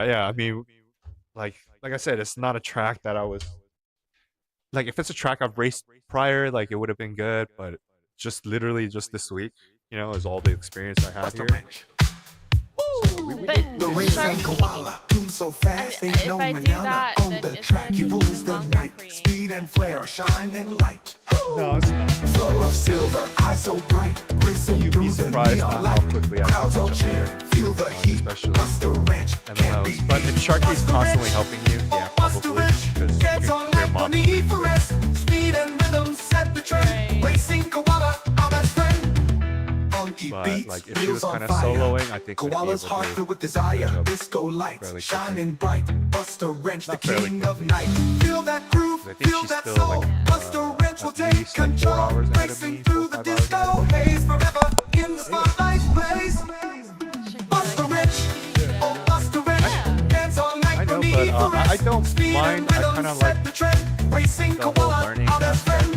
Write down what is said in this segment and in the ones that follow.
Yeah, I mean, like I said, it's not a track that I was like. If it's a track I've raced prior, like it would have been good, but just literally just this week, is all the experience I had here. So we But did Sharky, So fast, ain't no if I do manana that, on then the it's track. gonna He take rules the longer night, for you. speed and flare, shine and light. No, it's not. Flow of silver, eyes so bright, racing You'd through be the surprised neon at light. how quickly I Crowds can all catch up cheer, here, feel the heat. especially BustaWrench, can't be MMOs. But if Sharky's constantly helping you, yeah, probably, because you can clear mobs. need for rest. Speed and rhythm set the trend. Right. Racing koala, our best friend. Funky But beats, like if she was wheels on kind of fire. soloing, I think we'd be able Koala's heart to filled with desire. catch up Disco lights fairly shining bright. BustaWrench, the Not fairly king of night. Feel that groove, I think feel she's that still, soul. like, BustaWrench will at take least, like, 4 control. hours ahead of me, Racing through 4 the or 5 hours disco ahead of me. haze forever in the spotlight blaze. BustaWrench, oh BustaWrench, dance all night. I know, no need but for rest. I don't Speed mind. and I rhythm kind of set like the trend. Racing the whole koala, learning our best aspect friend.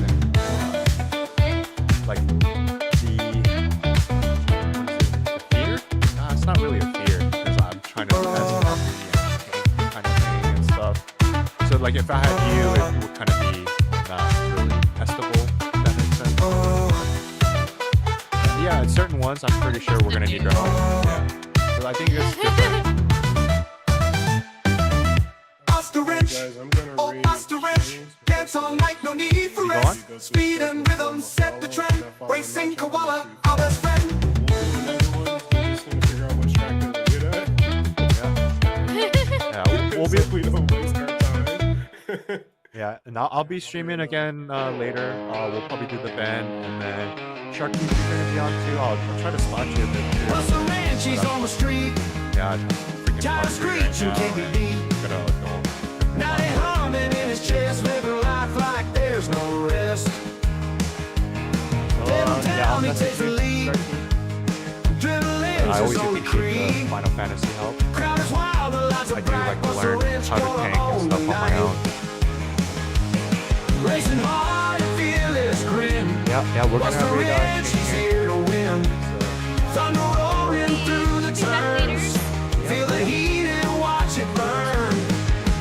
and like the fear. Nah, it's not really a fear because I'm trying to test the kind of thing and stuff. So like if I had you, it would kind of be not really testable. If that makes sense. And yeah, at certain ones, I'm pretty sure we're gonna need your help. Yeah. So I think it's different. BustaWrench, Guys, I'm gonna oh raid BustaWrench, dance all night, no need for You go rest. Speed and rhythm set the trend. Racing koala, our best friend. We're just gonna figure out which track they're good at. Yeah, we'll be. So we don't waste our time. Yeah, and I'll be streaming again later. We'll probably do the bend, and then Sharky, you're gonna be on too. I'll try to spot you a bit too. BustaWrench, she's on the street. Yeah, I'm freaking Tired of hungry right screeching, now. can't be beat. Gonna go. Now they humming in his chest, living life like there's no rest. Yeah, I'll down, he takes the definitely lead. Dribbling I always so appreciate creed. the Final Fantasy help. Crowd is wild, the lights are I do bright. like to learn BustaWrench how to gonna tank and own stuff the on my night. own. Racing hard and fearless grin. Yeah, we're gonna have BustaWrench, he's here to win. Thunder roaring through the turns. Feel the heat and watch it burn.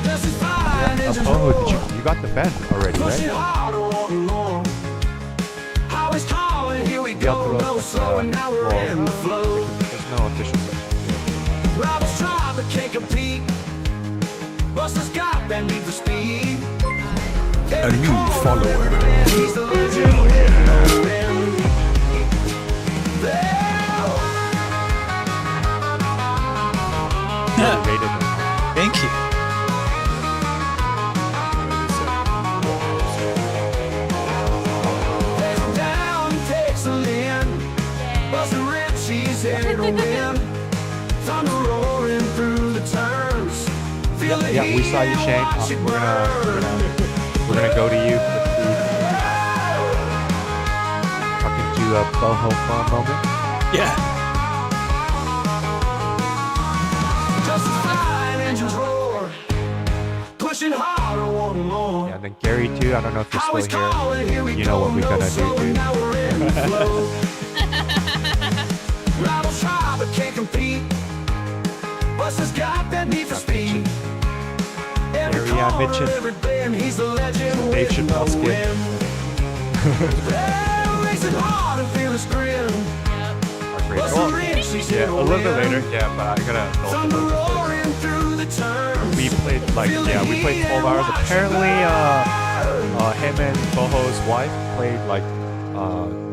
Dust is flying, engines Oh, roar. you got the bend already, Pushing right? harder, wanting more. Highway's calling, here we Yeah, go. No slowing, now we're in the flow. There's no official section. Rivals try but can't compete. Buster's got that need for speed. A new follower. He's the legend with no end. You already rated them. Thank you. There's down, takes a lean. BustaWrench, she's here to win. Thunder roaring through the turns. Feel the Yeah, we heat saw you, and Shane. watch it We're gonna go to you quickly. Talking to Boho for a moment. Yeah. Just as fine engines roar, pushing harder, wanting more. Yeah, and then Gary too. I don't know if you're Highway's still here. calling, here we You know go, what we no gonna do, slowing, dude. now we're in the flow. Rivals try but can't compete. Buster's got that need for speed. Every Gary, I corner, mentioned every bend, he's the legend Dave with should no skip. win. Yeah, racing hard and fearless grin. Great. BustaWrench, she's here Yeah, to a little bit win. later. Yeah, but I gotta go Thunder to the roaring through the turns. We played we played 12 hours. Apparently, him and Boho's wife played like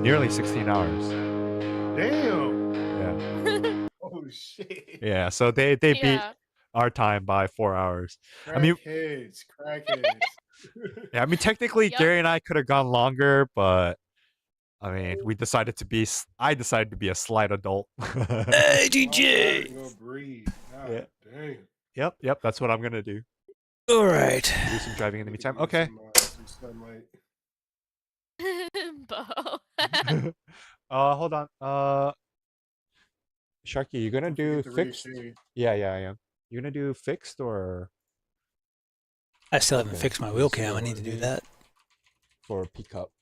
nearly 16 hours. Damn. Yeah, Oh shit. yeah. So they beat Yeah. our time by 4 hours. I mean- Crackheads, crackheads. Yeah, I mean technically Yep. Gary and I could have gone longer, but I mean we decided to be. I decided to be a slight adult. Hey, DJ. Go breathe. God Yeah. damn. Yep. That's what I'm gonna do. All right. Do some driving in the meantime. Get Okay. some sunlight. Bo. Hold on. Sharky, you gonna do Forget to raid fixed? shade. Yeah, I am. You gonna do fixed or I still haven't Okay. fixed my wheel cam. I need to do that. for pickup?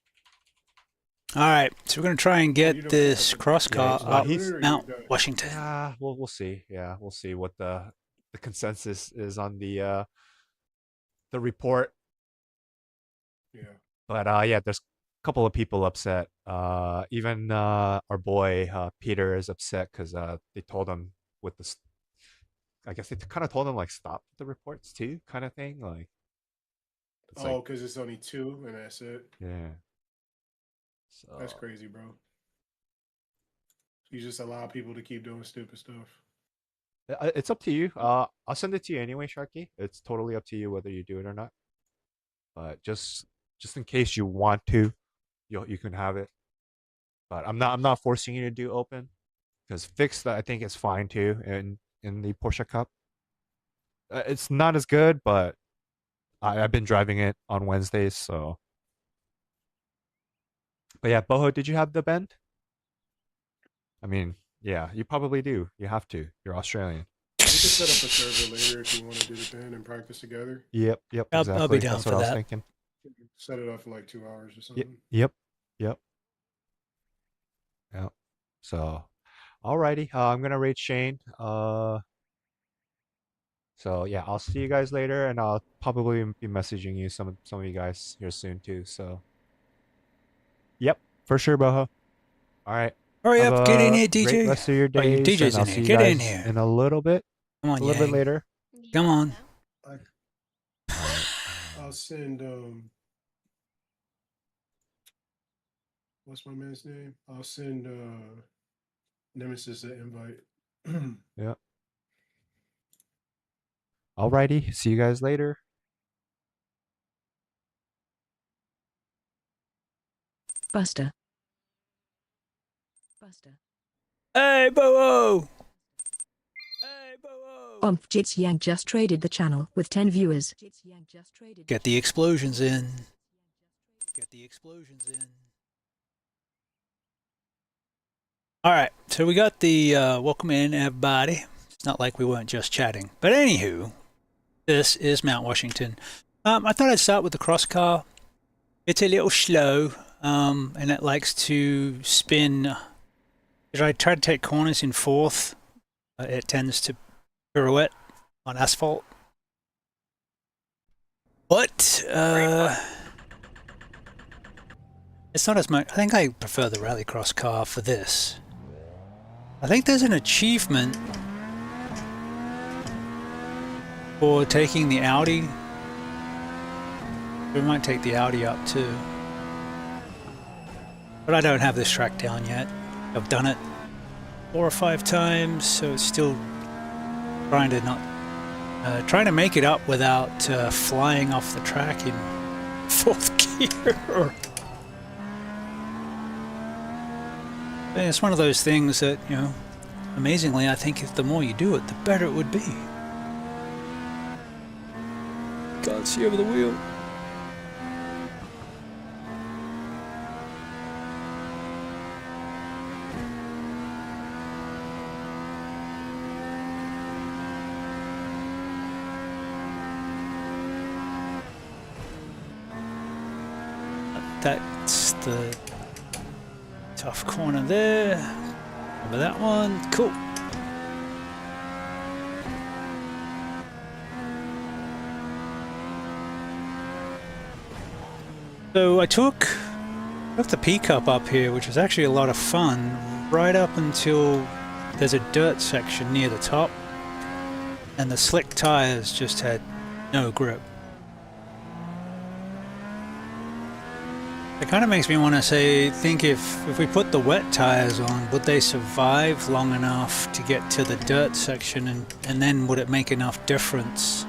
All right. So we're going to try and You get don't this have to- cross car Yeah, up he's- Mount Washington. Yeah, we'll see. Yeah, we'll see what the the consensus is on the report. Yeah. But yeah, there's a couple of people upset. Even our boy Peter is upset because they told him with the. I guess they kind of told him like stop the reports too, kind of thing. Like, it's like Oh, because it's only 2 and that's it. yeah. That's So crazy, bro. You just allow people to keep doing stupid stuff. it's up to you. I'll send it to you anyway, Sharky. It's totally up to you whether you do it or not. But just in case you want to, you can have it. But I'm not forcing you to do open because fixed I think is fine too in the Porsche Cup. It's not as good, but I've been driving it on Wednesdays, so. But yeah, Boho, did you have the bend? I mean, yeah, you probably do. You have to. You're Australian. We can set up a server later if you want to do the pen and practice together. Yep, I'll exactly. be down That's for what I was that. thinking. Set it up for like 2 hours or Yep, something. yep. So, alrighty. I'm gonna rate Shane. So yeah, I'll see you guys later, and I'll probably be messaging you some of you guys here soon too. So, yep, for sure, Boho. All right. Hurry Have up, get in a here, great DJ. rest of your Oh, your days, DJ's and I'll in see here. you Get in guys here. in a little bit. Come on, A little bit Yang. later. Come on. I'll send what's my man's name? I'll send Nemesis an invite. Yeah. Alrighty. See you guys later. Buster. Hey, Bo! Hey, Bo! Jits Yang just traded the channel with 10 viewers. Get the explosions in. Get the explosions in. Alright, so we got the welcome in, everybody. It's not like we weren't just chatting. But anywho, this is Mount Washington. I thought I'd start with the cross car. It's a little slow, and it likes to spin. If I try to take corners in fourth, it tends to pirouette on asphalt. But it's not as much. I think I prefer the rallycross car for this. I think there's an achievement for taking the Audi. We might take the Audi up too. But I don't have this track down yet. I've done it 4 or 5 times, so it's still trying to make it up without flying off the track in 4th gear. And it's one of those things that, you know, amazingly, I think if the more you do it, the better it would be. Can't see over the wheel. That's the tough corner there. Remember that one? Cool. So I took the P-Cup up here, which was actually a lot of fun, right up until there's a dirt section near the top, and the slick tires just had no grip. It kind of makes me want to think if we put the wet tires on, would they survive long enough to get to the dirt section, and then would it make enough difference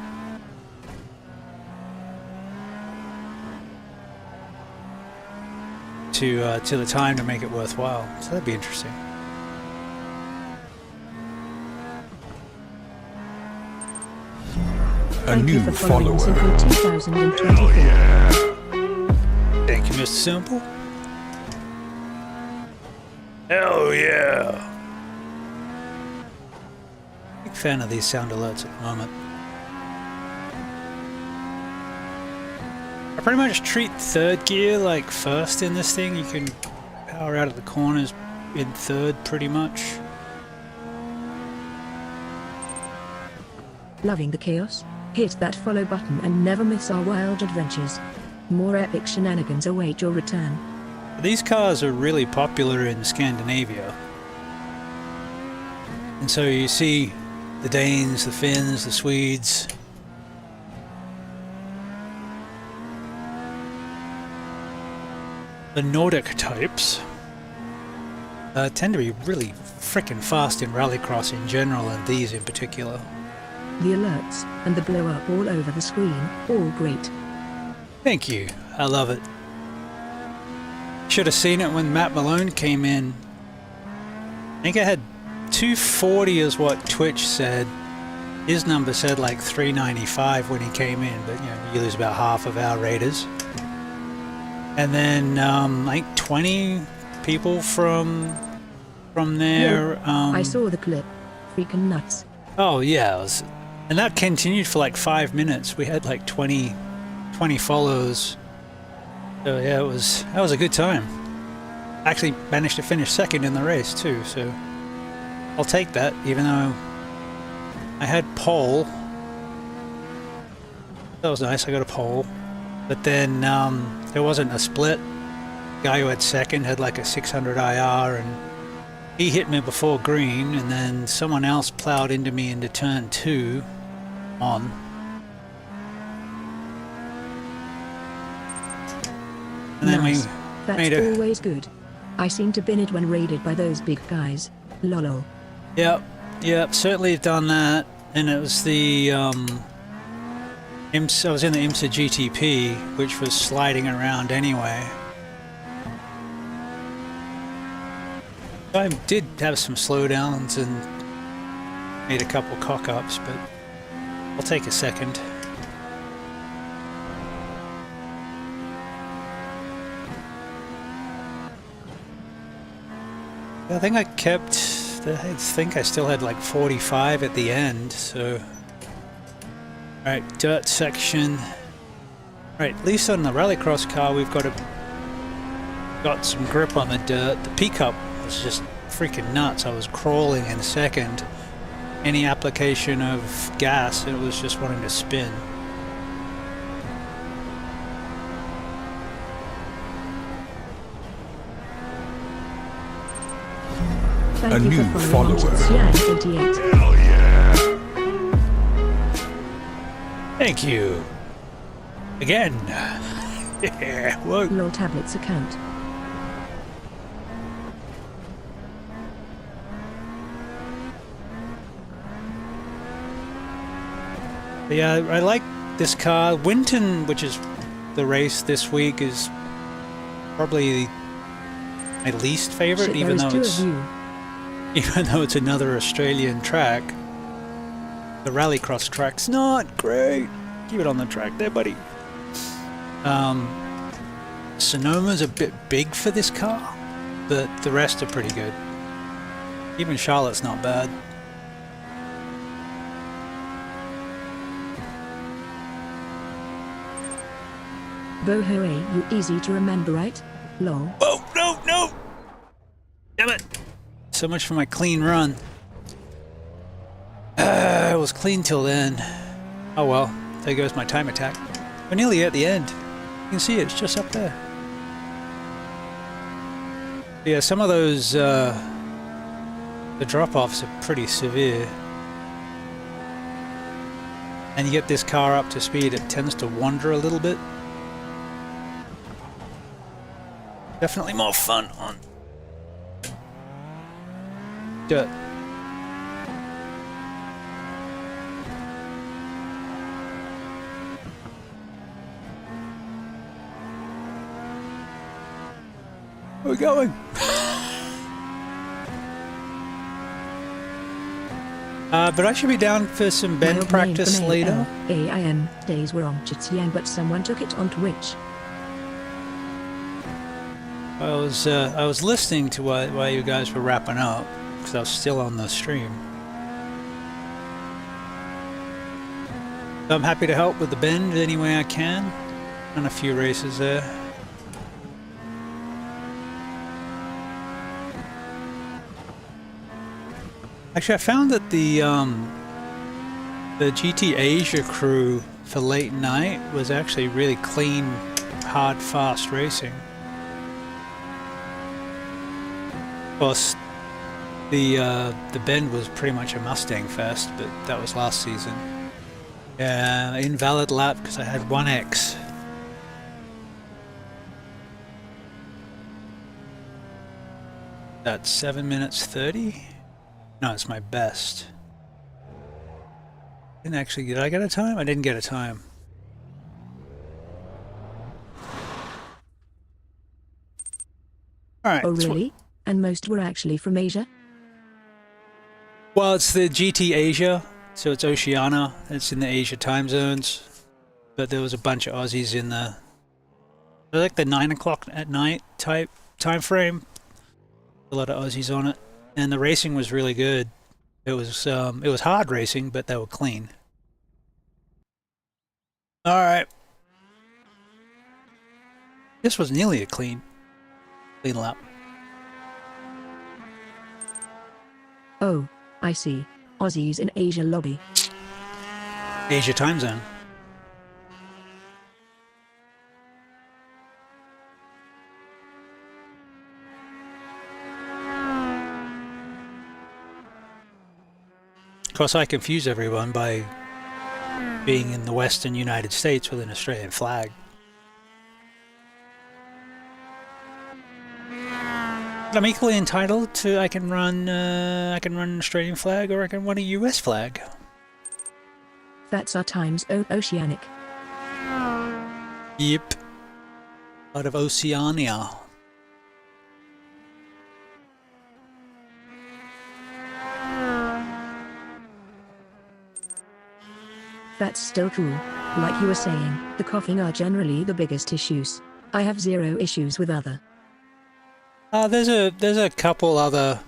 to the time to make it worthwhile? So that'd be interesting. A new follower. Simple 2024. Thank you, Mr. Simple. Hell yeah! Big fan of these sound alerts at the moment. I pretty much treat 3rd gear like 1st in this thing. You can power out of the corners in 3rd pretty much. Loving the chaos? Hit that follow button and never miss our wild adventures. More epic shenanigans await your return. These cars are really popular in Scandinavia. And so you see the Danes, the Finns, the Swedes. The Nordic types tend to be really frickin' fast in rallycross in general, and these in particular. The alerts and the blow up all over the screen, all great. Thank you. I love it. Should have seen it when Matt Malone came in. I think I had 240 is what Twitch said. His number said like 395 when he came in, but you know, you lose about half of our raiders. And then like 20 people from there. Yeah, I saw the clip. Freaking nuts. Oh yeah, and that continued for like 5 minutes. We had like 20 follows. So yeah, that was a good time. Actually managed to finish second in the race too, so I'll take that, even though I had pole. That was nice, I got a pole. But then there wasn't a split. The guy who had second had like a 600 IR, and he hit me before green, and then someone else plowed into me into turn 2 on. And then nice. we made That's always good. I seem to bin it when raided by those big guys. Lol. Yep, certainly done that. And it was the I was in the IMSA GTP, which was sliding around anyway. I did have some slowdowns and made a couple cock-ups, but I'll take a second. I think I think I still had like 45 at the end, so... Alright, dirt section. Alright, at least on the rallycross car we've got some grip on the dirt. The pickup was just freaking nuts. I was crawling in second. Any application of gas, it was just wanting to spin. Thank you new for following follower. Sian88. Hell yeah. Thank you. Again. Yeah, whoa. Lol tablets account. But yeah, I like this car. Winton, which is the race this week, is probably my least favorite, Shit, even there though is two of you. even though it's another Australian track. The rallycross track's not great. Keep it on the track there, buddy. Sonoma's a bit big for this car, but the rest are pretty good. Even Charlotte's not bad. Bohoe, you easy to remember, right? Lol. Oh, no! Damn it! So much for my clean run. It was clean till then. Oh well, there goes my time attack. We're nearly at the end. You can see it, it's just up there. Yeah, some of those, the drop-offs are pretty severe. And you get this car up to speed, it tends to wander a little bit. Definitely more fun on dirt. Where are we going? But I should be down for some bend practice later. AIM days were on Chitsiang, but someone took it on Twitch. I was listening to while you guys were wrapping up, because I was still on the stream. So I'm happy to help with the bend any way I can. Done a few races there. Actually, I found that the The GT Asia crew for late night was actually really clean, hard, fast racing. Of course, the Bend was pretty much a Mustang fest, but that was last season. Invalid lap because I had 1X. That's 7 minutes 30? No, it's my best. Did I get a time? I didn't get a time. Alright. Oh really? And most were actually from Asia? Well, it's the GT Asia, so it's Oceania. It's in the Asia time zones. But there was a bunch of Aussies in the... like the 9 o'clock at night type time frame. A lot of Aussies on it. And the racing was really good. It was hard racing, but they were clean. Alright. This was nearly a clean lap. Oh, I see. Aussies in Asia lobby. Asia time zone. Of course, I confuse everyone by being in the Western United States with an Australian flag. But I'm equally entitled to. I can run an Australian flag, or I can run a US flag. That's our time's own Oceanic. Yep. Out of Oceania. That's still cool. Like you were saying, the coughing are generally the biggest issues. I have zero issues with other. There's a couple other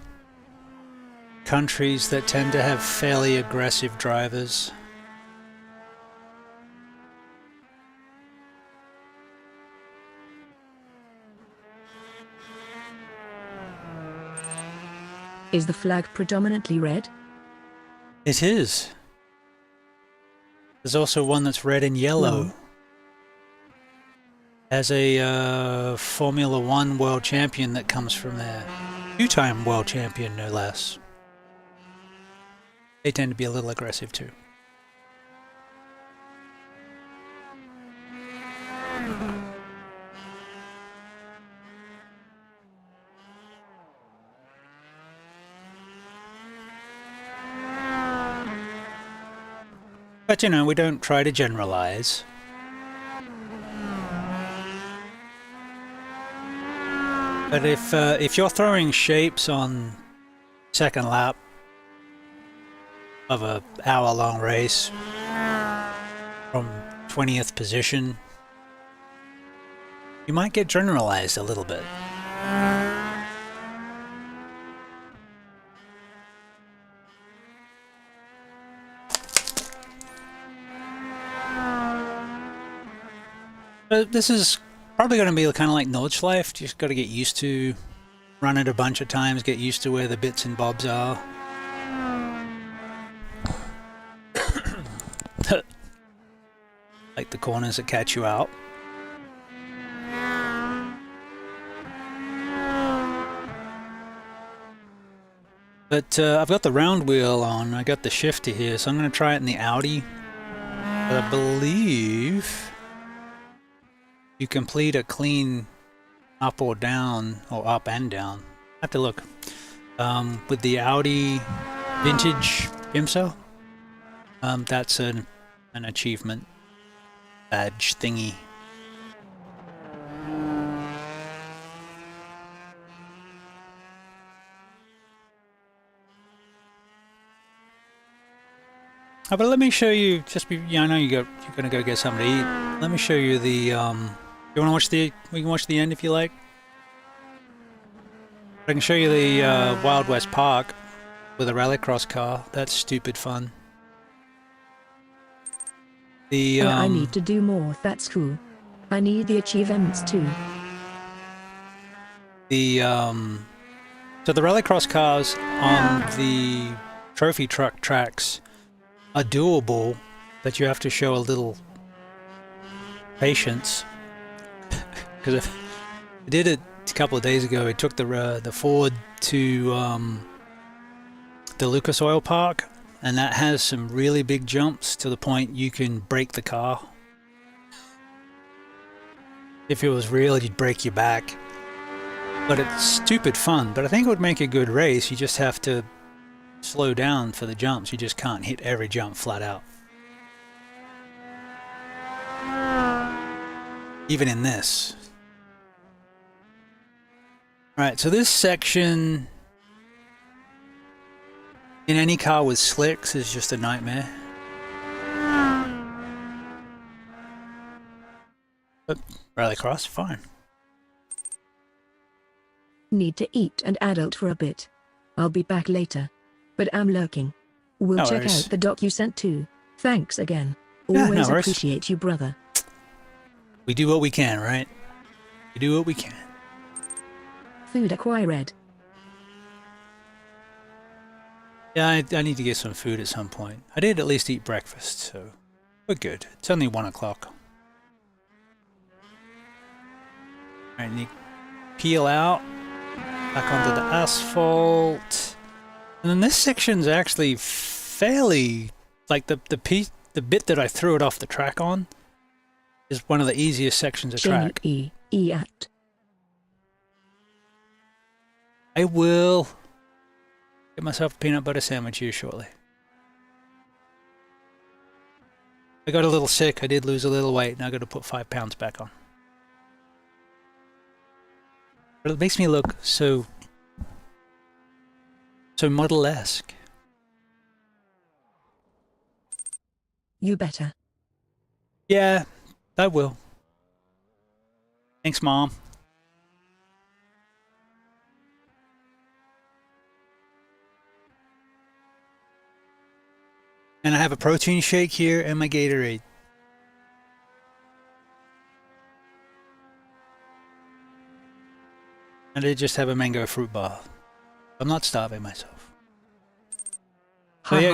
countries that tend to have fairly aggressive drivers. Is the flag predominantly red? It is. There's also one that's red and yellow. No. As a Formula One world champion that comes from there. Two-time world champion, no less. They tend to be a little aggressive too. But you know, we don't try to generalize. But if you're throwing shapes on second lap of a hour-long race from 20th position, you might get generalized a little bit. But this is probably going to be kind of like Nordschleife. Just got to get used to run it a bunch of times, get used to where the bits and bobs are. Like the corners that catch you out. But I've got the round wheel on. I got the shifter here, so I'm going to try it in the Audi. But I believe you complete a clean up or down, or up and down. I have to look. With the Audi Vintage IMSA, that's an achievement badge thingy. Oh, but let me show you. I know you're gonna go get something to eat. Let me show you the. You want to watch the? We can watch the end if you like. I can show you the Wild West Park with a rallycross car. That's stupid fun. The I need to do more. That's cool. I need the achievements too. The so the rallycross cars on the trophy truck tracks are doable, but you have to show a little patience. Because if I did it a couple of days ago, I took the Ford to the Lucas Oil Park, and that has some really big jumps to the point you can break the car. If it was real, you'd break your back. But it's stupid fun. But I think it would make a good race. You just have to slow down for the jumps. You just can't hit every jump flat out. Even in this. Alright, so this section in any car with slicks is just a nightmare. But rallycross, fine. Need to eat and adult for a bit. I'll be back later. But I'm lurking. We'll No check worries. out the doc you sent too. Thanks again. Yeah, Always no worries. appreciate you, brother. We do what we can, right? We do what we can. Food acquired. Yeah, I need to get some food at some point. I did at least eat breakfast, so we're good. It's only 1 o'clock. Alright, need to peel out, back onto the asphalt. And then this section's actually fairly, like the bit that I threw it off the track on is one of the easiest sections of track. At. I will get myself a peanut butter sandwich here shortly. I got a little sick. I did lose a little weight, and I got to put 5 pounds back on. But it makes me look so model-esque. You better. Yeah, I will. Thanks, Mom. And I have a protein shake here and my Gatorade. And I just have a mango fruit bar. I'm not starving myself. So yeah,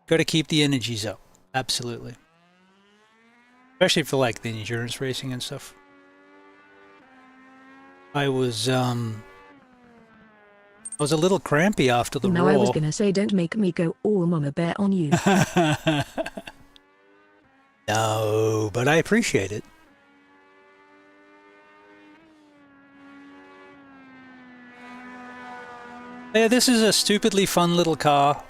gotta keep the energies up. Absolutely. Especially for like the endurance racing and stuff. I was a little crampy after the Now Raw. I was gonna say don't make me go all mama bear on you. No, but I appreciate it. Yeah, this is a stupidly fun little car.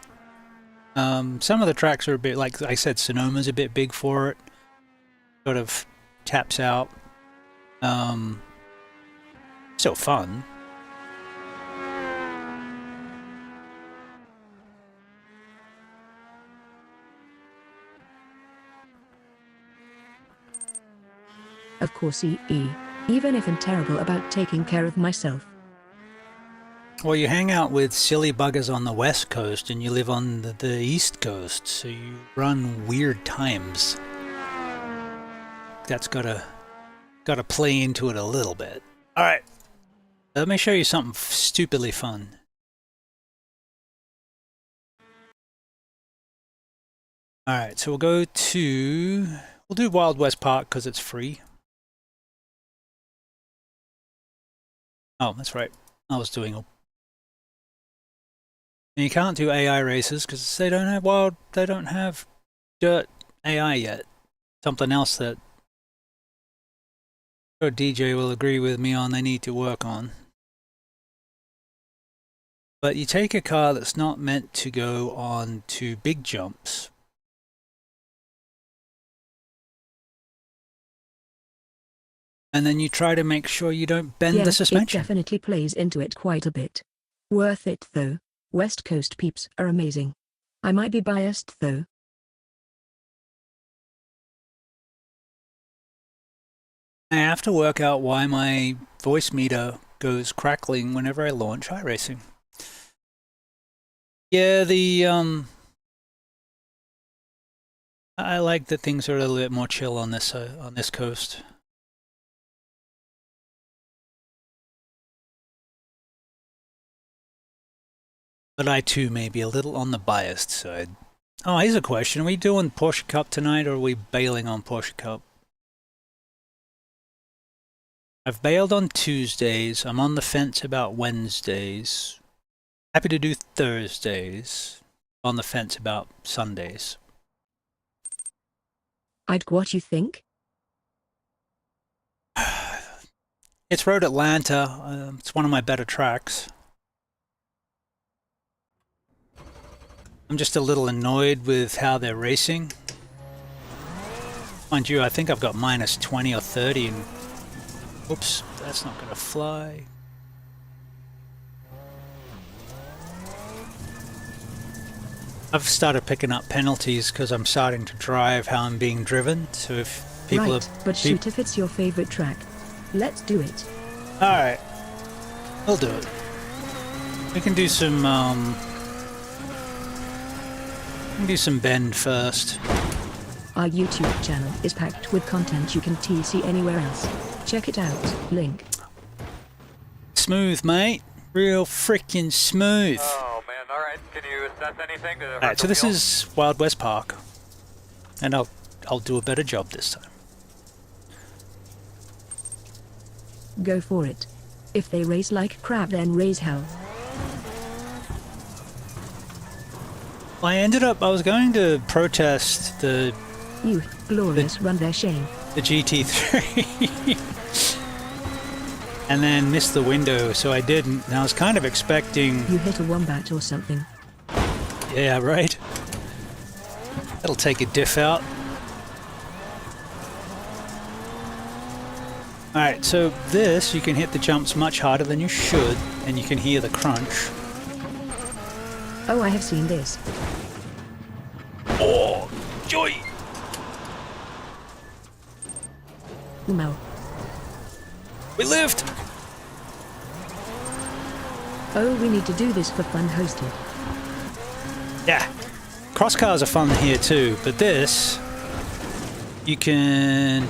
Some of the tracks are a bit, like I said, Sonoma's a bit big for it. Sort of taps out. Still fun. Of course, even if I'm terrible about taking care of myself. Well, you hang out with silly buggers on the West Coast and you live on the East Coast, so you run weird times. That's gotta play into it a little bit. Alright, let me show you something stupidly fun. Alright, so we'll do Wild West Park because it's free. Oh, that's right. I was doing and you can't do AI races because they don't have dirt AI yet. Something else that DJ will agree with me on they need to work on. But you take a car that's not meant to go on to big jumps. And then you try to make sure you don't bend the suspension. It definitely plays into it quite a bit. Worth it though. West Coast peeps are amazing. I might be biased though. I have to work out why my voice meter goes crackling whenever I launch iRacing. Yeah, I like that things are a little bit more chill on this coast. But I too may be a little on the biased side. Oh, here's a question. Are we doing Porsche Cup tonight or are we bailing on Porsche Cup? I've bailed on Tuesdays. I'm on the fence about Wednesdays. Happy to do Thursdays. On the fence about Sundays. What you think? It's Road Atlanta. It's one of my better tracks. I'm just a little annoyed with how they're racing. Mind you, I think I've got minus 20 or 30 and... Oops, that's not going to fly. I've started picking up penalties because I'm starting to drive how I'm being driven. So if people right, but shoot if it's your favorite track. Let's do it. Alright. We'll do it. We can do some, bend first. Our YouTube channel is packed with content you can see anywhere else. Check it out. Link. Smooth, mate. Real freaking smooth. Oh man, alright. Can you assess anything? Alright, so this is Wild West Park. And I'll do a better job this time. Go for it. If they race like crap, then raise hell. I was going to protest the You, glorious, run their shame. GT3. And then missed the window, so I didn't. And I was kind of expecting... You hit a wombat or something. Yeah, right? That'll take a diff out. Alright, so this, you can hit the jumps much harder than you should, and you can hear the crunch. Oh, I have seen this. Oh, joy! Umel. We lived! Oh, we need to do this for fun hosted. Yeah. Cross cars are fun here too, but this, you can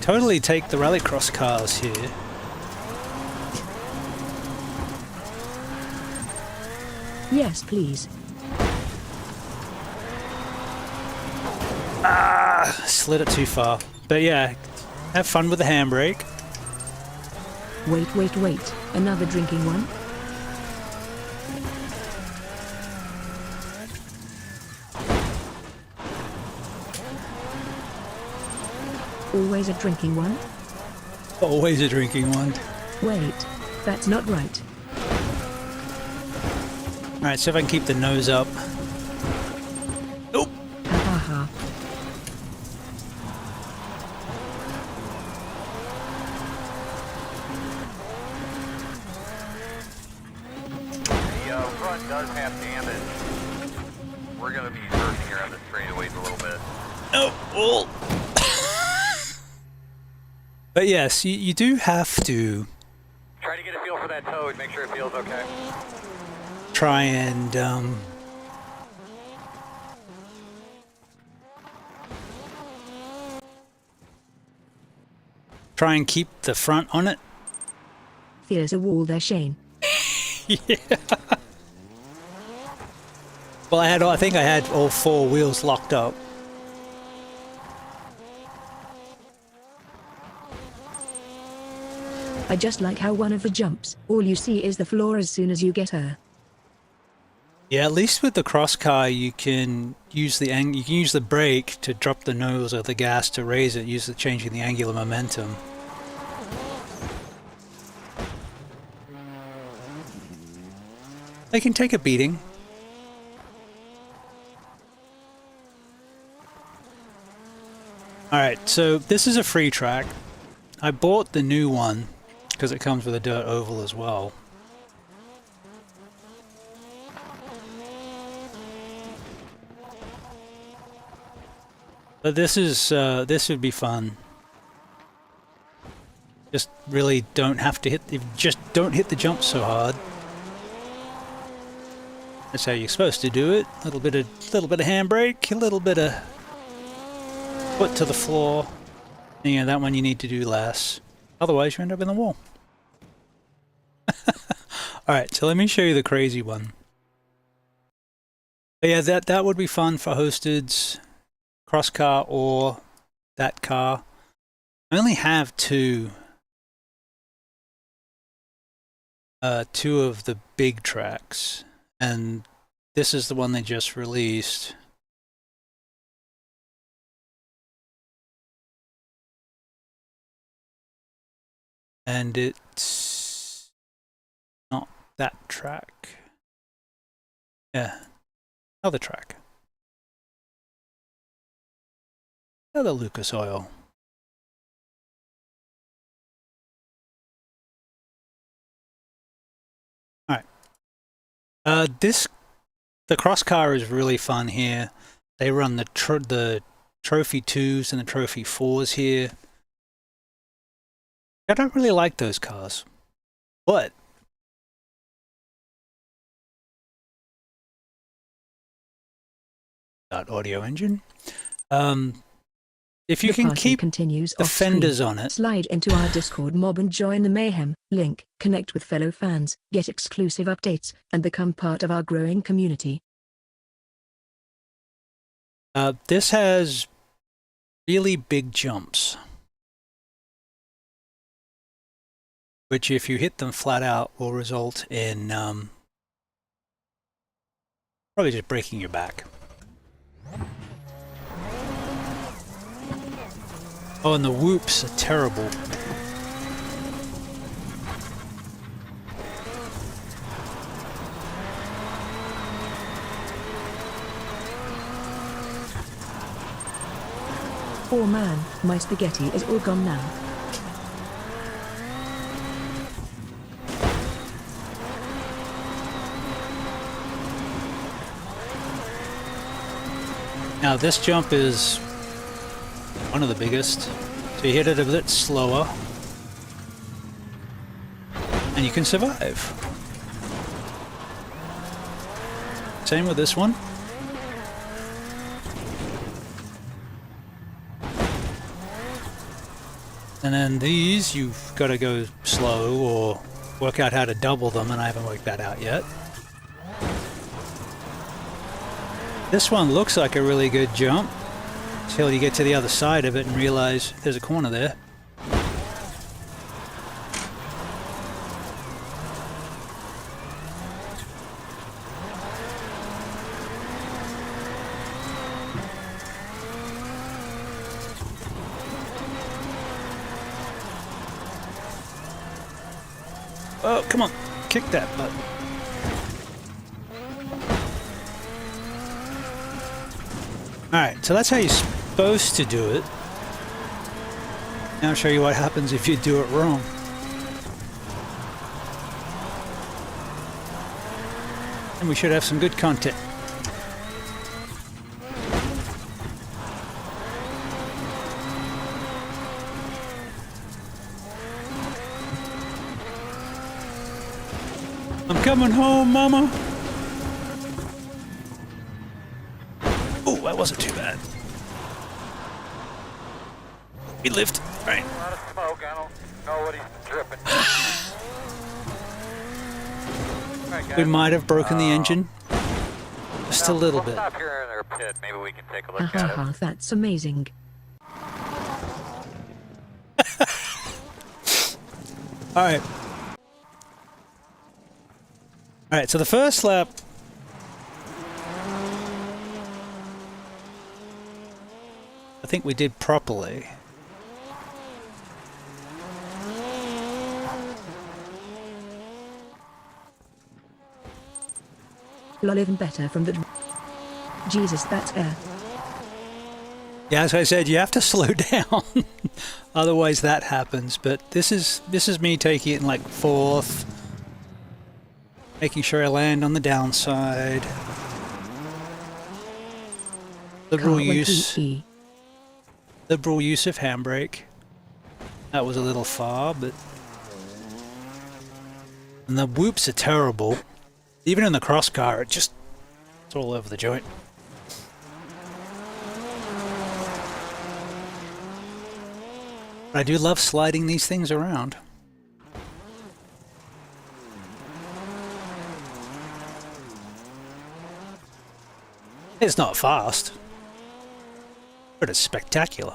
totally take the rallycross cars here. Yes, please. Ah, slid it too far. But yeah, have fun with the handbrake. Wait. Another drinking one? Always a drinking one? Always a drinking one. Wait, that's not right. Alright, so if I can keep the nose up. Nope. Ha ha ha. The front does have damage. We're gonna be hurting around the straightaways a little bit. Nope. Oh. But yes, you do have to Try to get a feel for that toe and make sure it feels okay. try and keep the front on it. There's a wall there, Shane. Yeah. Well, I think I had all four wheels locked up. I just like how one of the jumps, all you see is the floor as soon as you get her. Yeah, at least with the cross car, you can use the brake to drop the nose or the gas to raise it, changing the angular momentum. They can take a beating. Alright, so this is a free track. I bought the new one because it comes with a dirt oval as well. But this would be fun. Just really don't have to just don't hit the jump so hard. That's how you're supposed to do it. A little bit of handbrake, a little bit of foot to the floor. And, yeah, that one you need to do less. Otherwise you end up in the wall. Alright, so let me show you the crazy one. But yeah, that would be fun for hosteds, cross car or that car. I only have two of the big tracks, and this is the one they just released. And it's not that track. Yeah, another track. Another Lucas Oil. All right. The cross car is really fun here. They run the trophy 2s and the trophy 4s here. I don't really like those cars, but that audio engine. If you The can party keep continues the off screen. fenders on it, Slide into our Discord mob and join the mayhem. Link, connect with fellow fans, get exclusive updates, and become part of our growing community. this has really big jumps, which if you hit them flat out will result in probably just breaking your back. Oh, and the whoops are terrible. Oh man, my spaghetti is all gone now. Now this jump is one of the biggest, so you hit it a bit slower and you can survive. Same with this one. And then these, you've got to go slow or work out how to double them, and I haven't worked that out yet. This one looks like a really good jump until you get to the other side of it and realize there's a corner there. Oh, come on, kick that button. Alright, so that's how you're supposed to do it. Now I'll show you what happens if you do it wrong. And we should have some good content. I'm coming home, Mama. Oh, that wasn't too bad. We lived. Right. A lot of smoke. I don't know what he's dripping. Alright, We guys. might have broken the engine. Just a little We'll bit. stop here in our pit. Maybe we can take a look at it. Hahaha, that's amazing. Alright. Alright, so the first lap. I think we did properly. Lol, even better from the... Jesus, that's air. Yeah, as I said, you have to slow down. Otherwise that happens. But this is me taking it in like fourth. Making sure I land on the downside. Liberal Can't wait to use eat. liberal use of handbrake. That was a little far, but and the whoops are terrible. Even in the cross car, it's all over the joint. I do love sliding these things around. It's not fast, but it's spectacular.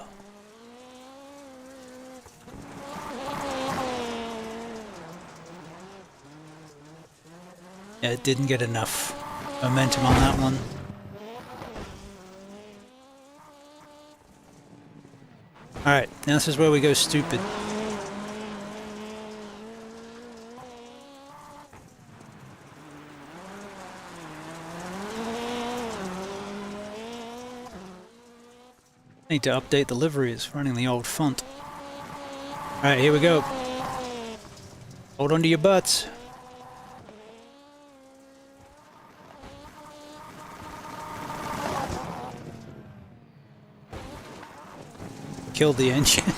Yeah, it didn't get enough momentum on that one. Alright, now this is where we go stupid. Need to update the livery, it's running the old font. Alright, here we go. Hold on to your butts. Killed the engine.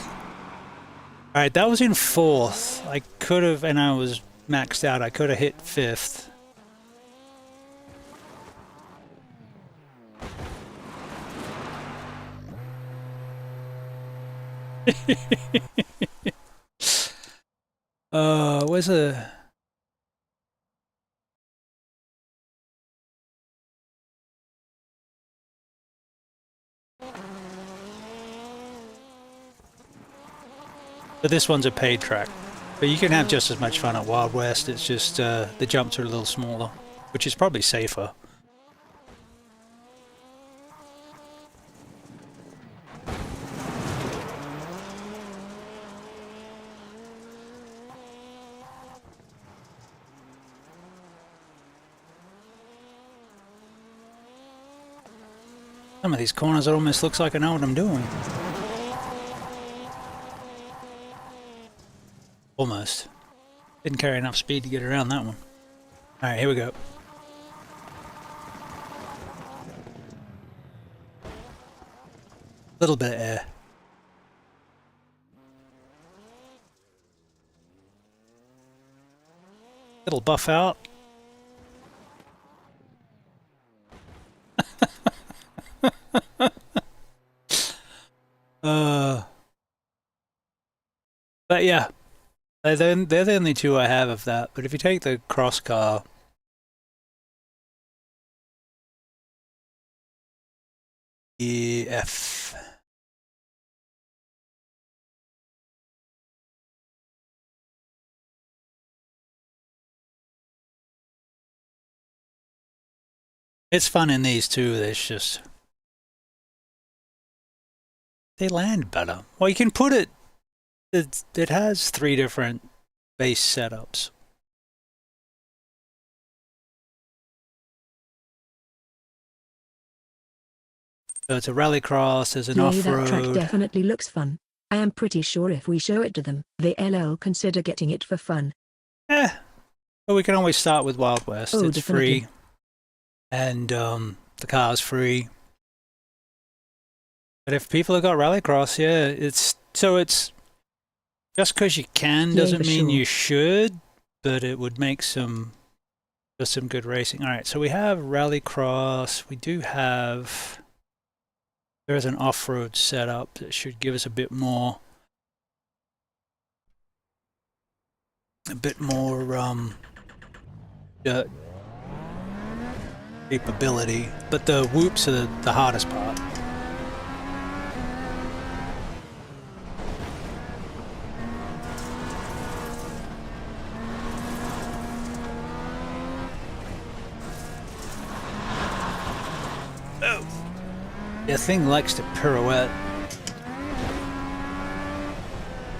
Alright, that was in 4th. I could have, and I was maxed out, I could have hit 5th. Where's a... But this one's a paid track. But you can have just as much fun at Wild West, it's just the jumps are a little smaller, which is probably safer. Some of these corners, it almost looks like I know what I'm doing. Almost. Didn't carry enough speed to get around that one. Alright, here we go. Little bit of air. Little buff out. But yeah, they're the only two I have of that. But if you take the cross car, EF. It's fun in these too. There's just they land better. Well, you can put it. It has 3 different base setups. So it's a rallycross, there's an off-road. That track definitely looks fun. I am pretty sure if we show it to them, they'll consider getting it for fun. But we can always start with Wild West. Oh, it's definitely. free. And the car's free. But if people have got rallycross, yeah, it's just because you can doesn't for mean sure. you should, but it would make some good racing. All right, so we have rallycross. We do have, there's an off-road setup that should give us a bit more dirt capability, but the whoops are the hardest part. The thing likes to pirouette.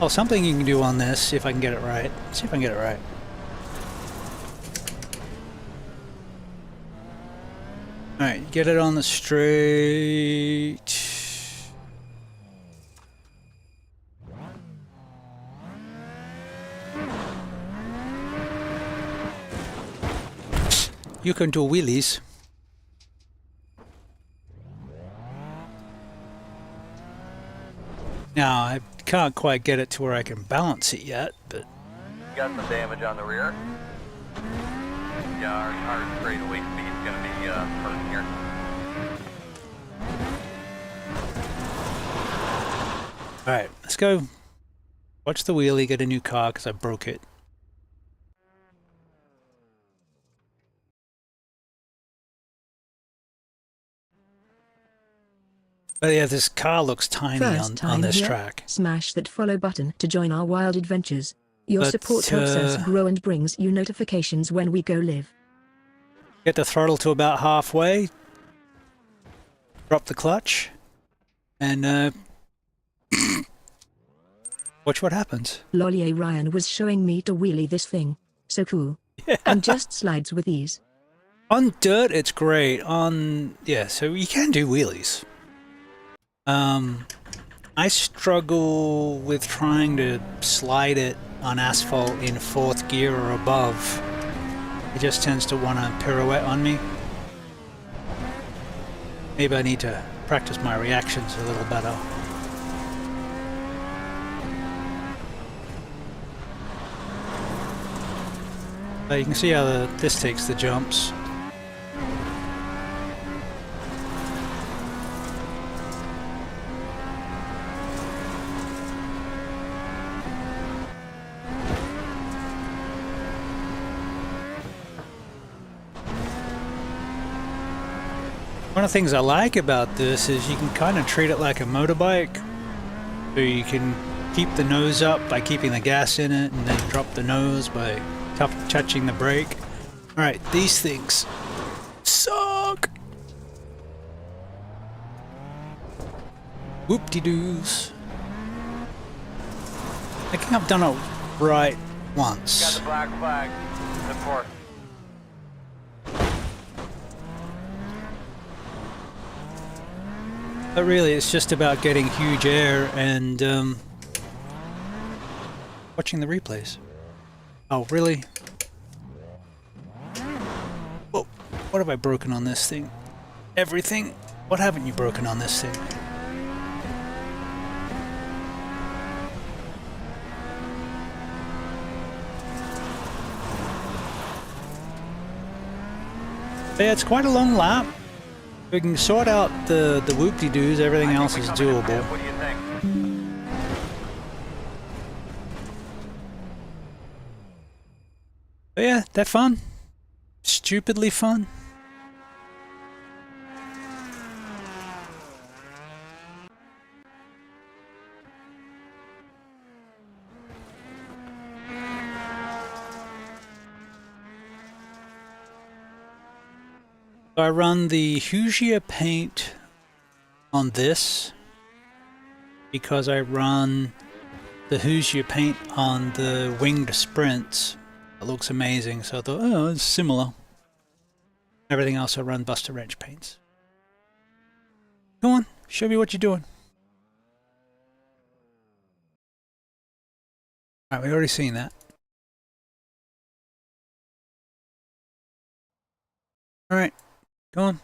Oh, something you can do on this, see if I can get it right. See if I can get it right. Alright, get it on the straight. You can do wheelies. Now, I can't quite get it to where I can balance it yet, but... Got some damage on the rear. Yeah, our straightaway speed's gonna be hurting here. Alright, let's go watch the wheelie, get a new car because I broke it. But yeah, this car looks tiny First on time this here, track. smash that follow button to join our wild adventures. Your But, support helps us grow and brings you notifications when we go live. Get the throttle to about halfway. Drop the clutch. And watch what happens. Lollier Ryan was showing me to wheelie this thing. So cool. And just slides with ease. On dirt, it's great. Yeah, so you can do wheelies. I struggle with trying to slide it on asphalt in 4th gear or above. It just tends to want to pirouette on me. Maybe I need to practice my reactions a little better. But you can see how this takes the jumps. One of the things I like about this is you can kind of treat it like a motorbike. So you can keep the nose up by keeping the gas in it and then drop the nose by touching the brake. Alright, these things suck! Whoop-de-doos. I think I've done it right once. Got the black flag. The fourth. But really, it's just about getting huge air and watching the replays. Oh, really? Whoa, what have I broken on this thing? Everything? What haven't you broken on this thing? But yeah, it's quite a long lap. We can sort out the whoop-de-doos, everything else is doable. What do you think? But yeah, they're fun. Stupidly fun. So I run the Hugia paint on this because I run the Hugia paint on the winged sprints. It looks amazing, so I thought, oh, it's similar. Everything else I run BustaWrench paints. Come on, show me what you're doing. Alright, we already seen that. Alright. Go on.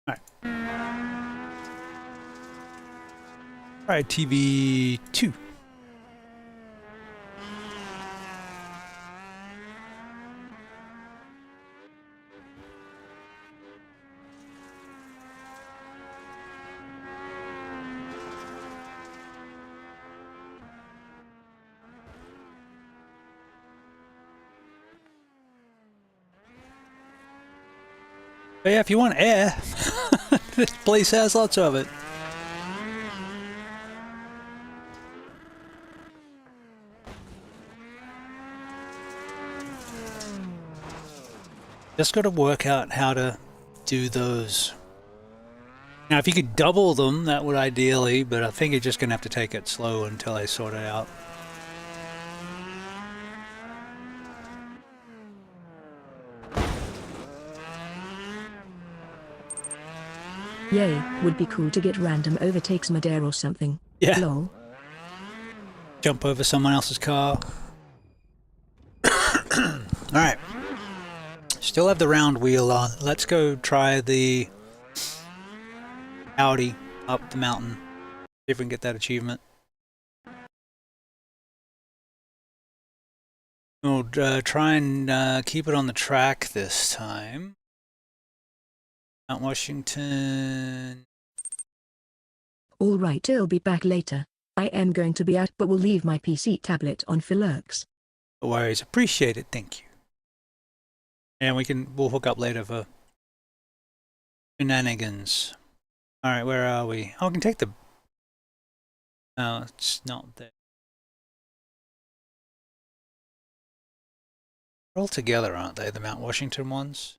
Alright. Alright, TV 2. But yeah, if you want air, this place has lots of it. Just got to work out how to do those. Now, if you could double them, that would ideally, but I think you're just going to have to take it slow until I sort it out. Yay, would be cool to get random overtakes mid-air or something. Yeah. Lol. Jump over someone else's car. Alright. Still have the round wheel on. Let's go try the Audi up the mountain. See if we can get that achievement. We'll try and keep it on the track this time. Mount Washington. Alright, I'll be back later. I am going to be out, but will leave my PC tablet on for lurks. No worries, appreciate it, thank you. And we'll hook up later for shenanigans. Alright, where are we? Oh, I can take the... No, it's not there. They're all together, aren't they? The Mount Washington ones?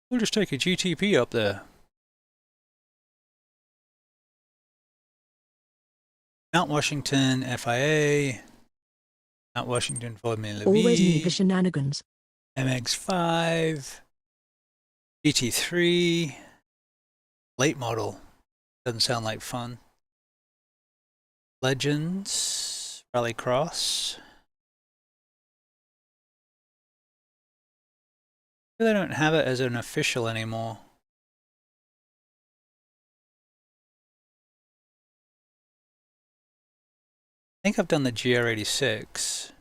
We'll just take a GTP up there. Mount Washington FIA. Mount Washington Formula Always need V. the shenanigans. MX5. GT3. Late model. Doesn't sound like fun. Legends. Rallycross. They don't have it as an official anymore. I think I've done the GR86.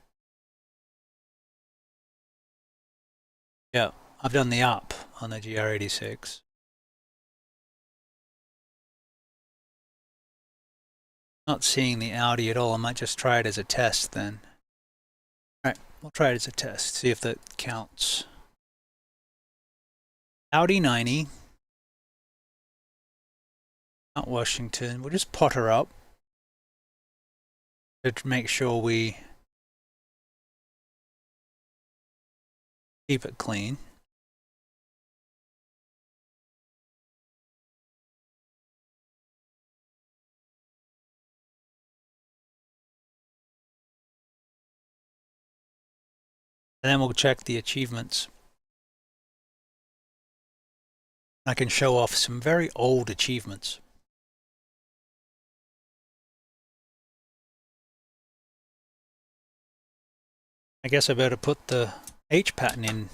Yeah, I've done the up on the GR86. Not seeing the Audi at all. I might just try it as a test then. Alright, we'll try it as a test, see if that counts. Audi 90. Mount Washington. We'll just pot her up to make sure we keep it clean. And then we'll check the achievements. I can show off some very old achievements. I guess I better put the H pattern in.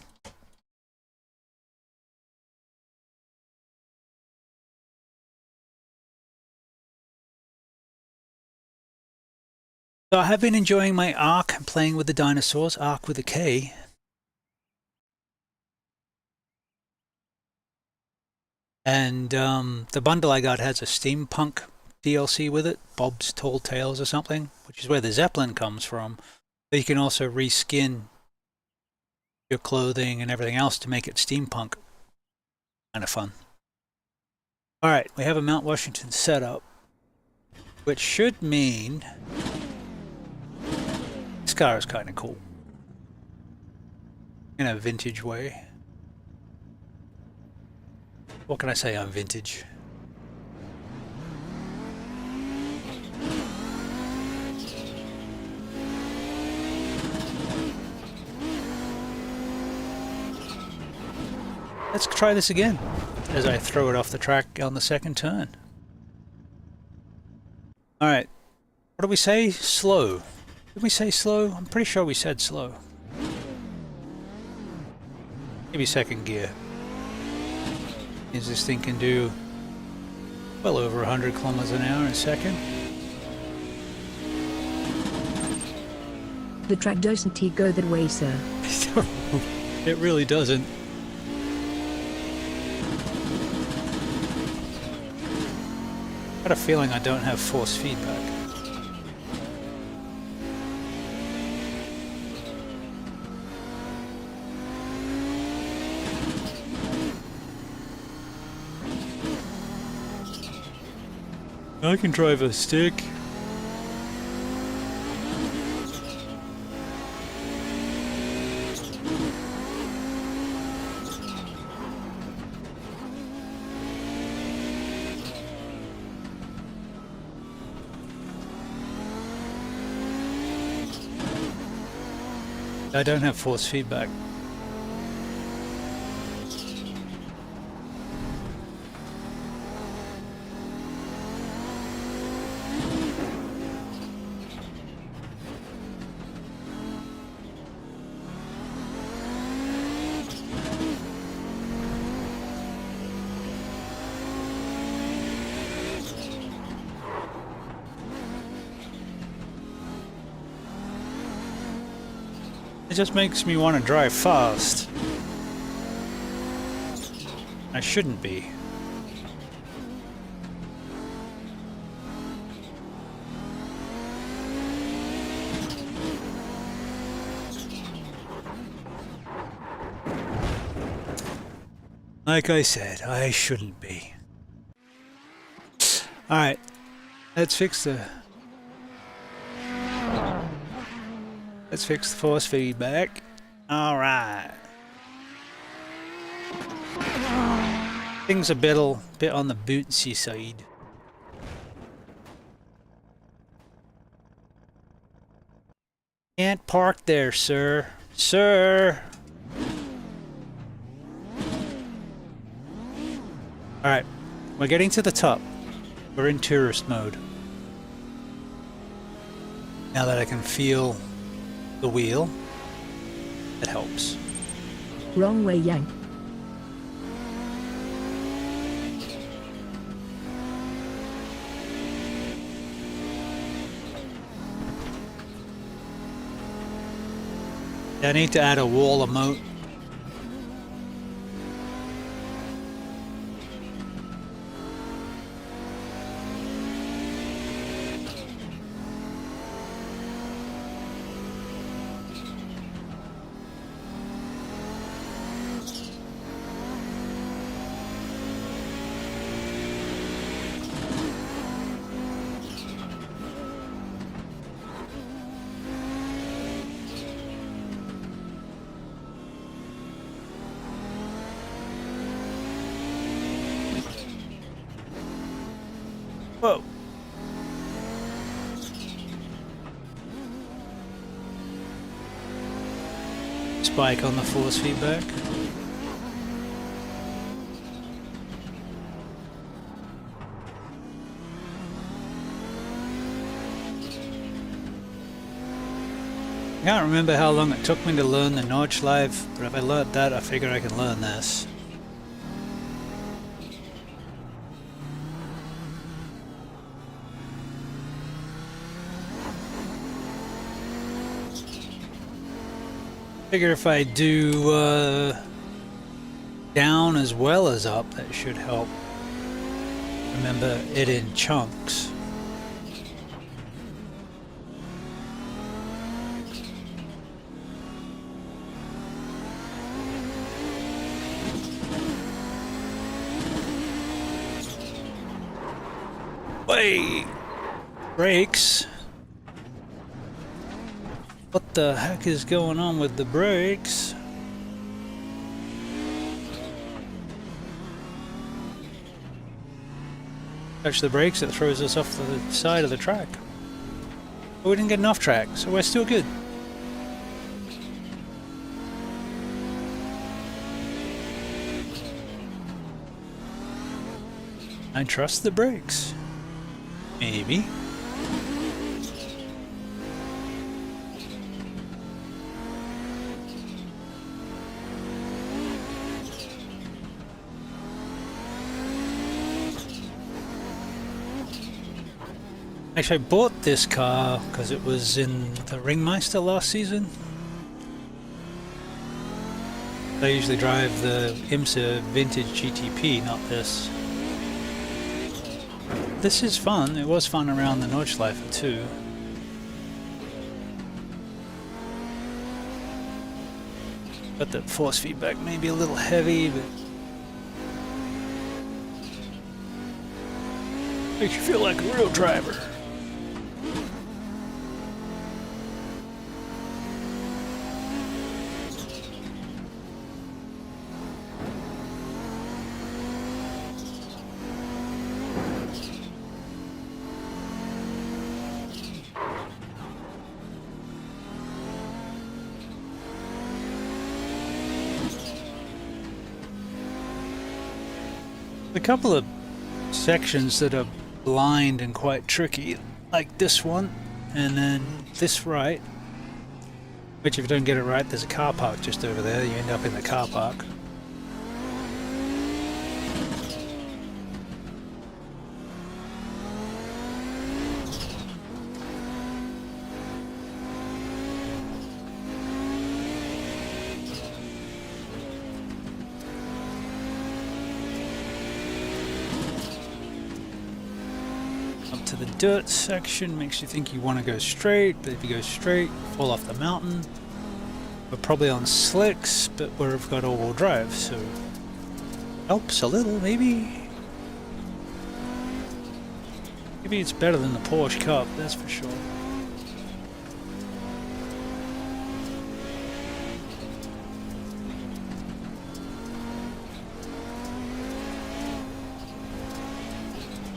So I have been enjoying my Ark and playing with the dinosaurs, Ark with a K. And the bundle I got has a steampunk DLC with it, Bob's Tall Tales or something, which is where the Zeppelin comes from. But you can also reskin your clothing and everything else to make it steampunk. Kind of fun. Alright, we have a Mount Washington setup, which should mean this car is kind of cool in a vintage way. What can I say on vintage? Let's try this again as I throw it off the track on the second turn. Alright, what did we say? Slow. Did we say slow? I'm pretty sure we said slow. Maybe second gear. This thing can do well over 100 kilometers an hour in a second. The track doesn't go that way, sir. It really doesn't. I got a feeling I don't have force feedback. I can drive a stick. I don't have force feedback. It just makes me want to drive fast. I shouldn't be. Like I said, I shouldn't be. Alright, let's fix the force feedback. Alright. Things a bit on the bouncy side. Can't park there, sir. Sir! Alright, we're getting to the top. We're in tourist mode. Now that I can feel the wheel, it helps. Wrong way, Yank. I need to add a wall emote. Whoa. Spike on the force feedback. I can't remember how long it took me to learn the Nordschleife, but if I learned that, I figure I can learn this. Figure if I do down as well as up, that should help. Remember it in chunks. Wait! Brakes. What the heck is going on with the brakes? Touch the brakes, it throws us off the side of the track. But we didn't get enough track, so we're still good. I trust the brakes. Maybe. Actually, I bought this car because it was in the Ringmeister last season. I usually drive the IMSA Vintage GTP, not this. This is fun. It was fun around the Nordschleife too. But the force feedback may be a little heavy, but makes you feel like a real driver. A couple of sections that are blind and quite tricky, like this one, and then this right, which if you don't get it right, there's a car park just over there, you end up in the car park. To the dirt section makes you think you want to go straight, but if you go straight, fall off the mountain. We're probably on slicks, but we've got all-wheel drive, so Helps a little, maybe. Maybe it's better than the Porsche Cup, that's for sure.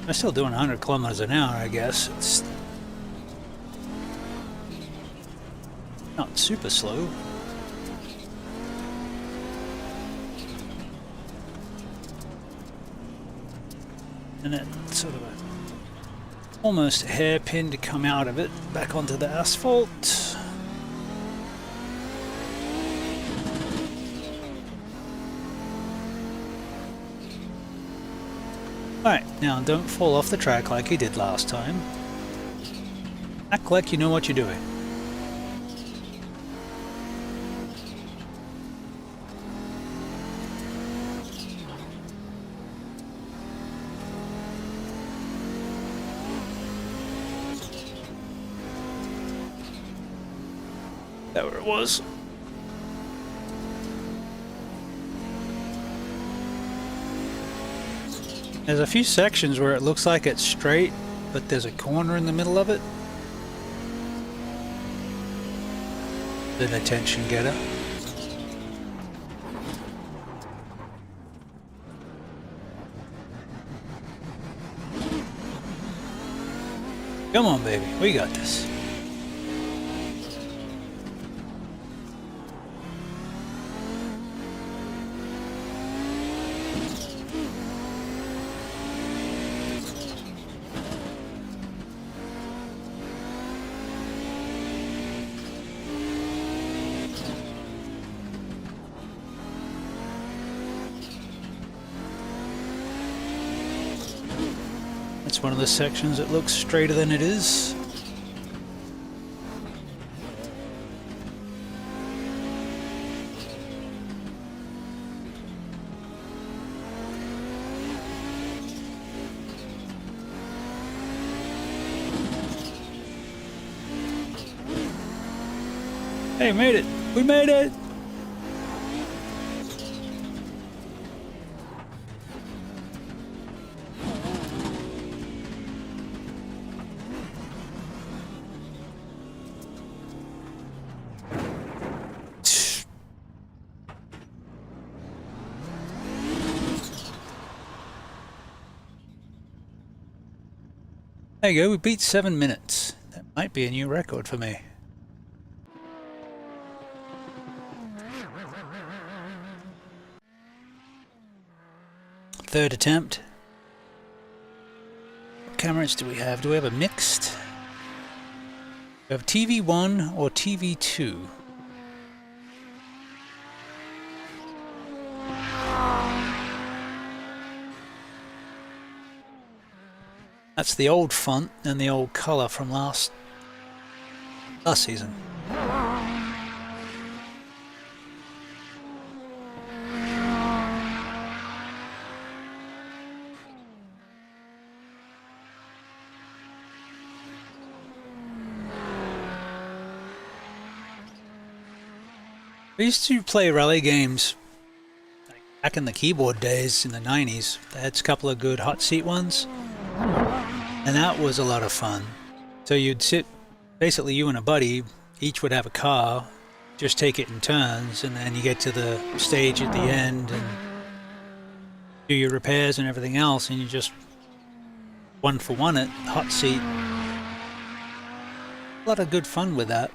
I'm still doing 100 kilometers an hour, I guess. It's not super slow. And it sort of almost hairpin to come out of it back onto the asphalt. Alright, now don't fall off the track like you did last time. Act like you know what you're doing. That where it was. There's a few sections where it looks like it's straight, but there's a corner in the middle of it. An attention getter. Come on, baby, we got this. It's one of the sections that looks straighter than it is. Hey, made it! We made it! There you go, we beat 7 minutes. That might be a new record for me. Third attempt. What cameras do we have? Do we have a mixed? We have TV1 or TV2. That's the old font and the old color from last season. I used to play rally games back in the keyboard days in the 90s. They had a couple of good hot seat ones. And that was a lot of fun. So you'd sit, basically you and a buddy, each would have a car, just take it in turns, and then you get to the stage at the end and do your repairs and everything else, and you just one for one it, hot seat. A lot of good fun with that.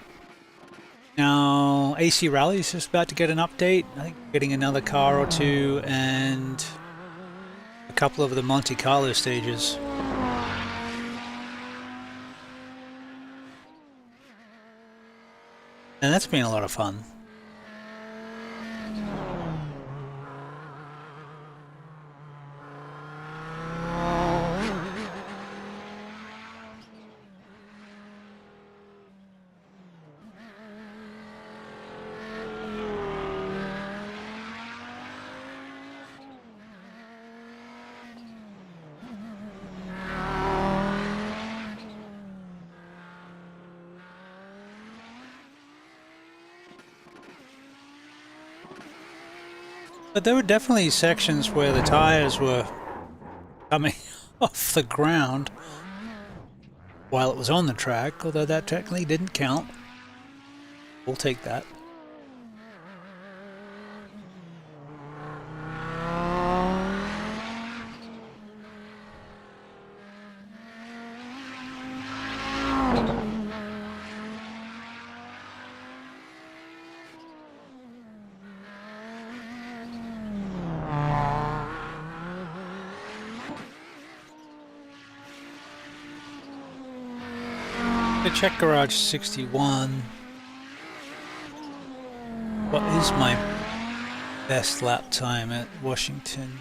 Now, AC Rally is just about to get an update. I think getting another car or two and a couple of the Monte Carlo stages. And that's been a lot of fun. But there were definitely sections where the tires were coming off the ground while it was on the track, although that technically didn't count. We'll take that. Check Garage 61. What is my best lap time at Washington?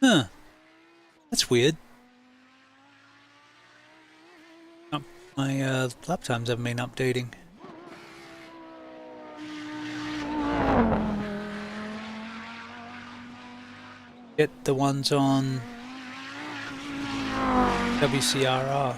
Huh. That's weird. My lap times haven't been updating. Get the ones on WCRR.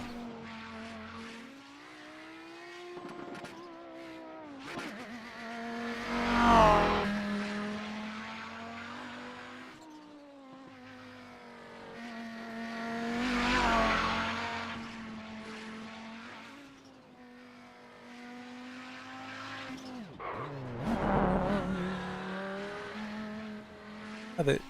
Have it.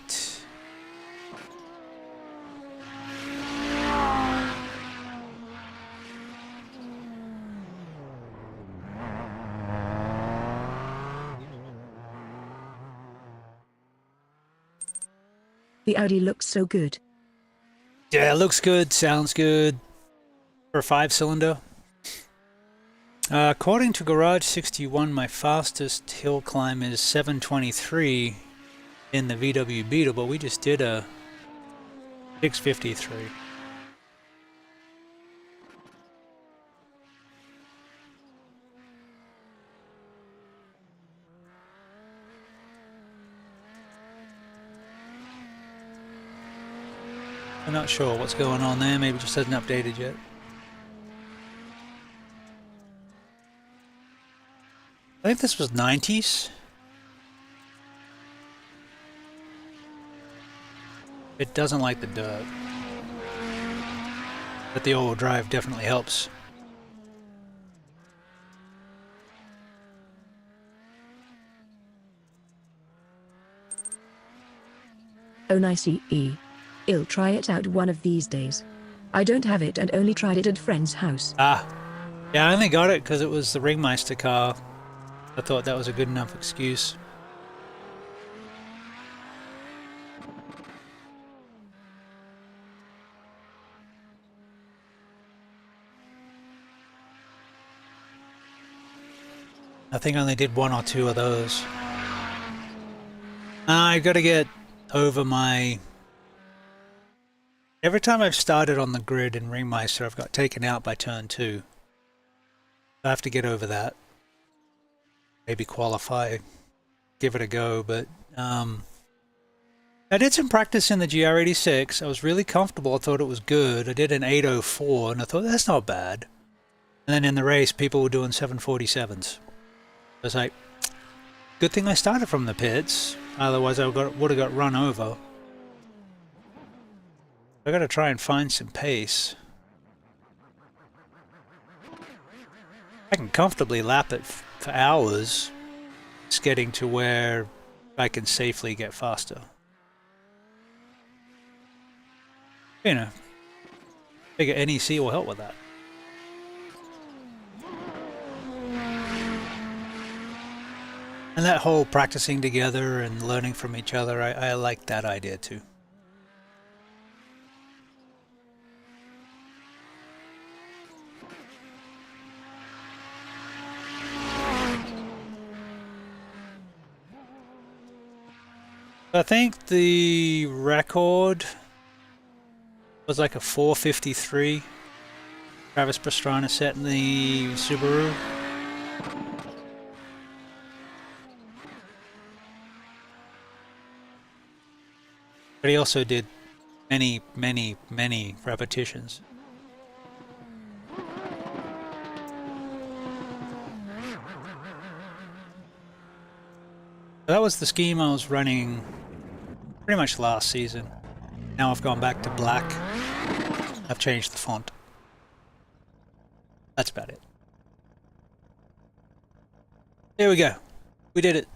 The Audi looks so good. Yeah, it looks good, sounds good. For a 5-cylinder. According to Garage 61, my fastest hill climb is 723 in the VW Beetle, but we just did a 653. I'm not sure what's going on there, maybe it just hasn't updated yet. I think this was 90s. It doesn't like the dirt. But the all-wheel drive definitely helps. Oh nice EE. I'll try it out one of these days. I don't have it and only tried it at friend's house. Ah. Yeah, I only got it because it was the Ringmeister car. I thought that was a good enough excuse. I think I only did 1 or 2 of those. I've got to get over my... Every time I've started on the grid in Ringmeister, I've got taken out by turn 2. I have to get over that. Maybe qualify, give it a go, but I did some practice in the GR86. I was really comfortable. I thought it was good. I did an 804, and I thought that's not bad. And then in the race, people were doing 747s. I was like, good thing I started from the pits, otherwise I would have got run over. I got to try and find some pace. I can comfortably lap it for hours. It's getting to where I can safely get faster. You know, figure NEC will help with that. And that whole practicing together and learning from each other, I like that idea too. I think the record was like a 453. Travis Pastrana set in the Subaru. But he also did many, many, many repetitions. That was the scheme I was running pretty much last season. Now I've gone back to black. I've changed the font. That's about it. There we go. We did it.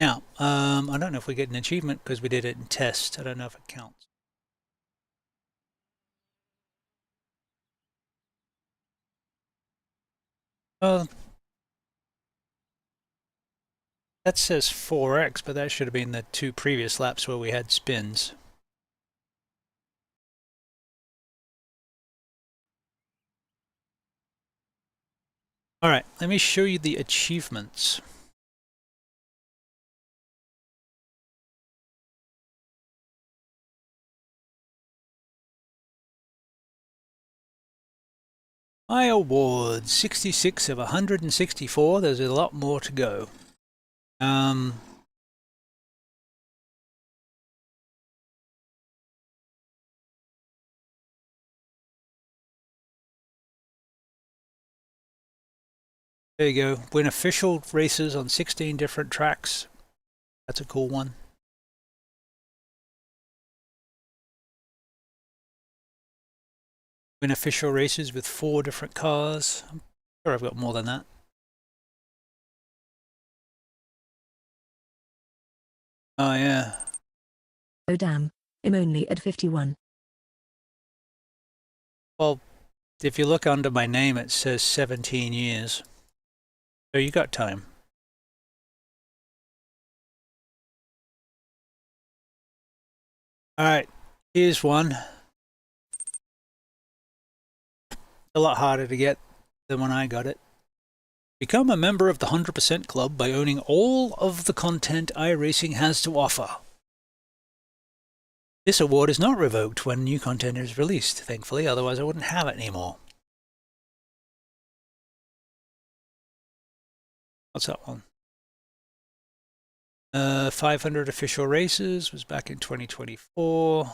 Now, I don't know if we get an achievement because we did it in test. I don't know if it counts. That says 4x, but that should have been the 2 previous laps where we had spins. Alright, let me show you the achievements. My awards, 66 of 164. There's a lot more to go. There you go. Win official races on 16 different tracks. That's a cool one. Win official races with 4 different cars. I'm sure I've got more than that. Oh yeah. Oh damn, I'm only at 51. Well, if you look under my name, it says 17 years. So you got time. Alright, here's one. A lot harder to get than when I got it. Become a member of the 100% Club by owning all of the content iRacing has to offer. This award is not revoked when new content is released, thankfully, otherwise I wouldn't have it anymore. What's that one? 500 official races was back in 2024.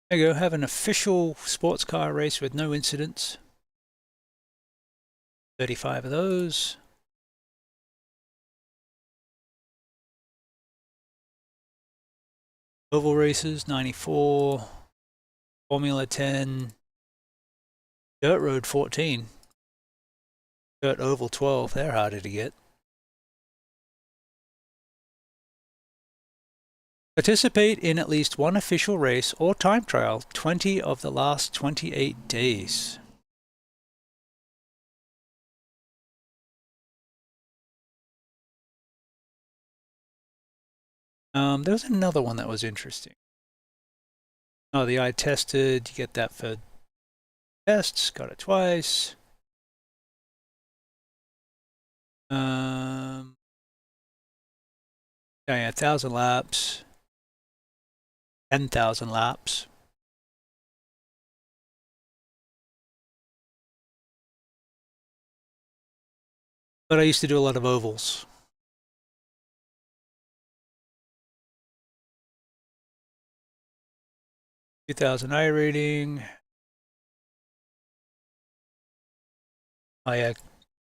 There you go, have an official sports car race with no incidents. 35 of those. Oval races, 94. Formula 10. Dirt Road, 14. Dirt Oval, 12. They're harder to get. Participate in at least one official race or time trial 20 of the last 28 days. There was another one that was interesting. Oh, the eye tested. You get that for tests. Got it twice. Oh yeah, 1,000 laps. 10,000 laps. But I used to do a lot of ovals. 2,000 I rating. Oh yeah,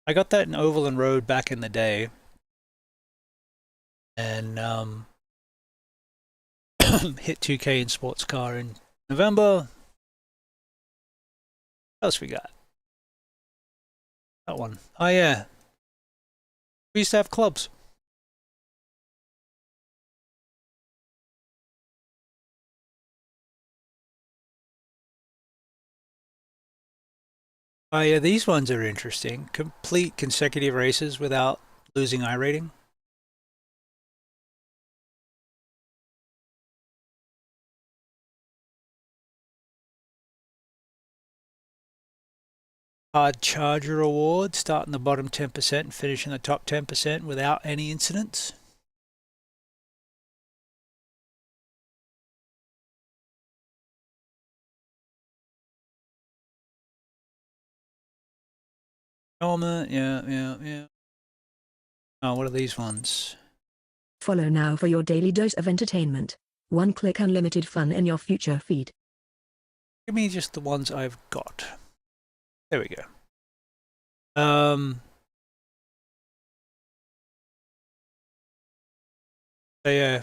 I got that in oval and road back in the day. And hit 2K in sports car in November. What else we got? That one. Oh yeah. We used to have clubs. Oh yeah, these ones are interesting. Complete consecutive races without losing I rating. Hard Charger Award, start in the bottom 10% and finish in the top 10% without any incidents. Helmet, yeah. Oh, what are these ones? Follow now for your daily dose of entertainment. One-click unlimited fun in your future feed. Give me just the ones I've got. There we go. So yeah,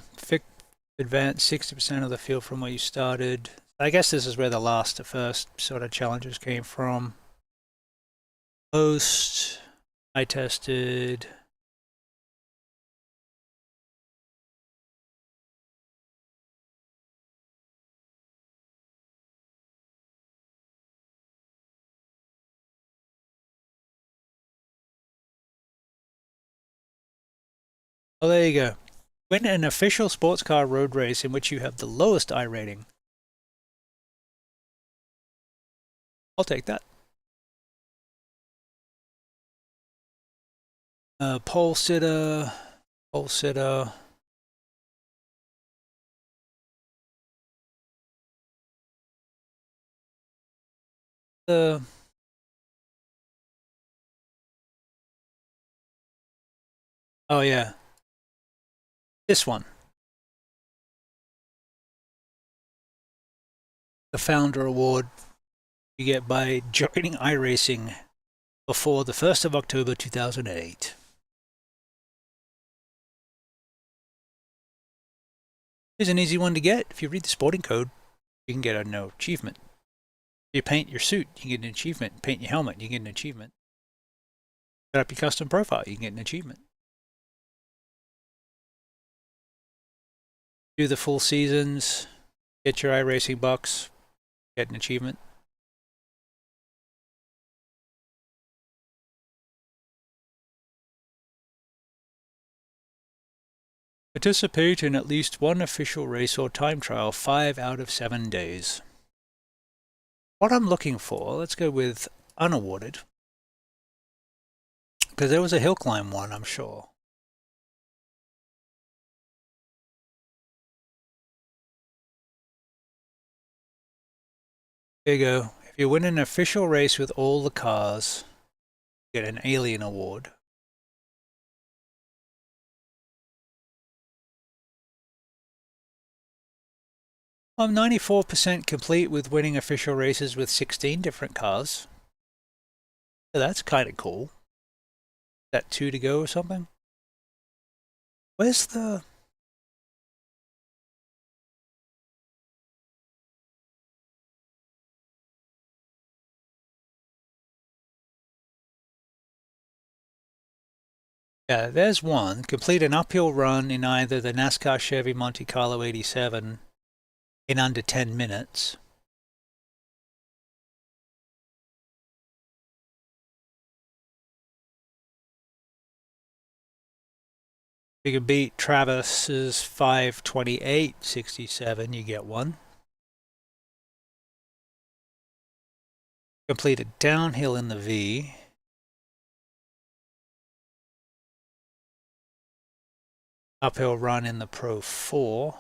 advanced 60% of the field from where you started. I guess this is where the first sort of challenges came from. Post, I tested. Oh, there you go. Win an official sports car road race in which you have the lowest I rating. I'll take that. Pole sitter. Oh yeah, this one. The Founder Award you get by joining iRacing before the 1st of October 2008. Here's an easy one to get. If you read the sporting code, you can get a no achievement. If you paint your suit, you can get an achievement. Paint your helmet, you can get an achievement. Set up your custom profile, you can get an achievement. Do the full seasons, get your iRacing box, get an achievement. Participate in at least one official race or time trial 5 out of 7 days. What I'm looking for, let's go with unawarded. Because there was a hill climb one, I'm sure. There you go. If you win an official race with all the cars, you get an alien award. I'm 94% complete with winning official races with 16 different cars. So that's kind of cool. That 2 to go or something? Where's the... Yeah, there's one. Complete an uphill run in either the NASCAR Chevy Monte Carlo 87 in under 10 minutes. If you can beat Travis's 5:28.67, you get one. Complete a downhill in the V. Uphill run in the Pro 4.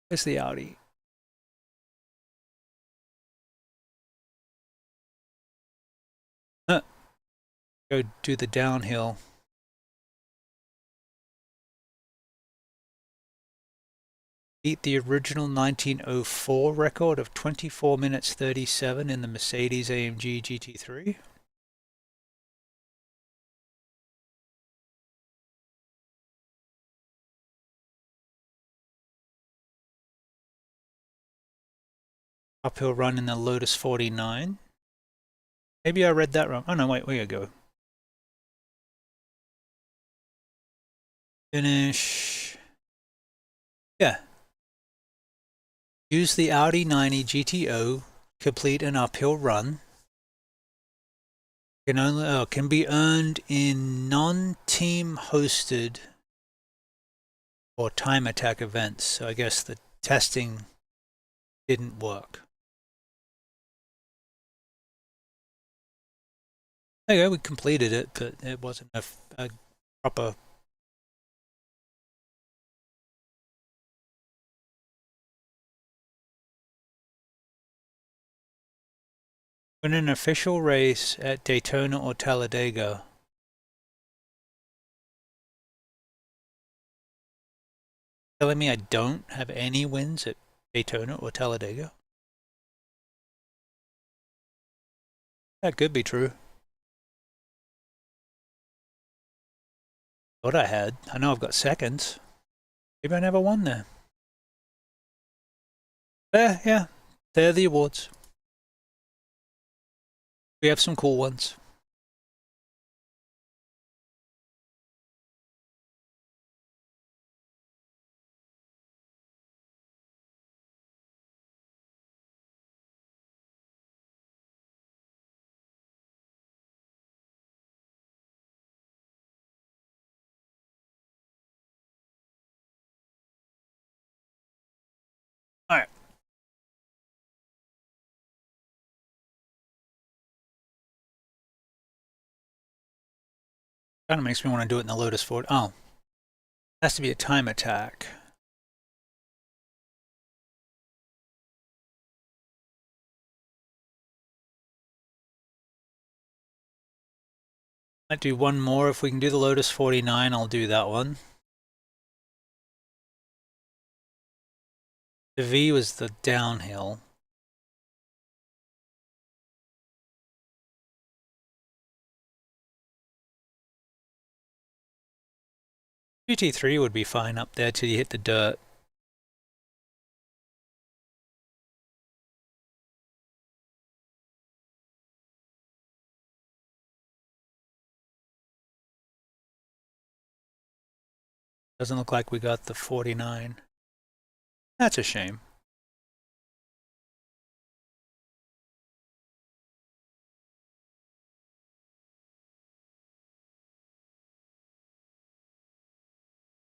Where's the Audi? Go do the downhill. Beat the original 1904 record of 24 minutes 37 in the Mercedes-AMG GT3. Uphill run in the Lotus 49. Maybe I read that wrong. Oh no, wait, we gotta go. Finish. Yeah. Use the Audi 90 GTO. Complete an uphill run. Can be earned in non-team hosted or time attack events. So I guess the testing didn't work. There you go, we completed it, but it wasn't a proper... Win an official race at Daytona or Talladega. Telling me I don't have any wins at Daytona or Talladega? That could be true. What I had. I know I've got seconds. Maybe I never won there. Yeah. They're the awards. We have some cool ones. All right. Kind of makes me want to do it in the Lotus 40. Oh. Has to be a time attack. Might do one more. If we can do the Lotus 49, I'll do that one. The V was the downhill. GT3 would be fine up there till you hit the dirt. Doesn't look like we got the 49. That's a shame.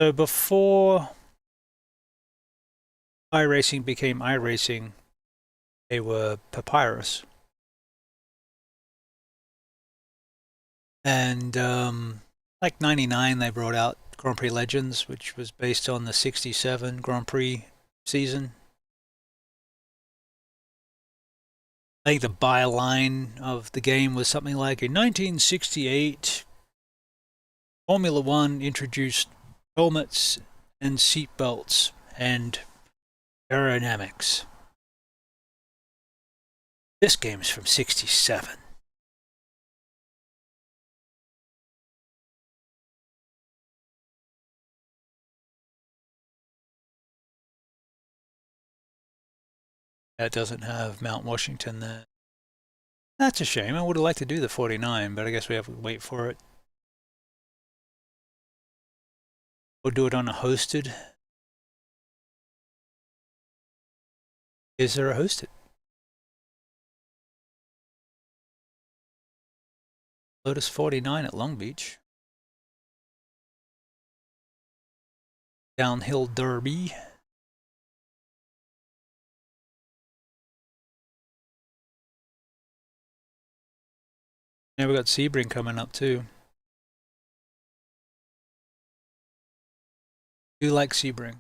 So before iRacing became iRacing, they were Papyrus. And like 99, they brought out Grand Prix Legends, which was based on the 67 Grand Prix season. I think the byline of the game was something like, in 1968, Formula One introduced helmets and seat belts and aerodynamics. This game is from 67. That doesn't have Mount Washington there. That's a shame. I would have liked to do the 49, but I guess we have to wait for it. We'll do it on a hosted. Is there a hosted? Lotus 49 at Long Beach. Downhill Derby. Yeah, we got Sebring coming up too. Do you like Sebring?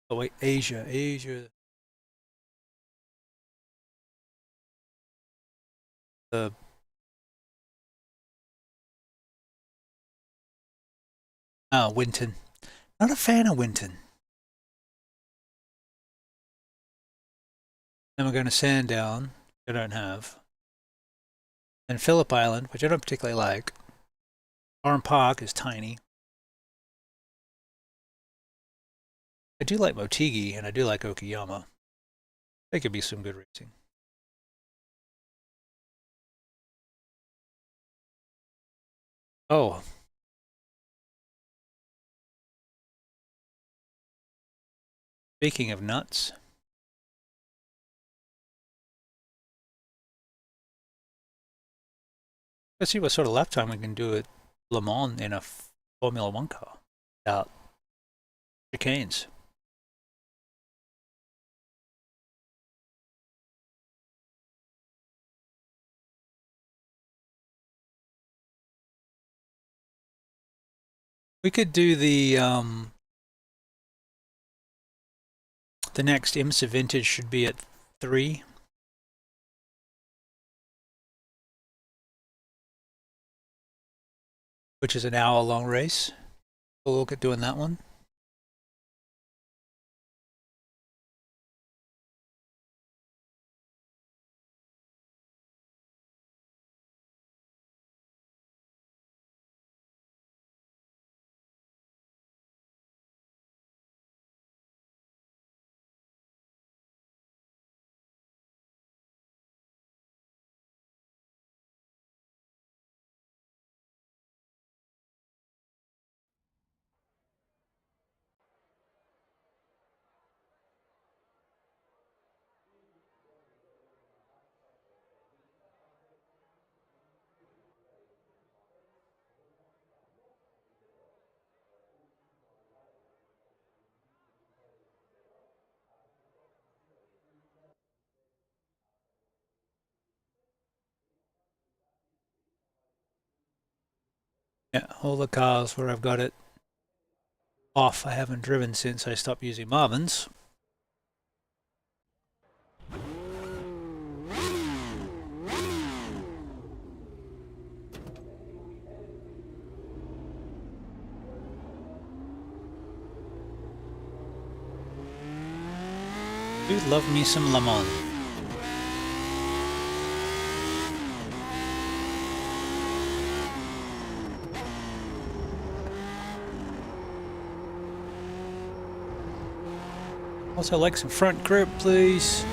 Oh wait, Asia. Winton. Not a fan of Winton. Then we're going to Sandown, which I don't have. And Phillip Island, which I don't particularly like. Farm Park is tiny. I do like Motegi, and I do like Okayama. They could be some good racing. Oh. Speaking of nuts. Let's see what sort of lap time we can do at Le Mans in a Formula One car without chicanes. We could do the next IMSA Vintage should be at 3. Which is an hour-long race. We'll look at doing that one. Yeah, all the cars where I've got it off, I haven't driven since I stopped using Marvin's. Do love me some lemon. Also like some front grip, please.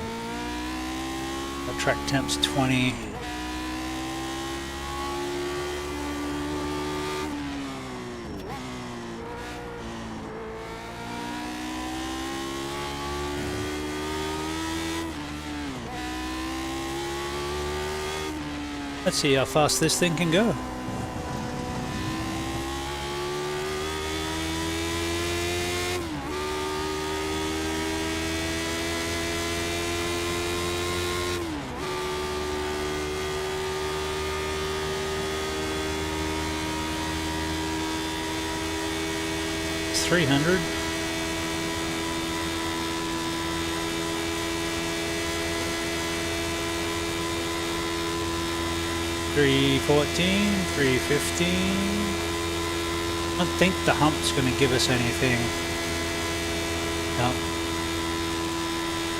Our track temp's 20. Let's see how fast this thing can go. It's 300. $314, $315. I don't think the hump's going to give us anything. No.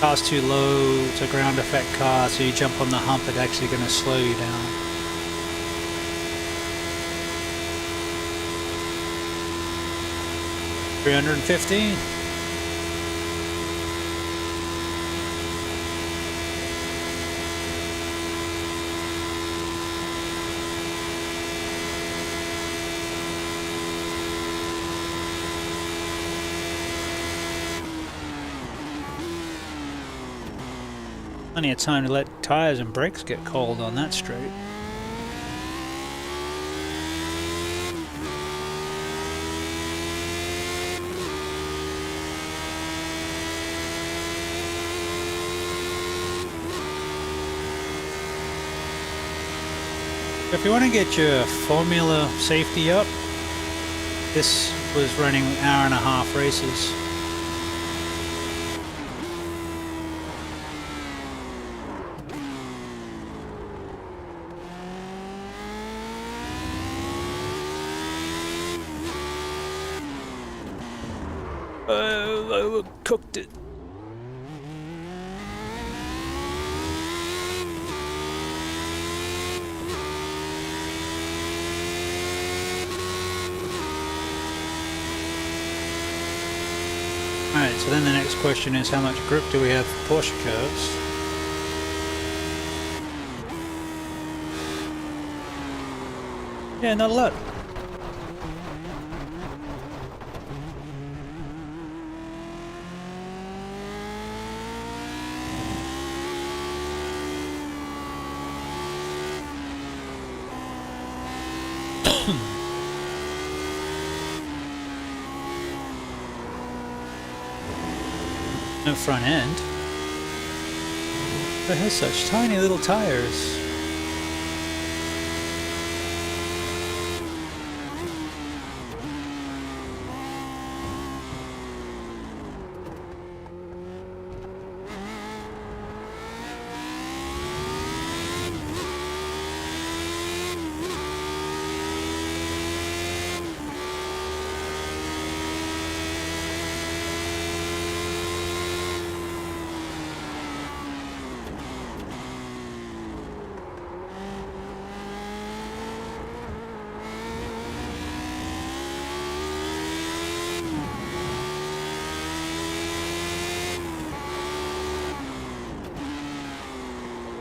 Car's too low, it's a ground effect car, so you jump on the hump, it's actually going to slow you down. $315. Plenty of time to let tires and brakes get cold on that straight. If you want to get your formula safety up, this was running hour-and-a-half races. I cooked it. Alright, so then the next question is how much grip do we have for Porsche curves? Yeah, not a lot. No front end. But it has such tiny little tires.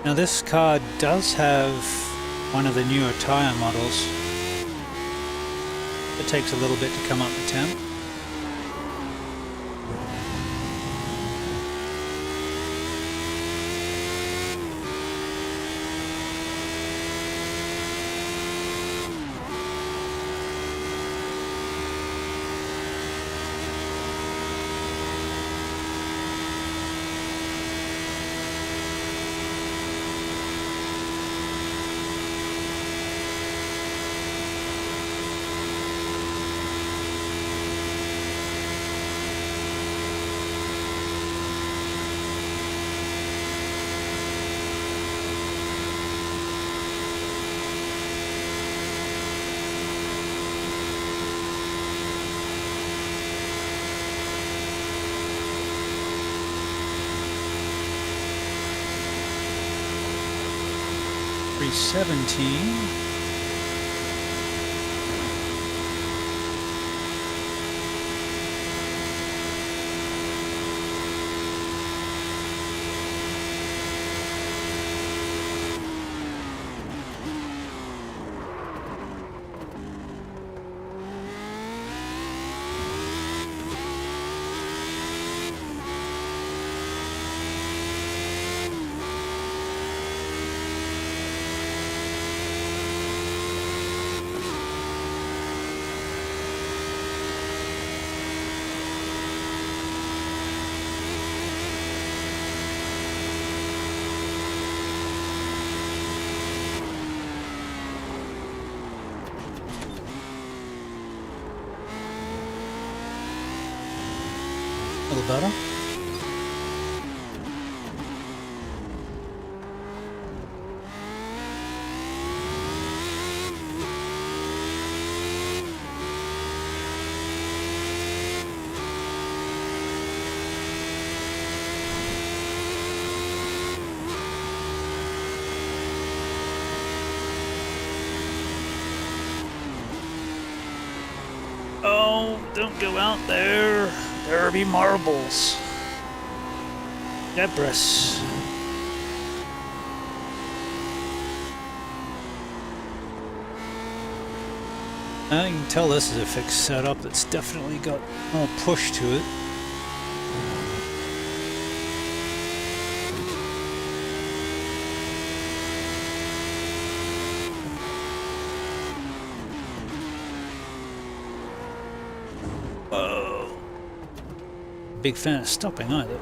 Now this car does have one of the newer tyre models. It takes a little bit to come up to temp. 317. A little better. Oh, don't go out there. There be marbles. Debris. Now you can tell this is a fixed setup. It's definitely got more push to it. Whoa. Big fan of stopping either.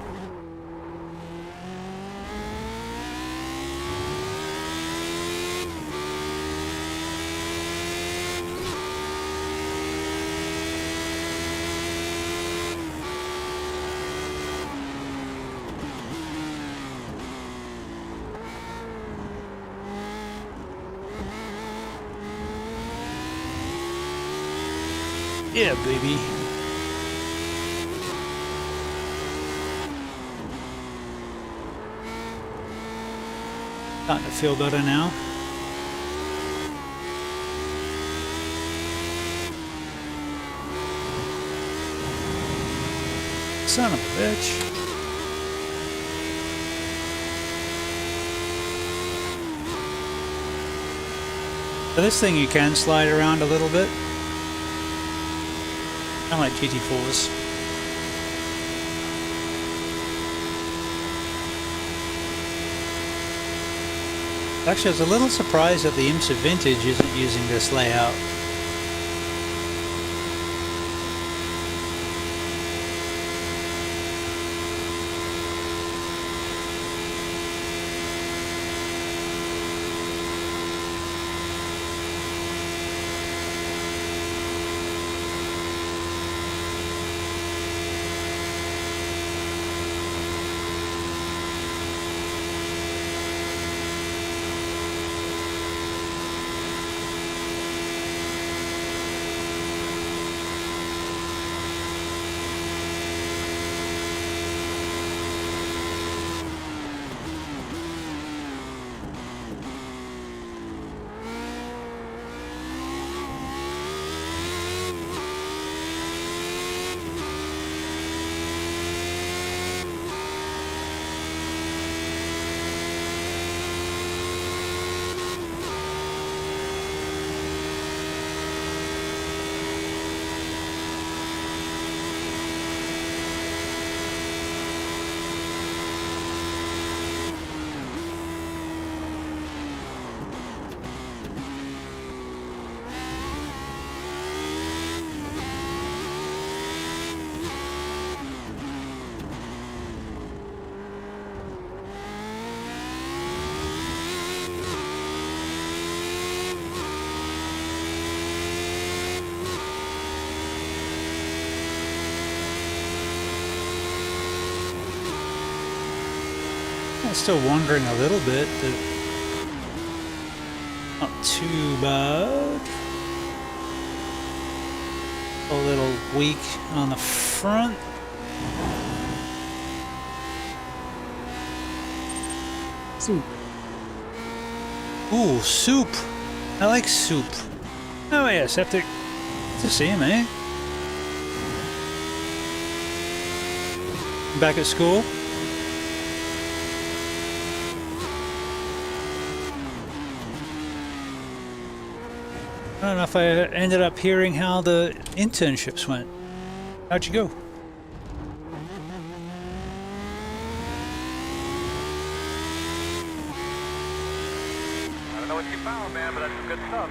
Yeah, baby. Starting to feel better now. Son of a bitch. So this thing you can slide around a little bit. Kind of like GT4s. Actually, I was a little surprised that the IMSA Vintage isn't using this layout. I'm still wandering a little bit, but not too bad. A little weak on the front. Soup. Ooh, soup. I like soup. Oh yes, Haptic. Good to see you, mate. Back at school? I don't know if I ended up hearing how the internships went. How'd you go? I don't know what you found, man, but that's some good stuff.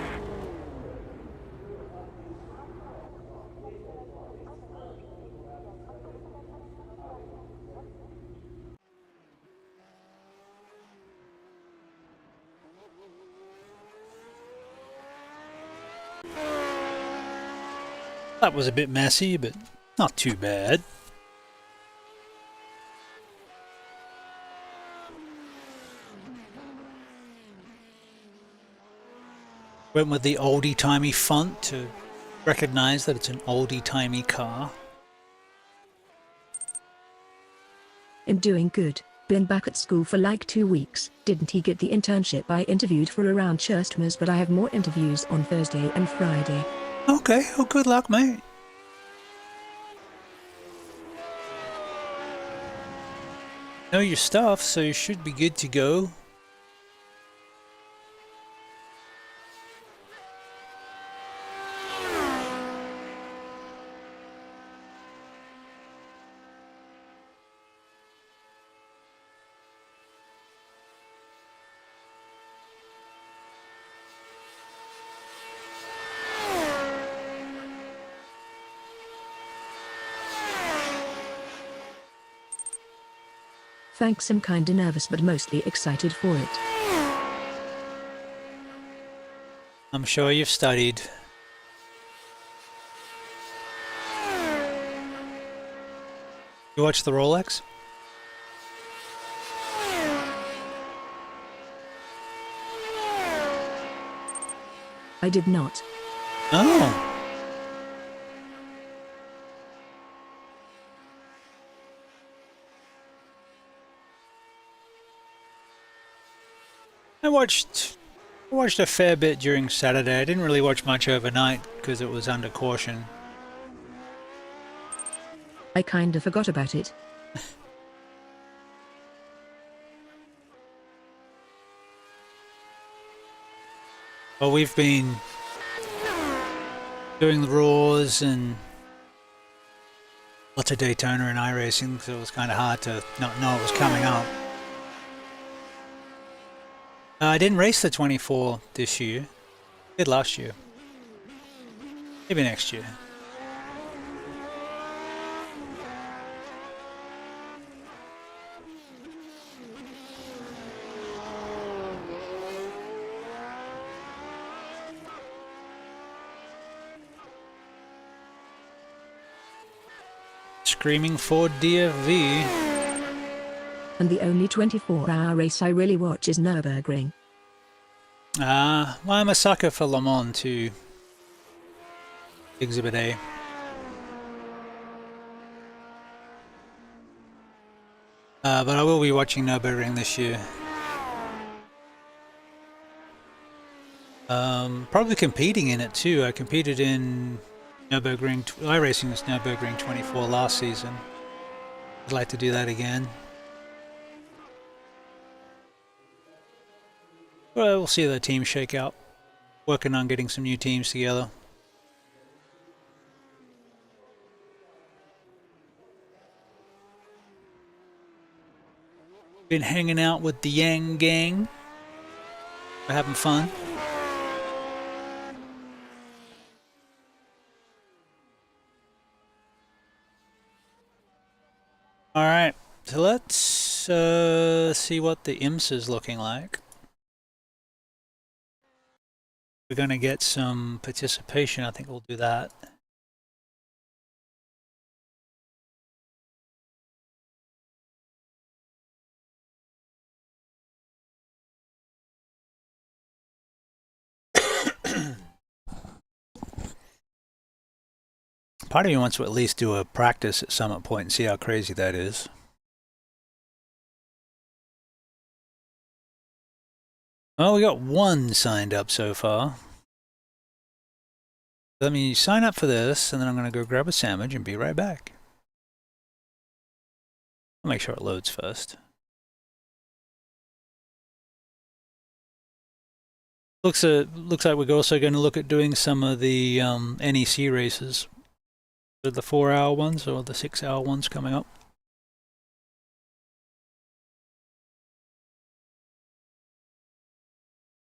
That was a bit messy, but not too bad. Went with the oldie-timey font to recognize that it's an oldie-timey car. I'm doing good. Been back at school for like 2 weeks. Didn't he get the internship I interviewed for around customers, but I have more interviews on Thursday and Friday. Okay, well, good luck, mate. Know your stuff, so you should be good to go. Thanks, I'm kinda nervous but mostly excited for it. I'm sure you've studied. You watch the Rolex? I did not. Oh. I watched a fair bit during Saturday. I didn't really watch much overnight because it was under caution. I kinda forgot about it. Well, we've been doing the Raws and lots of Daytona and iRacing, so it was kind of hard to not know it was coming up. I didn't race the 24 this year. Did last year. Maybe next year. Screaming for DFV. And the only 24-hour race I really watch is Nürburgring. Well, I'm a sucker for Le Mans too. Exhibit A. But I will be watching Nürburgring this year. Probably competing in it too. I competed in Nürburgring, iRacing was Nürburgring 24 last season. I'd like to do that again. Well, we'll see how the teams shake out. Working on getting some new teams together. Been hanging out with the Yang Gang. We're having fun. Alright, so let's see what the IMSA is looking like. We're going to get some participation. I think we'll do that. Part of me wants to at least do a practice at Summit Point and see how crazy that is. Well, we got one signed up so far. Let me sign up for this, and then I'm going to go grab a sandwich and be right back. I'll make sure it loads first. Looks like we're also going to look at doing some of the NEC races. The 4-hour ones or the 6-hour ones coming up.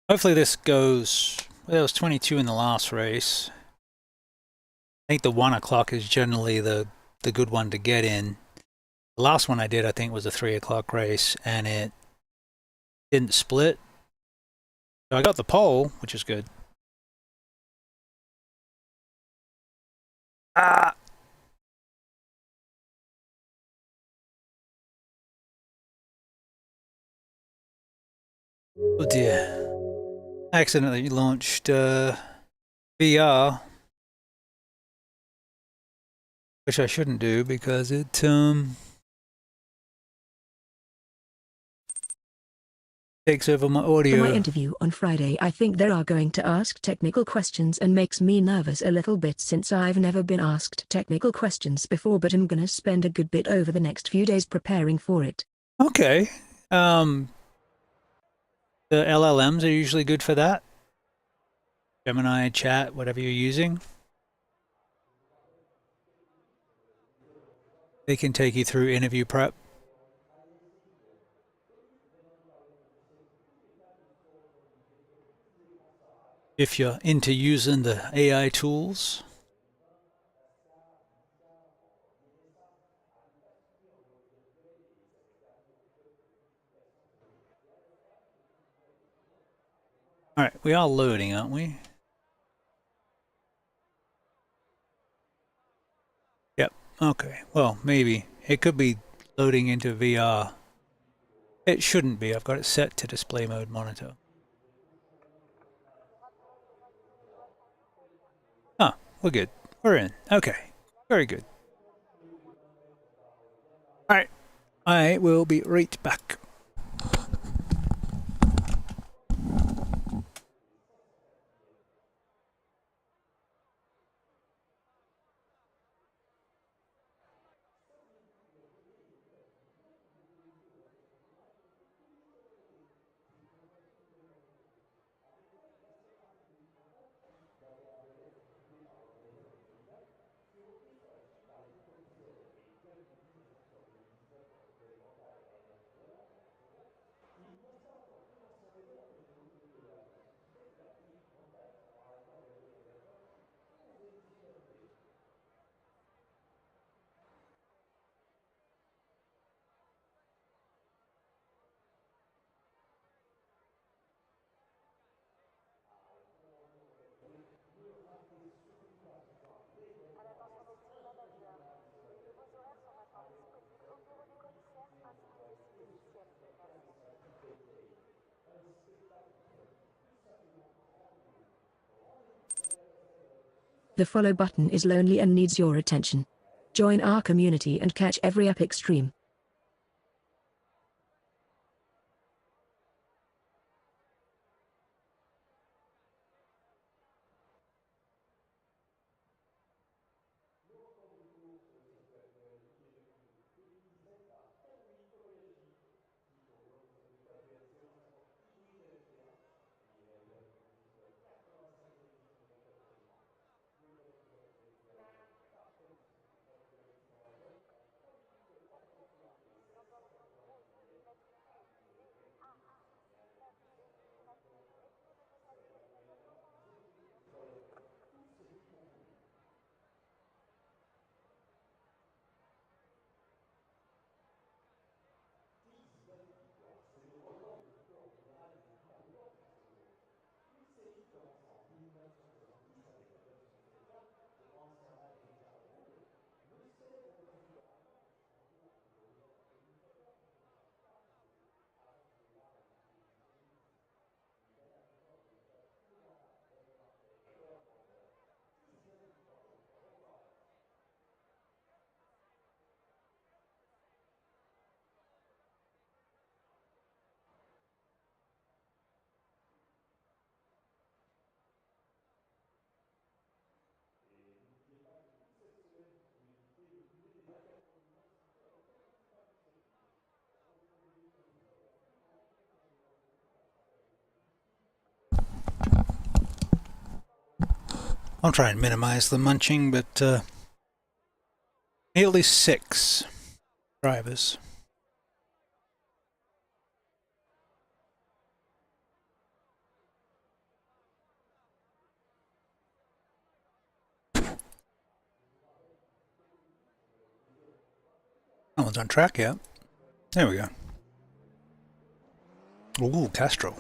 Hopefully this goes. Well, there was 22 in the last race. I think the 1 o'clock is generally the good one to get in. The last one I did, I think, was a 3 o'clock race, and it didn't split. So I got the pole, which is good. Ah! Oh dear. I accidentally launched VR. Which I shouldn't do because it takes over my For audio. my interview on Friday, I think they are going to ask technical questions and makes me nervous a little bit since I've never been asked technical questions before, but I'm gonna spend a good bit over the next few days preparing for it. Okay. The LLMs are usually good for that. Gemini, Chat, whatever you're using. They can take you through interview prep. If you're into using the AI tools. All right, we are loading, aren't we? Yep. Okay. Well, maybe. It could be loading into VR. It shouldn't be. I've got it set to display mode monitor. Oh, we're good. We're in. Okay. Very good. All right. I will be right back. The follow button is lonely and needs your attention. Join our community and catch every epic stream. I'll try and minimize the munching, but nearly 6 drivers. No one's on track yet. There we go. Ooh, Castro.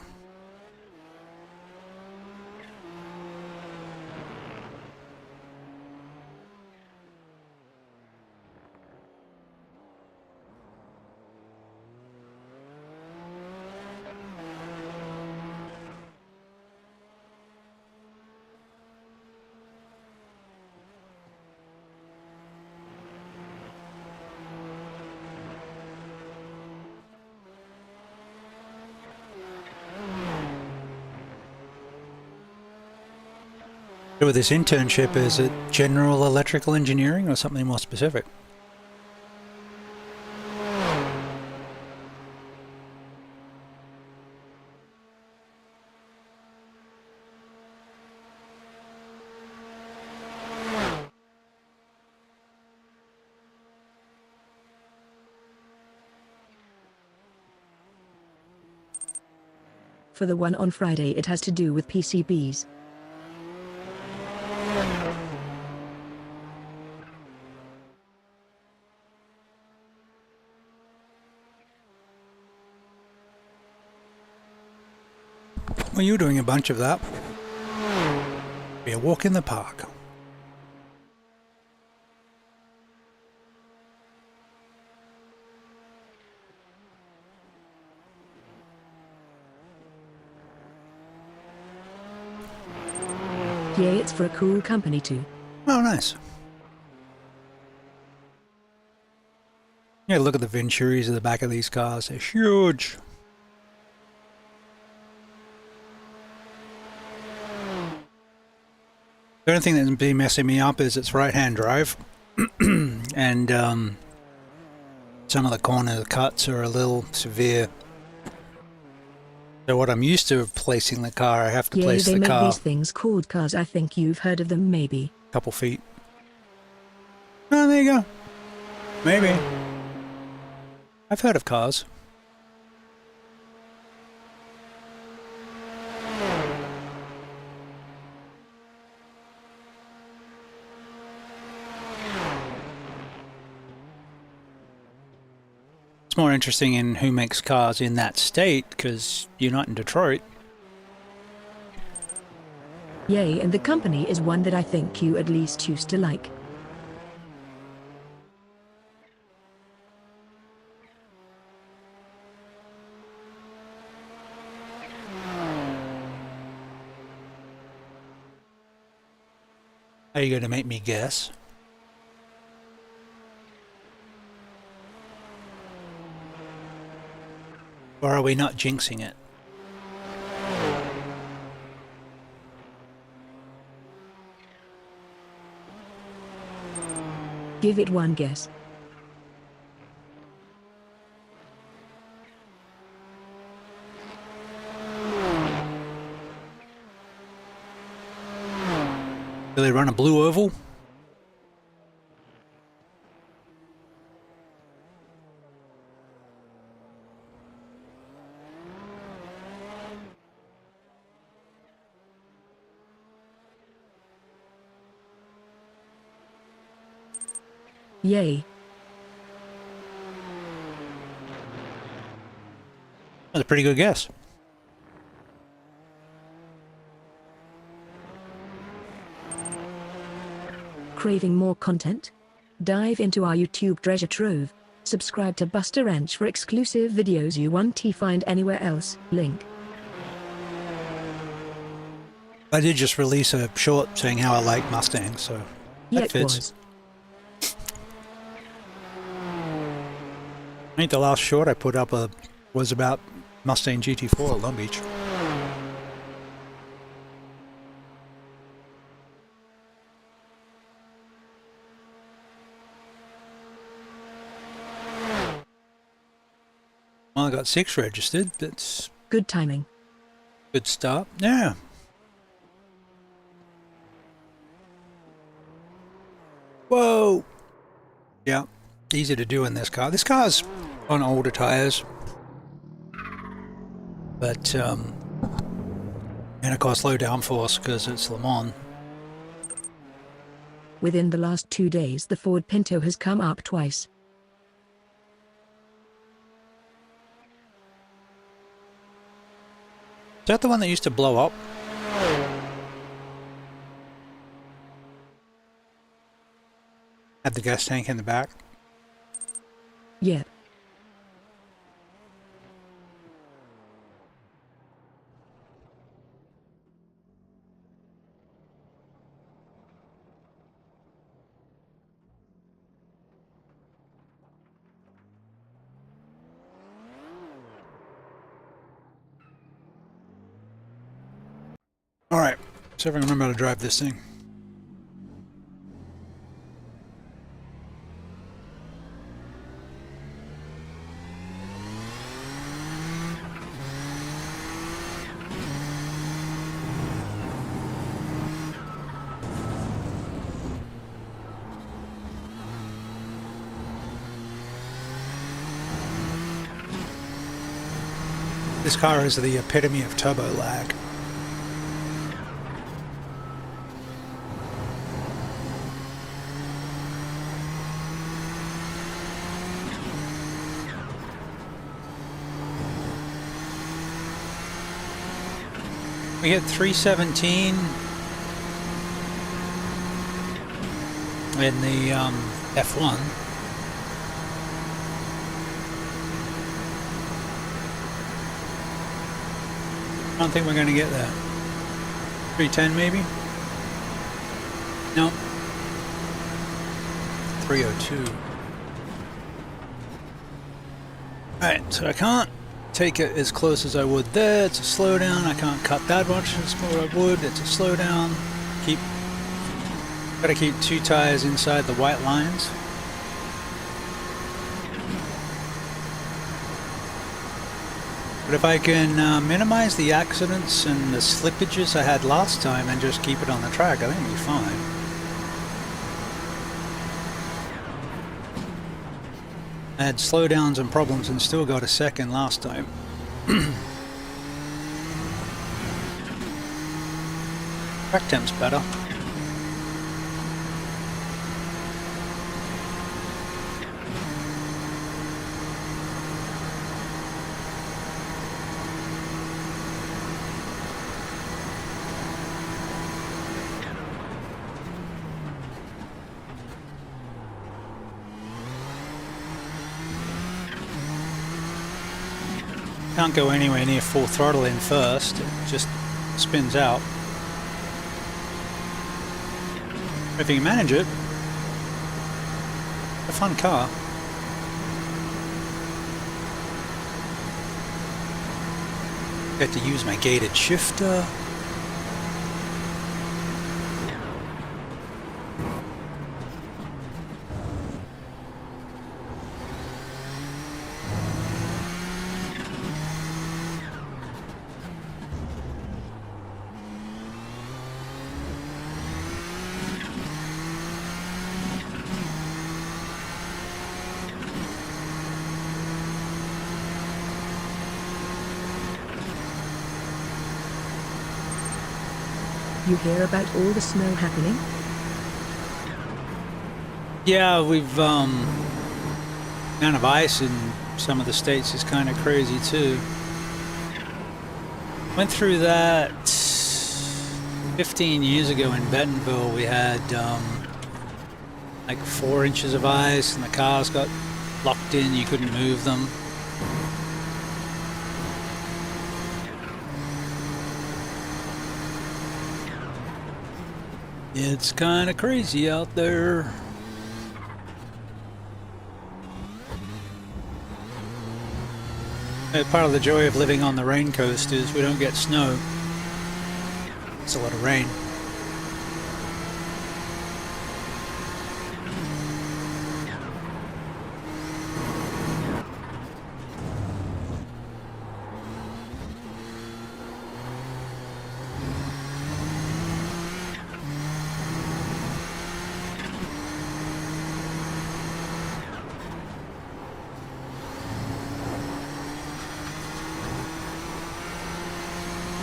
So with this internship, is it general electrical engineering or something more specific? For the one on Friday, it has to do with PCBs. Well, you're doing a bunch of that. Be a walk in the park. Yeah, it's for a cool company too. Oh, nice. Yeah, look at the Venturis at the back of these cars. They're huge. The only thing that's been messing me up is its right-hand drive. And some of the corner cuts are a little severe. So what I'm used to placing the car, I have to Yeah, place they the make car these things called cars. I think you've heard of them, maybe. a couple feet. Oh, there you go. Maybe. I've heard of cars. It's more interesting in who makes cars in that state, because you're not in Detroit. Yay, and the company is one that I think you at least used to like. Are you going to make me guess? Or are we not jinxing it? Give it one guess. Do they run a blue oval? Yay. That's a pretty good guess. Craving more content? Dive into our YouTube treasure trove. Subscribe to BustaWrench for exclusive videos you won't find anywhere else. Link. I did just release a short saying how I like Mustangs, so Yeah, that it fits. was. I think the last short I put up was about Mustang GT4 at Long Beach. Well, I got 6 registered. That's Good timing. a good start. Yeah. Whoa! Yeah, easy to do in this car. This car's on older tires. But, and of course low downforce because it's Le Mans. Within the last 2 days the Ford Pinto has come up twice. Is that the one that used to blow up? Had the gas tank in the back? Yeah. Alright, so if I can remember how to drive this thing. This car is the epitome of turbo lag. We hit 317 in the F1. I don't think we're going to get there. 310 maybe? No. 302. Alright, so I can't take it as close as I would there. It's a slowdown. I can't cut that much as what I would. It's a slowdown. Gotta keep 2 tires inside the white lines. But if I can minimize the accidents and the slippages I had last time and just keep it on the track, I think it'll be fine. I had slowdowns and problems and still got a second last time. Track temp's better. Can't go anywhere near full throttle in first, it just spins out. If you can manage it, a fun car. Get to use my gated shifter. You hear about all the snow happening? Yeah, we've amount of ice in some of the states is kind of crazy too. Went through that 15 years ago in Bentonville. We had like 4 inches of ice and the cars got locked in, you couldn't move them. It's kind of crazy out there. Part of the joy of living on the rain coast is we don't get snow. It's a lot of rain.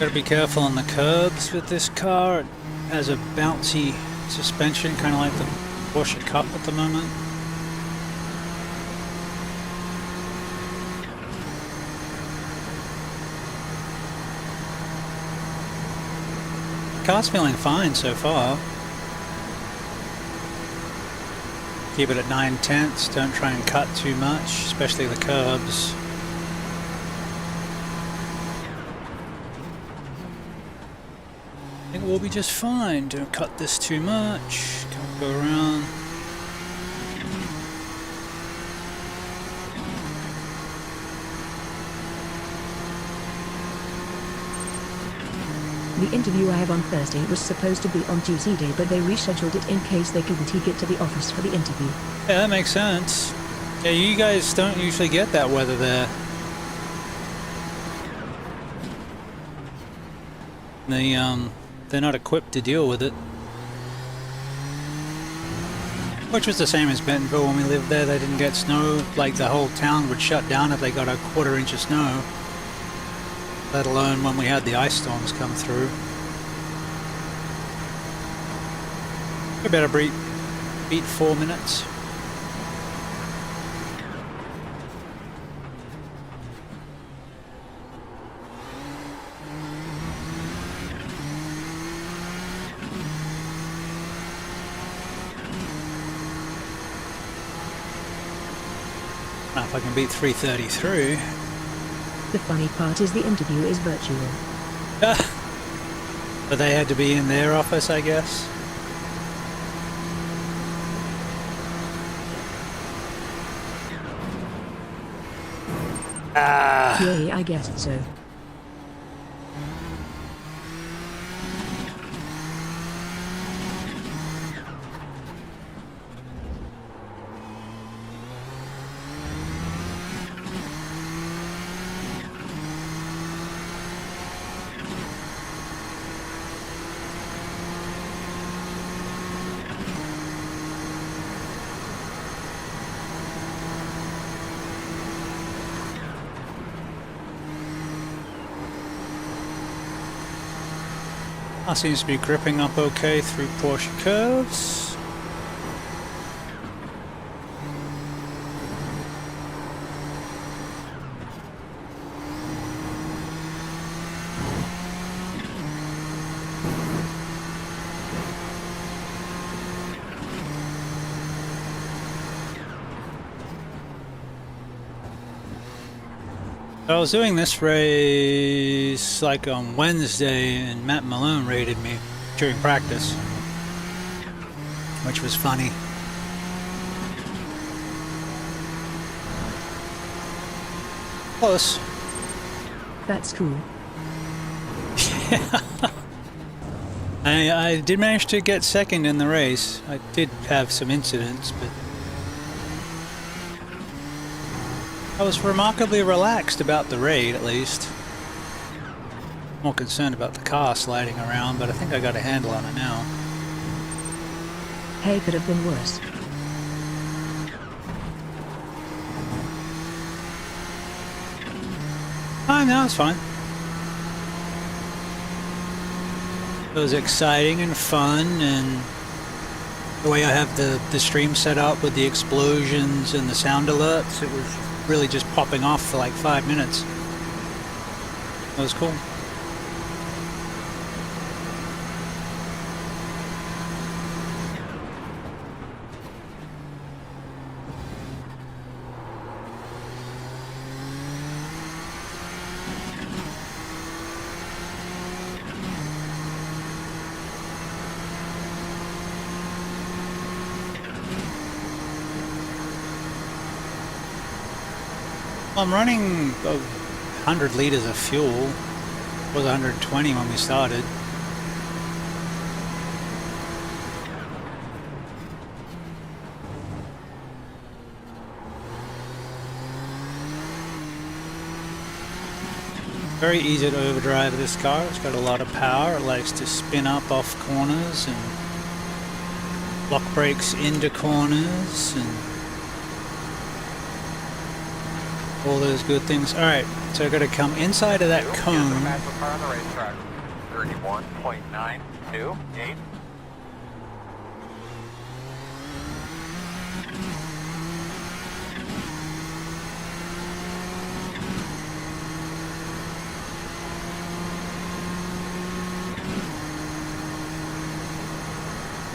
Gotta be careful on the curbs with this car. It has a bouncy suspension, kind of like the Porsche Cup at the moment. Car's feeling fine so far. Keep it at 9/10. Don't try and cut too much, especially the curbs. I think we'll be just fine. Don't cut this too much. Can't go around. The interview I have on Thursday was supposed to be on Tuesday, but they rescheduled it in case they couldn't get to the office for the interview. Yeah, that makes sense. Yeah, you guys don't usually get that weather there. They're not equipped to deal with it. Which was the same as Bentonville when we lived there. They didn't get snow. Like, the whole town would shut down if they got a quarter-inch of snow. Let alone when we had the ice storms come through. We better beat 4 minutes. Now if I can beat 3:33. The funny part is the interview is virtual. But they had to be in their office, I guess. Yeah, I guess so. That seems to be gripping up okay through Porsche curves. I was doing this race like on Wednesday, and Matt Malone rated me during practice, which was funny. Close. That's cool. I did manage to get second in the race. I did have some incidents, but I was remarkably relaxed about the raid, at least. More concerned about the car sliding around, but I think I got a handle on it now. Hey, could have been worse. Oh, no, it's fine. It was exciting and fun, and the way I have the stream set up with the explosions and the sound alerts, it was really just popping off for like 5 minutes. That was cool. I'm running 100 liters of fuel. It was 120 when we started. Very easy to overdrive this car. It's got a lot of power. It likes to spin up off corners and block brakes into corners, and all those good things. All right, so I got to come inside of that cone. Fastest car on the racetrack. 31.928.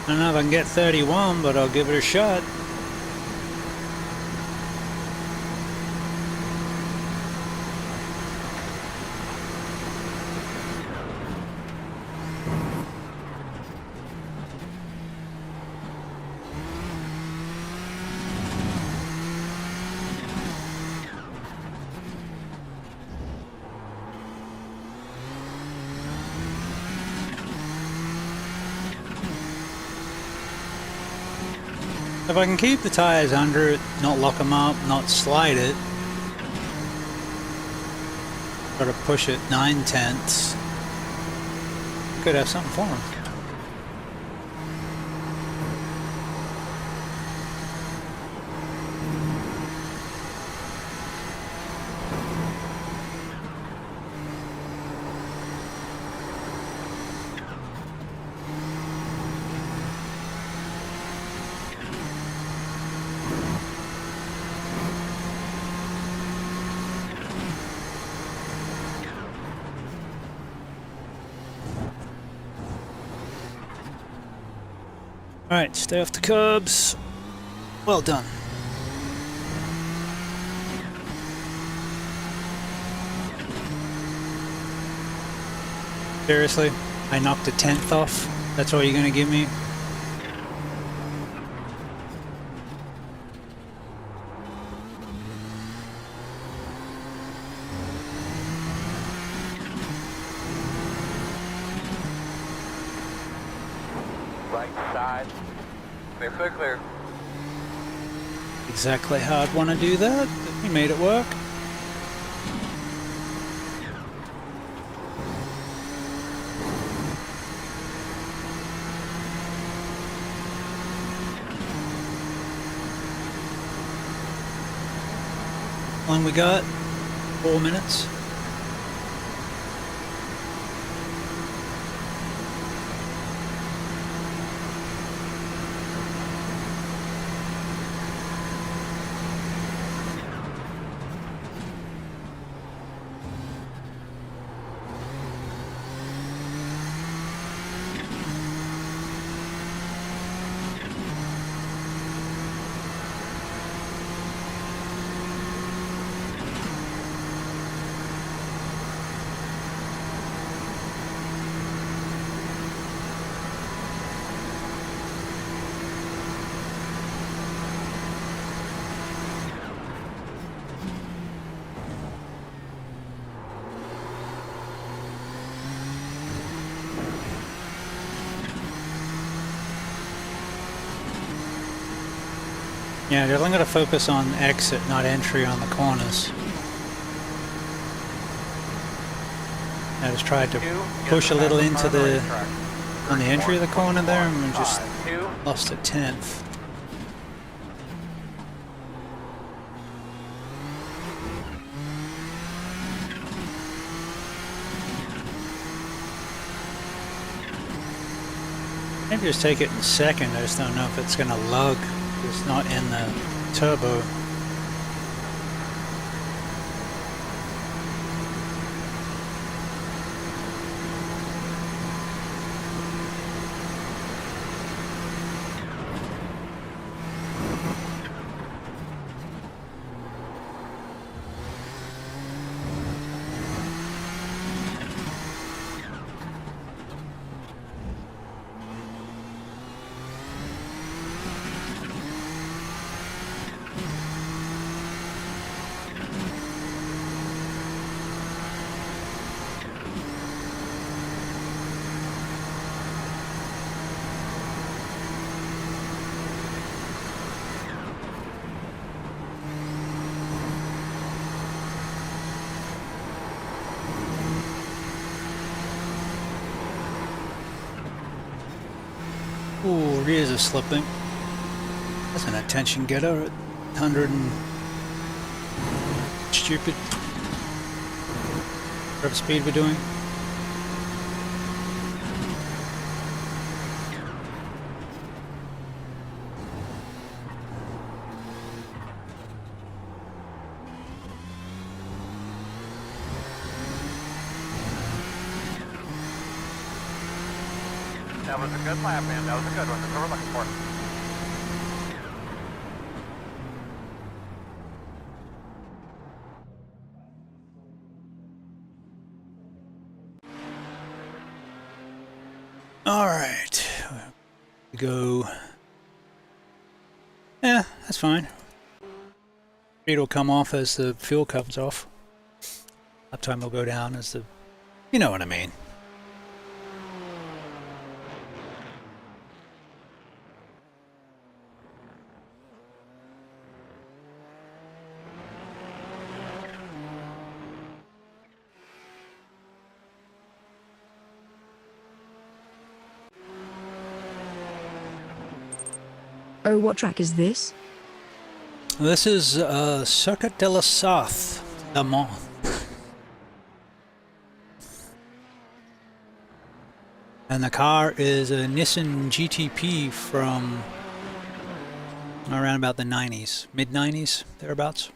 I don't know if I can get 31, but I'll give it a shot. If I can keep the tires under it, not lock them up, not slide it, try to push it 9/10, could have something for them. Alright, stay off the curbs. Well done. Seriously? I knocked a 10th off? That's all you're gonna give me? Right side. Clear, clear. Exactly how I'd want to do that, but we made it work. How long we got? 4 minutes. Yeah, definitely got to focus on exit, not entry on the corners. I just tried to push a little into the on the entry of the corner there, and we just lost a 10th. Maybe just take it in second. I just don't know if it's going to lug. It's not in the turbo. Ooh, rears are slipping. That's an attention getter at 100 and stupid. Whatever speed we're doing. That was a good lap, man. That was a good one. That's what we're looking for. All right. We go. Yeah, that's fine. Speed will come off as the fuel comes off. Uptime will go down as the... You know what I mean. Oh, what track is this? This is Circuit de la Sarthe, Le Mans. And the car is a Nissan GTP from around about the 90s, mid-90s, thereabouts.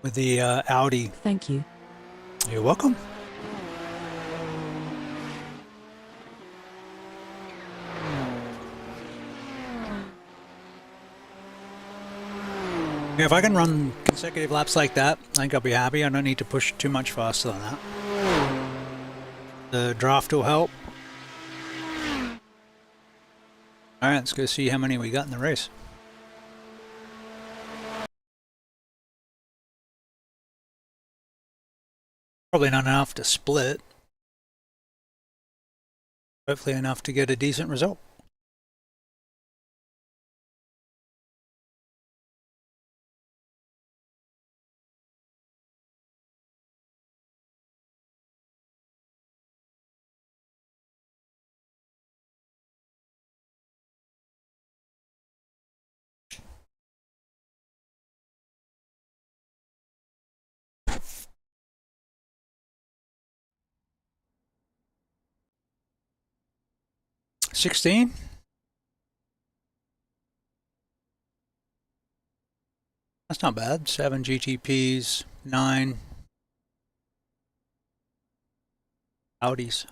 With the Audi. Thank you. You're welcome. Yeah, if I can run consecutive laps like that, I think I'll be happy. I don't need to push too much faster than that. The draft will help. Alright, let's go see how many we got in the race. Probably not enough to split. Hopefully enough to get a decent result. $16. That's not bad. 7 GTPs, 9 Audis.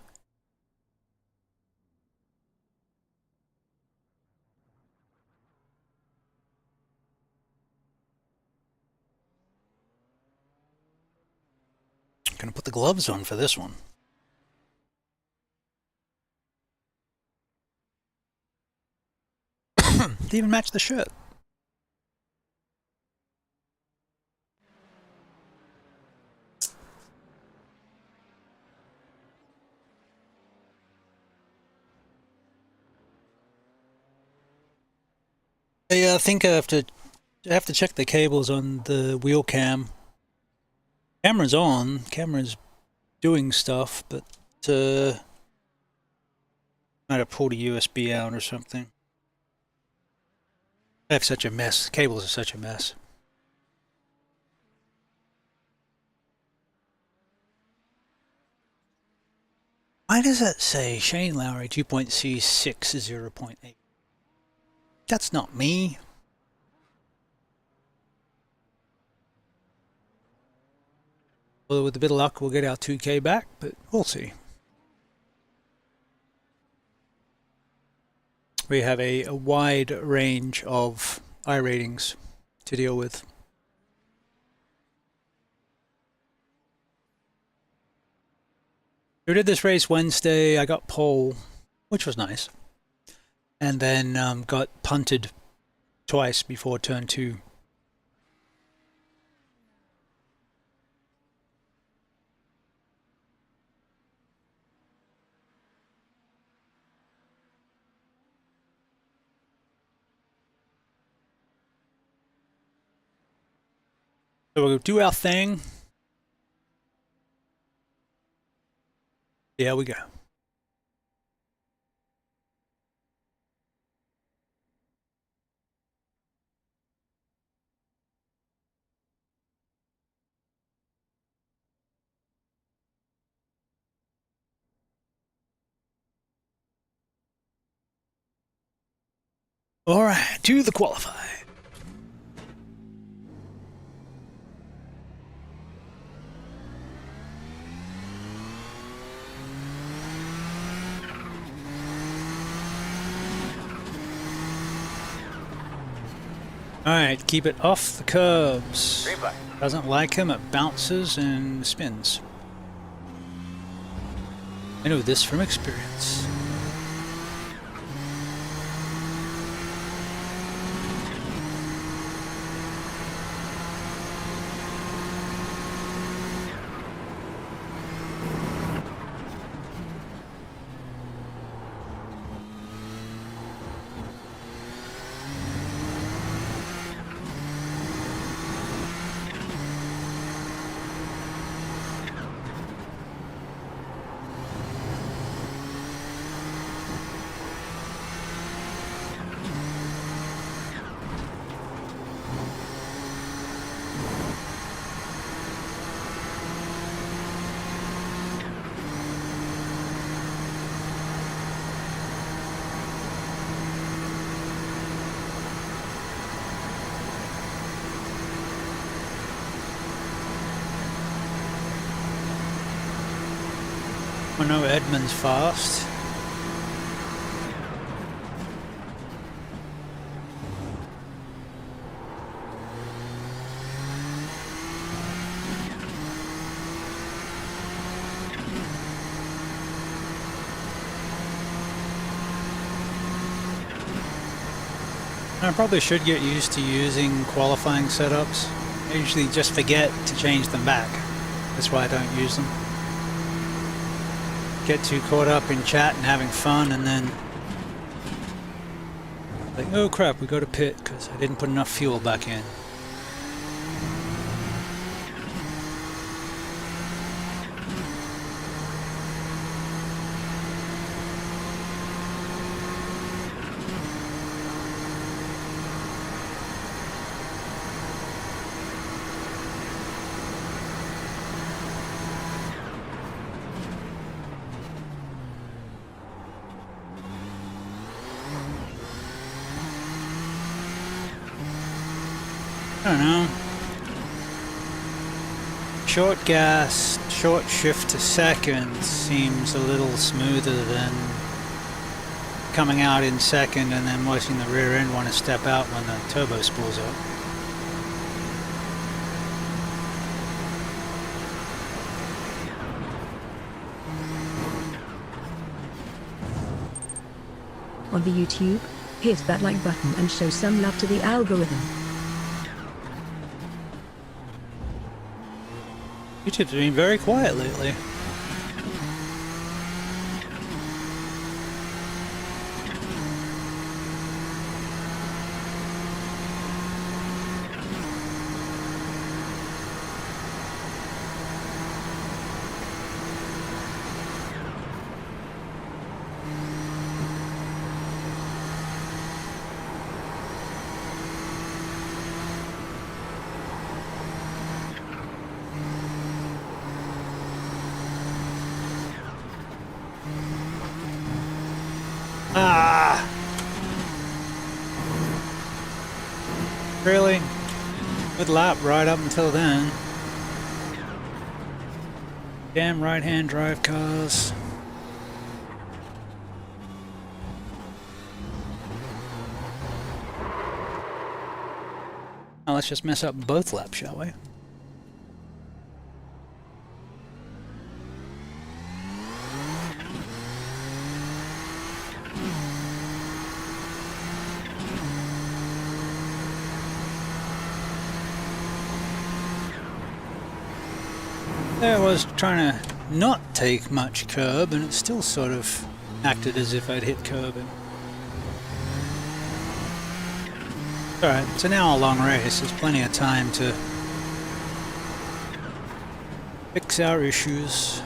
Gonna put the gloves on for this one. They even match the shirt. I think I have to check the cables on the wheel cam. Camera's on, camera's doing stuff, but might have pulled a USB out or something. I have such a mess. Cables are such a mess. Why does that say Shane Lowry 2.C6 0.8? That's not me. Well, with a bit of luck, we'll get our 2K back, but we'll see. We have a wide range of iRatings to deal with. We did this race Wednesday. I got pole, which was nice, and then got punted twice before turn 2. So we'll do our thing. Here we go. All right, to the qualify. All right, keep it off the curbs. Green flag. Doesn't like him, it bounces and spins. I know this from experience. I know Edmund's fast. I probably should get used to using qualifying setups. I usually just forget to change them back. That's why I don't use them. Get too caught up in chat and having fun, and then like, oh crap, we go to pit because I didn't put enough fuel back in. I don't know. Short gas, short shift to second seems a little smoother than coming out in second and then watching the rear end want to step out when the turbo spools up. On the YouTube, hit that like button and show some love to the algorithm. YouTube's been very quiet lately. Ah! Really? Good lap right up until then. Damn right-hand drive cars. Now let's just mess up both laps, shall we? There I was trying to not take much curb, and it still sort of acted as if I'd hit curbing. Alright, it's an hour-long race. There's plenty of time to fix our issues.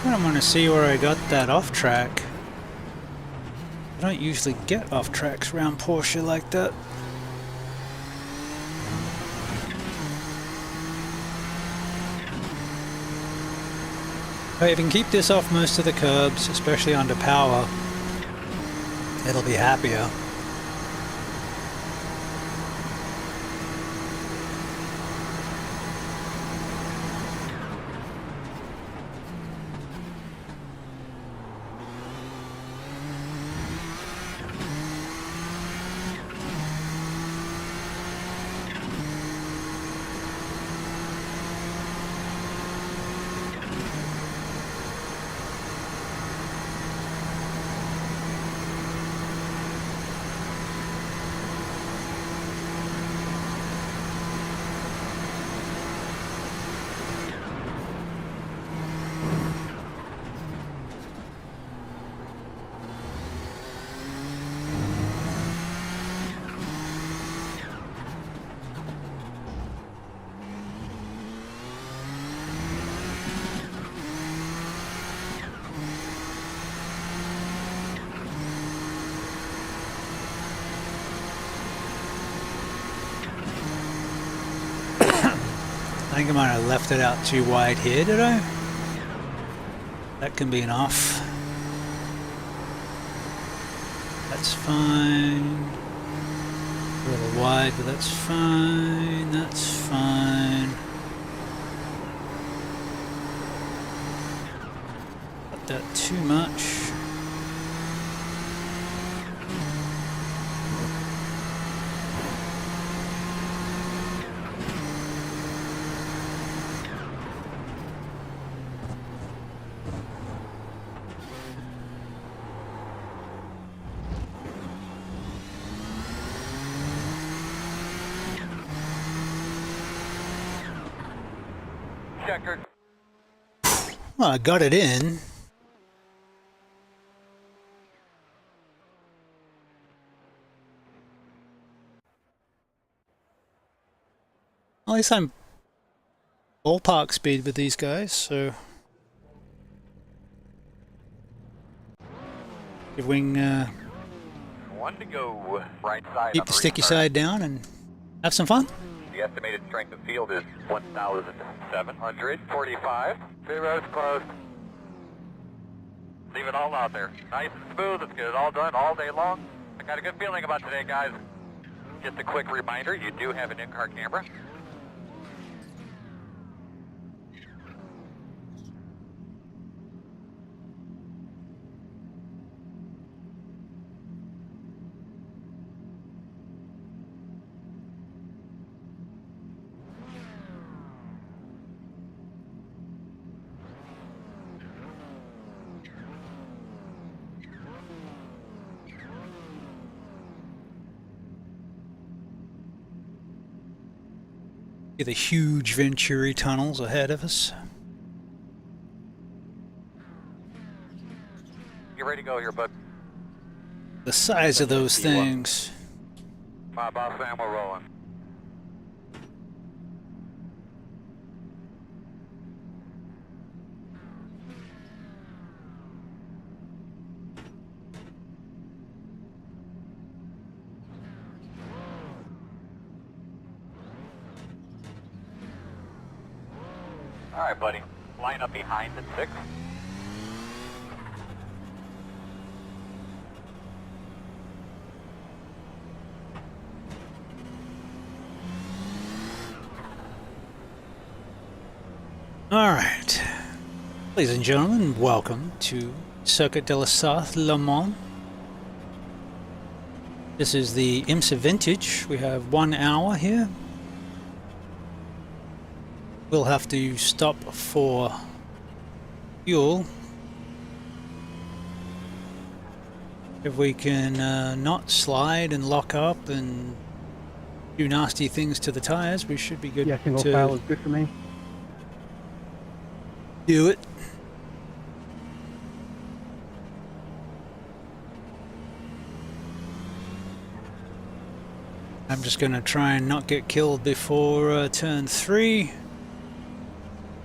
kind of want to see where I got that off track. I don't usually get off tracks around Porsche like that. But if you can keep this off most of the curbs, especially under power, it'll be happier. I think I might have left it out too wide here, did I? That can be an off. That's fine. A little wide, but that's fine. That's fine. Not that too much. Checker. Well, I got it in. At least I'm ballpark speed with these guys, so if we can One to go. Right side. keep on the sticky restart. side down and have some fun. The estimated strength of field is 1,745. Two rows closed. Leave it all out there. Nice and smooth. Let's get it all done all day long. I got a good feeling about today, guys. Just a quick reminder, you do have an in-car camera. See the huge Venturi tunnels ahead of us. You ready to go here, bud? The size of those things. My boss Sam, we're rolling. All right, buddy. Line up behind the 6. All right, ladies and gentlemen, welcome to Circuit de la Sarthe Le Mans. This is the IMSA Vintage. We have 1 hour here. We'll have to stop for fuel. If we can not slide and lock up and do nasty things to the tires, we should be good Yeah, single to file is good for me. do it. I'm just going to try and not get killed before turn 3.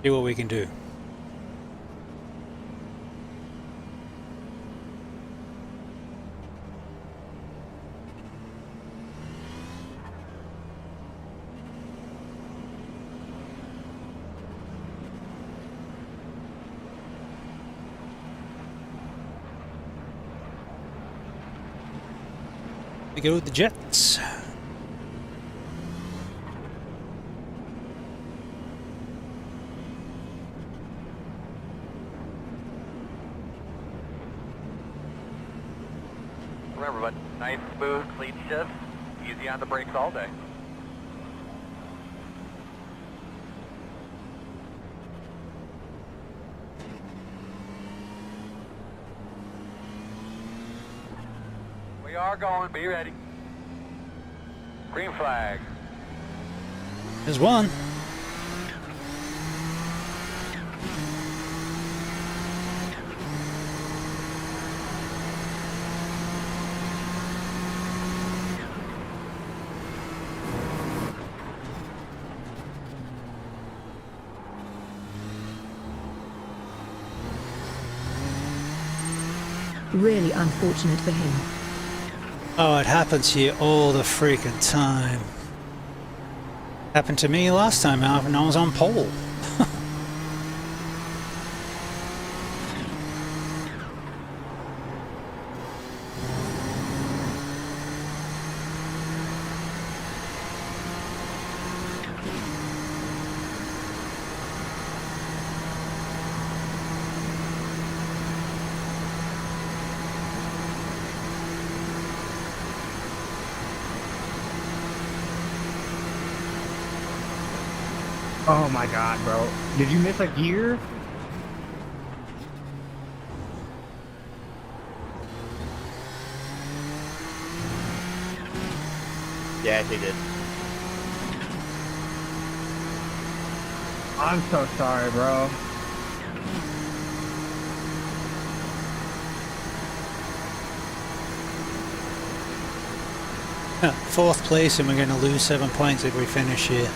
See what we can do. We go with the Jets. Remember, but nice, smooth, clean shift. Easy on the brakes all day. We are going. Be ready. Green flag. There's one. Really unfortunate for him. Oh, it happens here all the freaking time. Happened to me last time out when I was on pole. Oh my god, bro. Did you miss a gear? Yeah, he did. I'm so sorry, bro. Fourth place, and we're going to lose 7 points if we finish here.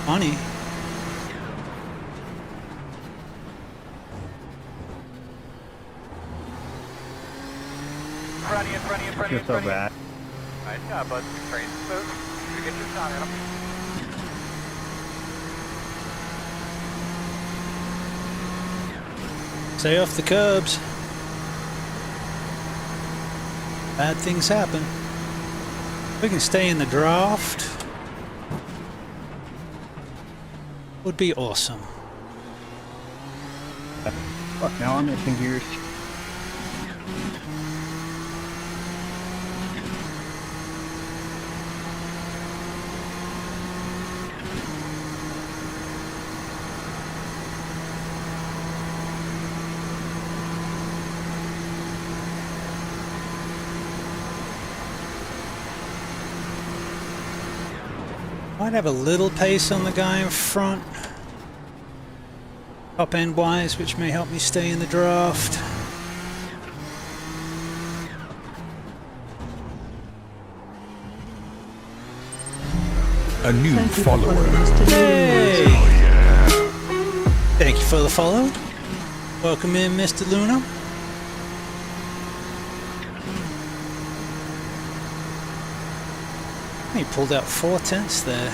Funny. You're so bad. Nice job, bud. Train smooth. You get your shot at him. Stay off the curbs. Bad things happen. We can stay in the draft. Would be awesome. Fuck, now I'm missing gears. Might have a little pace on the guy in front. Top end wise, which may help me stay in the draft. A new Thank you for follower. following us today. Hey! Oh yeah. Thank you for the follow. Welcome in, Mr. Luna. He pulled out 4/10 there.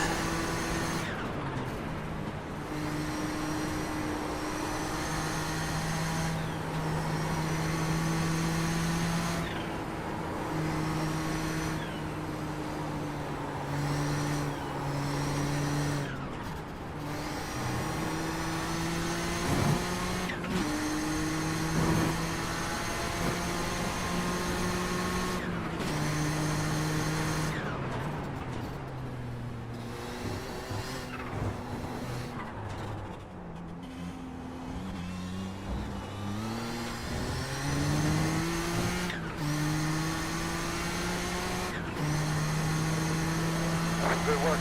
Good work.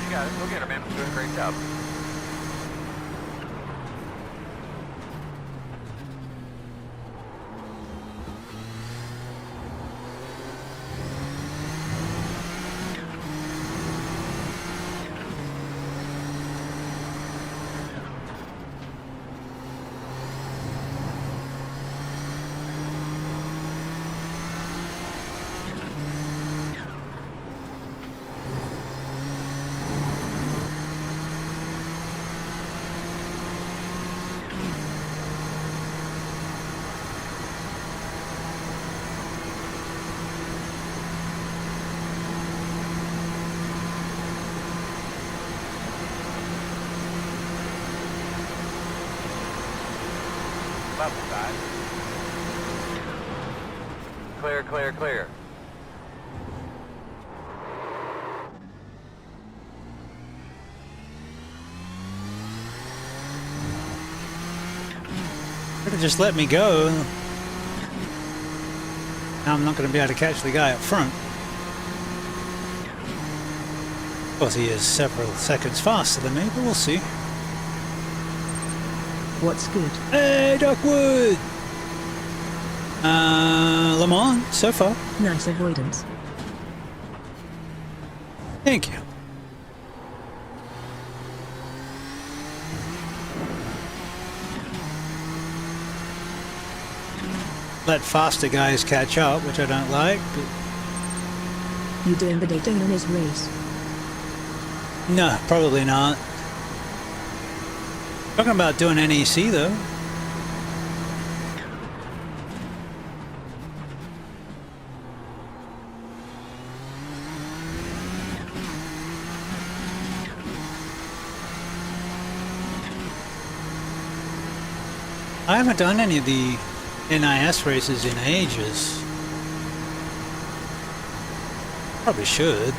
You got it. Go get him, man. Doing a great job. up, guys. Clear, clear, clear. Could have just let me go. Now I'm not going to be able to catch the guy up front. Of course, he is several seconds faster than me, but we'll see. What's good? Hey, Duckwood! Le Mans, so far. Nice avoidance. Thank you. Let faster guys catch up, which I don't like, but You doing the Daytona's race? no, probably not. Talking about doing NEC though. I haven't done any of the NIS races in ages. Probably should.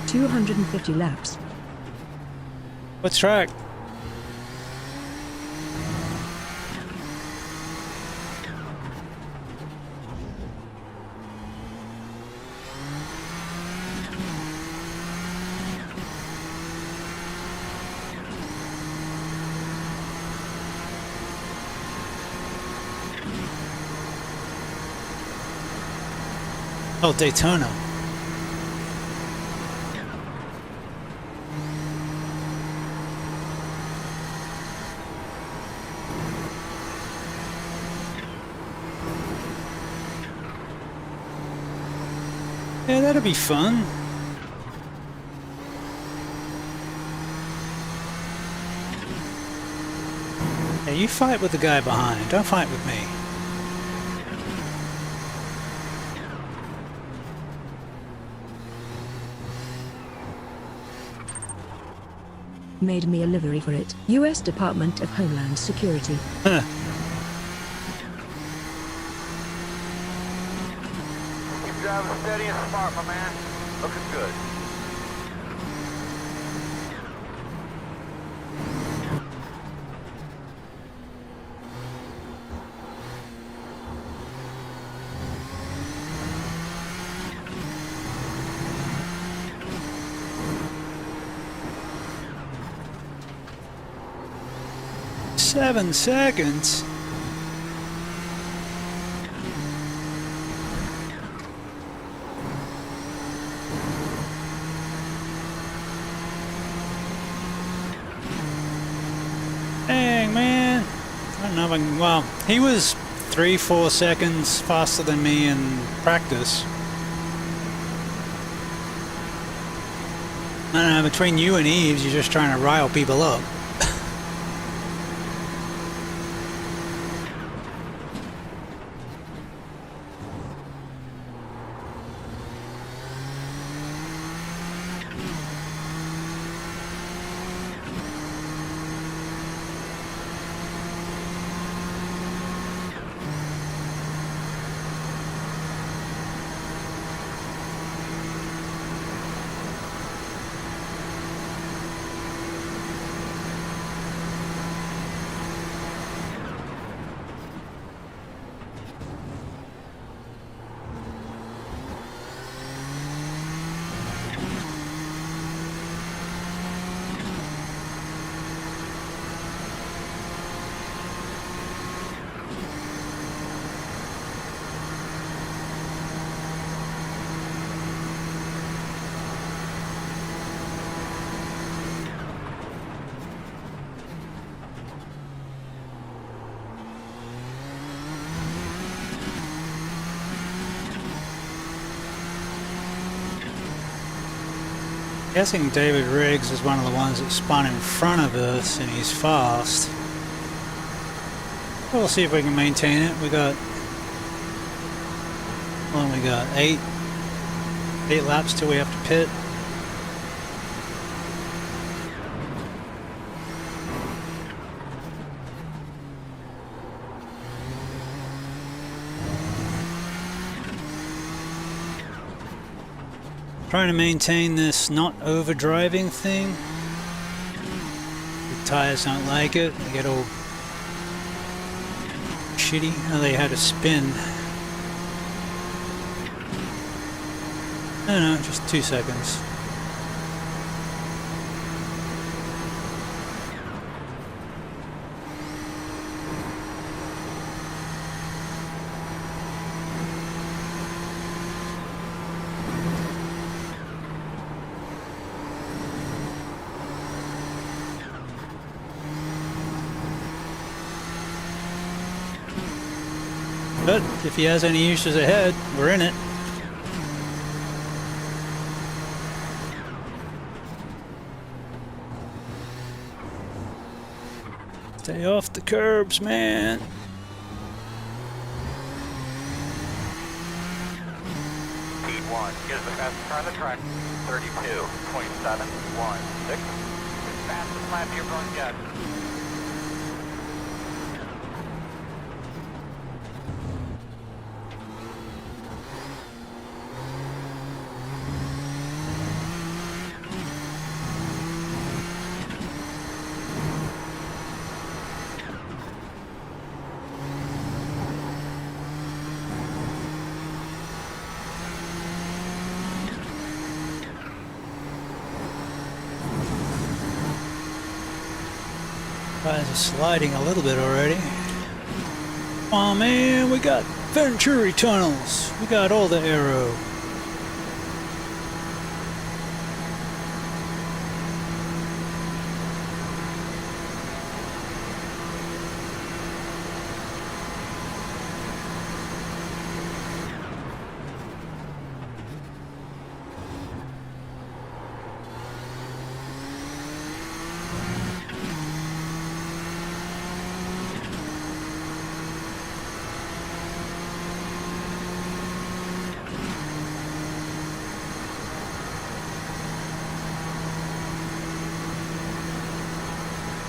$250 laps. What track? Oh, Daytona. Yeah, that'll be fun. Yeah, you fight with the guy behind. Don't fight with me. Made me a livery for it. U.S. Department of Homeland Security. Huh. Keep driving steady and smart, my man. Looking good. Seven seconds. Dang, man. I don't know if I can, well, he was 3-4 seconds faster than me in practice. I don't know, between you and Eves, you're just trying to rile people up. Guessing David Riggs is one of the ones that spun in front of us and he's fast. We'll see if we can maintain it. We got, well, we got 8 8 laps till we have to pit. Trying to maintain this not overdriving thing. The tires don't like it. They get all shitty. Oh, they had a spin. No, just 2 seconds. But if he has any issues ahead, we're in it. Stay off the curbs, man. P1 is the fastest car on the track. 32.716. Fastest lap you're going to get. Tires are sliding a little bit already. Oh man, we got Venturi tunnels. We got all the aero.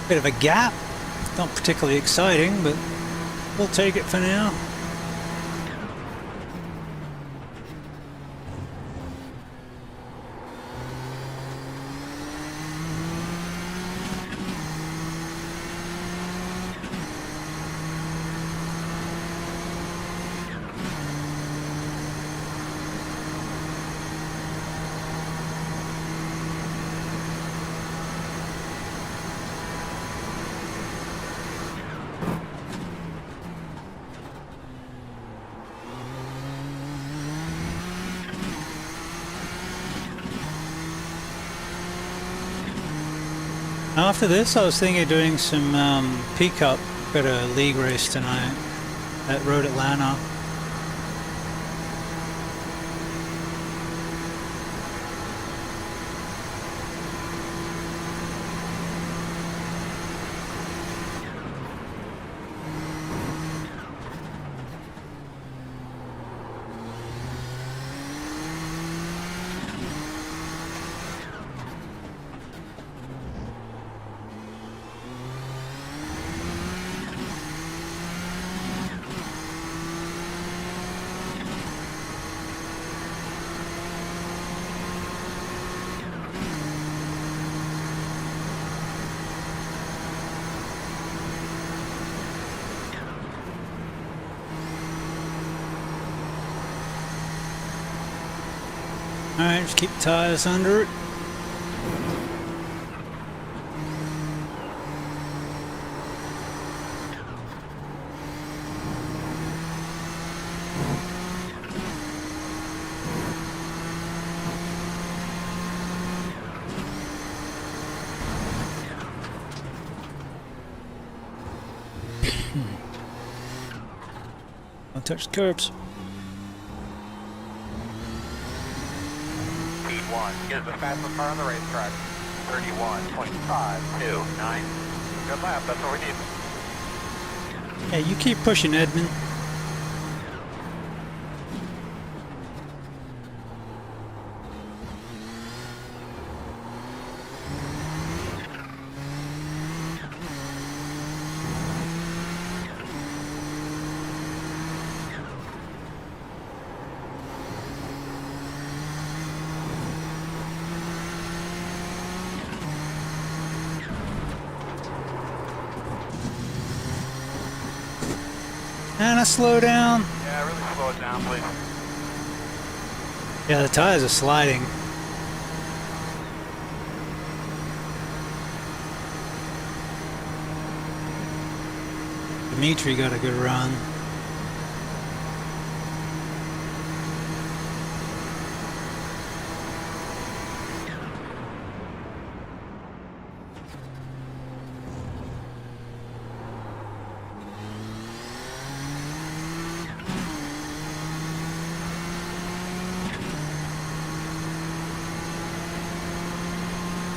Bit of a gap. Not particularly exciting, but we'll take it for now. After this, I was thinking of doing some P-Cup. Got a league race tonight at Road Atlanta. Alright, just keep the tires under it. Don't touch the curbs. P1 is the fastest car on the racetrack. 31.529. Good lap, that's what we need. Hey, you keep pushing, Edmund. And I slow down. Yeah, really slow it down, please. Yeah, the tires are sliding. Dimitri got a good run.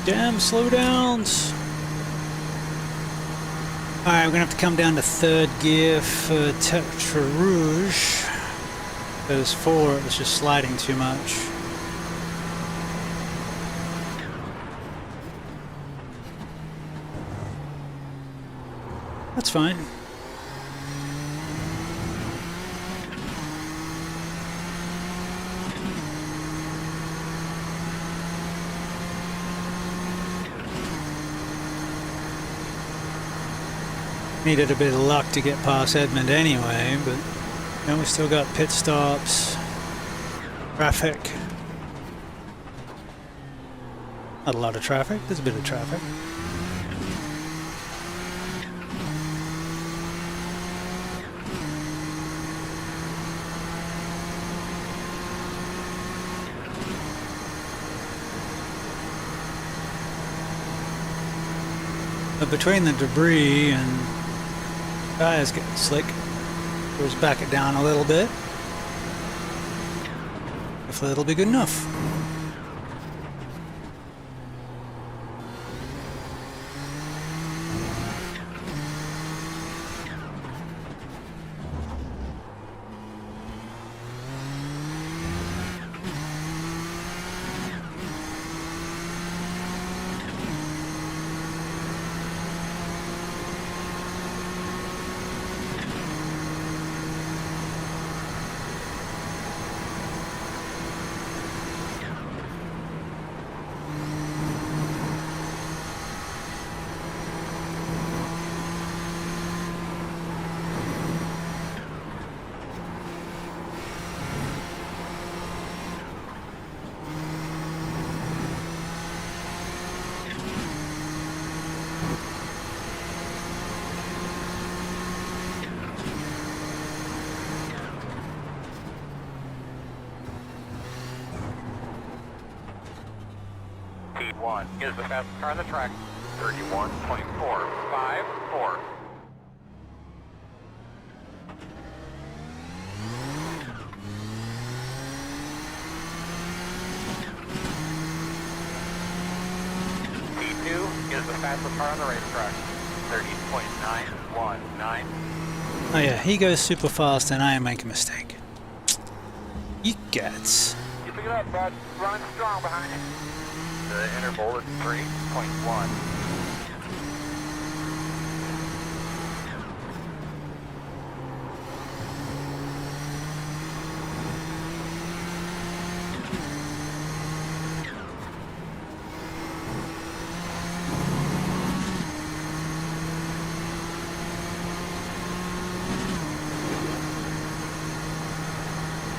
Damn slowdowns. Alright, we're gonna have to come down to third gear for Tetra Rouge. Because 4, it was just sliding too much. That's fine. Needed a bit of luck to get past Edmund anyway, but then we still got pit stops, traffic. Not a lot of traffic, there's a bit of traffic. But between the debris and tires getting slick, let's back it down a little bit. Hopefully it'll be good enough. P1 is the fastest car on the track. 31.454. P2 is the fastest car on the racetrack. 30.919. Oh yeah, he goes super fast and I make a mistake. You gets. You pick it up, bud. Running strong behind you. The interval is 3.1.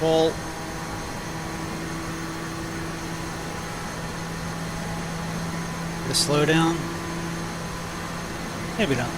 Well, the slow down. Maybe not.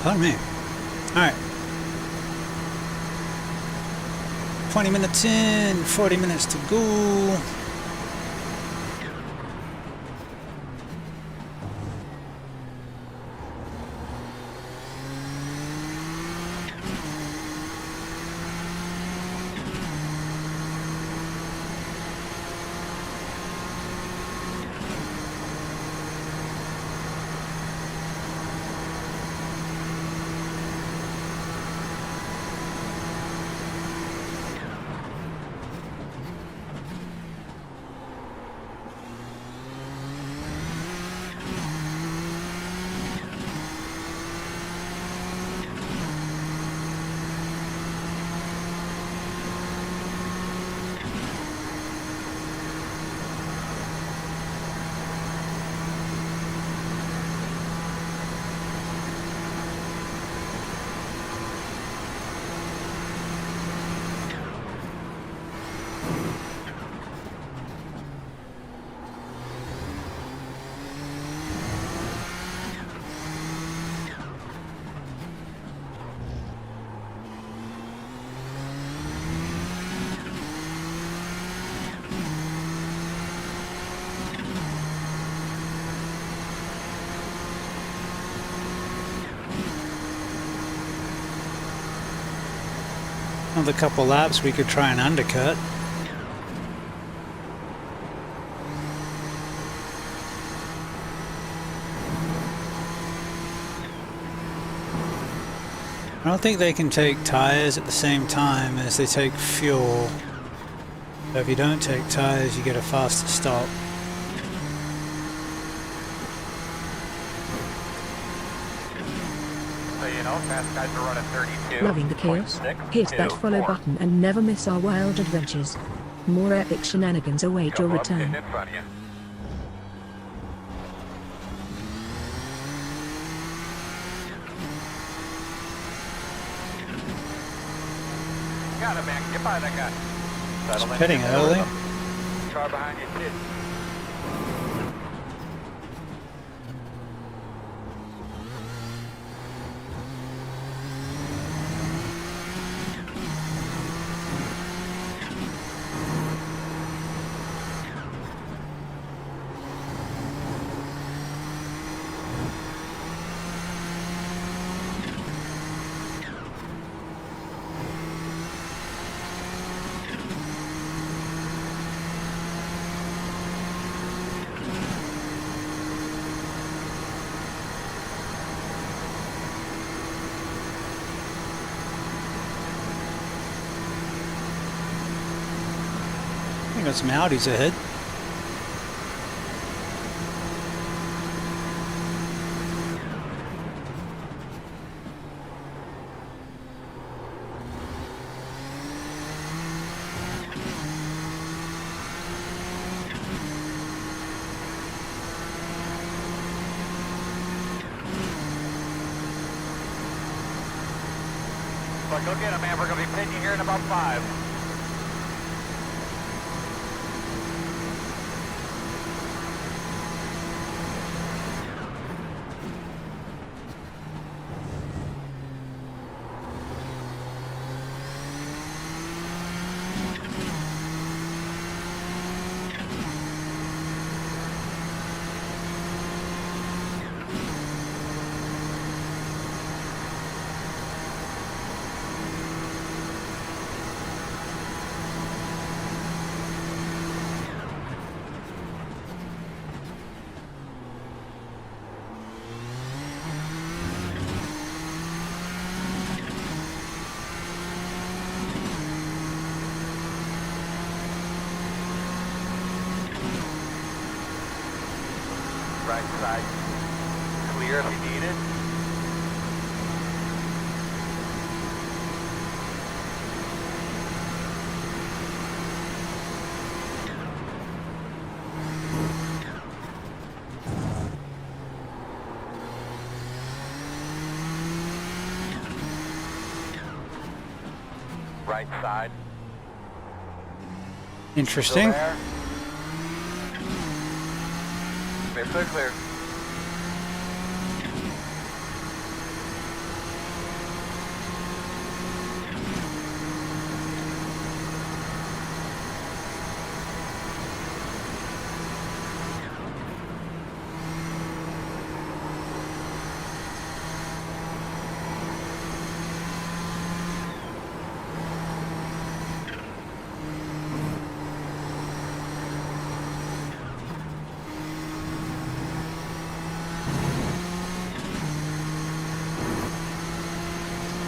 Pardon me. Alright. 20 minutes in, 40 minutes to go. Another couple laps, we could try an undercut. I don't think they can take tires at the same time as they take fuel. So if you don't take tires, you get a faster stop. So you know, fast guys are running 32. Loving the chaos? Hit that follow button and never miss our wild adventures. More epic shenanigans await your return. In front of you. Got it, man. Get by that guy. Settle in. Pitting early. Car behind you, too. We got some Audis ahead. But go get him, man. We're going to be pitching here in about 5. Right side clear if you need it. Right side. Interesting. Clear, clear.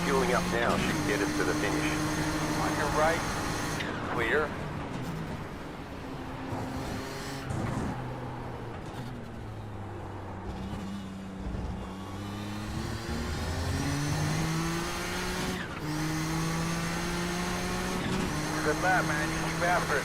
Fueling up now should get us to the finish. On your right, clear. Good lap, man. You keep after it.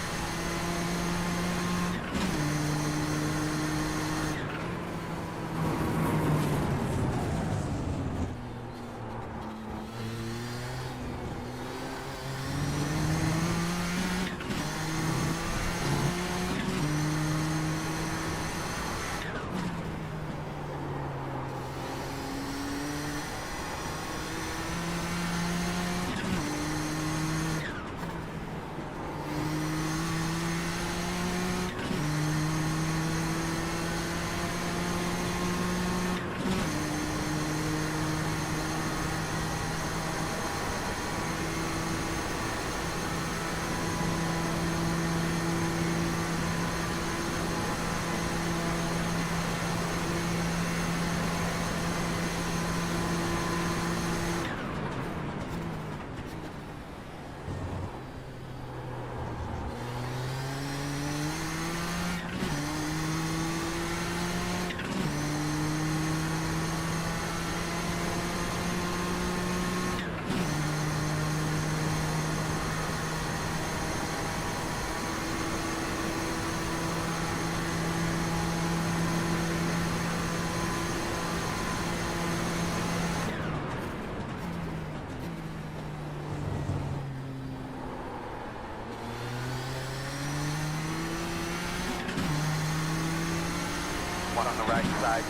one on the right side.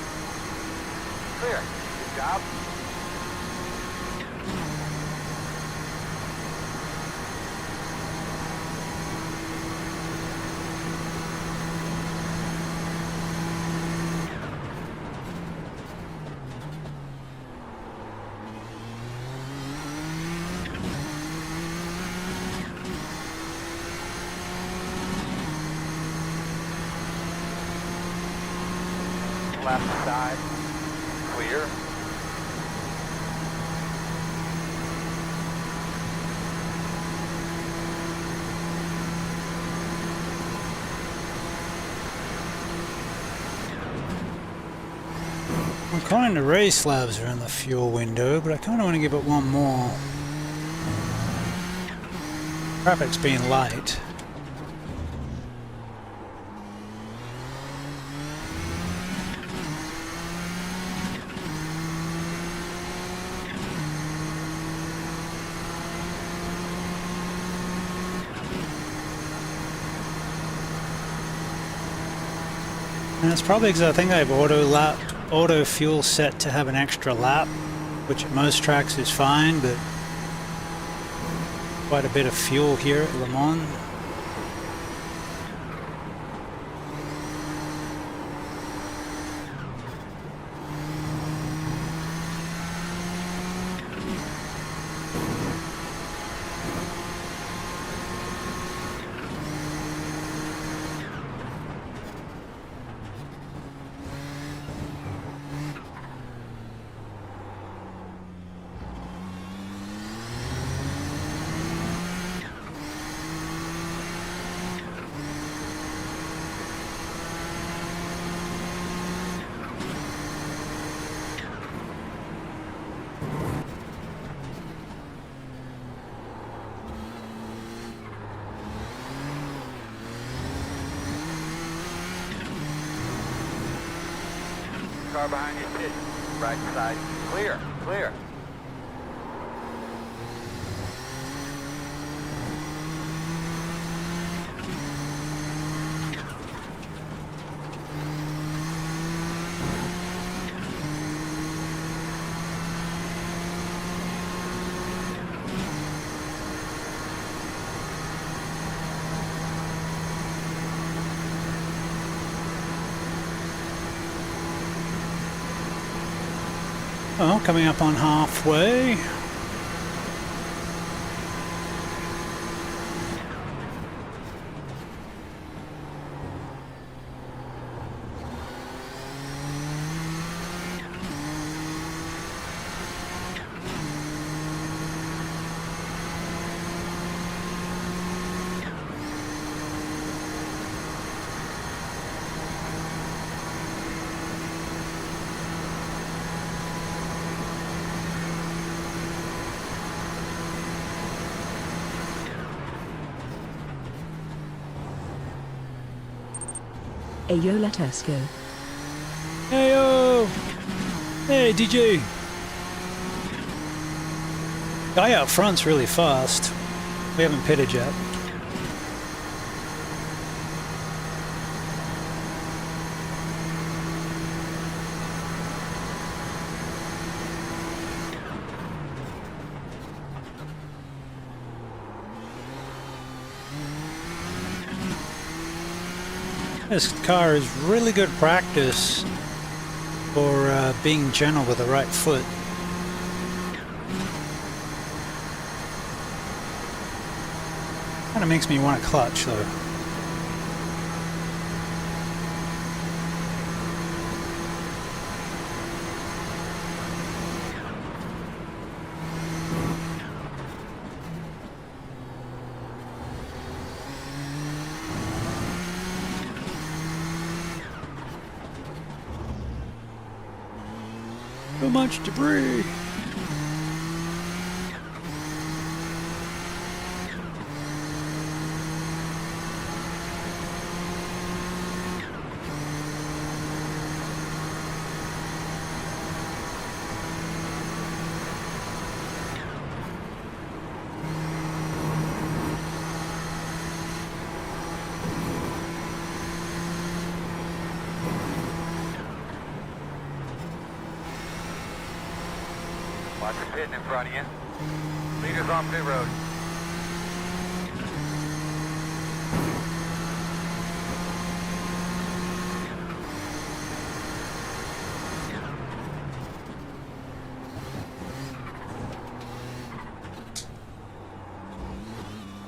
Clear. Good job. Left side, clear. I'm kind of raised slabs are in the fuel window, but I kind of want to give it one more. Traffic's being light. And it's probably because I think I have auto fuel set to have an extra lap, which at most tracks is fine, but quite a bit of fuel here at Le Mans. Car behind you, pit. Right side, clear, clear. Well, coming up on halfway. Ayo, let us go. Hey yo! Hey DJ! Guy out front's really fast. We haven't pitted yet. This car is really good practice for being gentle with the right foot. Kind of makes me want to clutch though. So much debris. Watch it pitting in front of you. Leaders off pit road.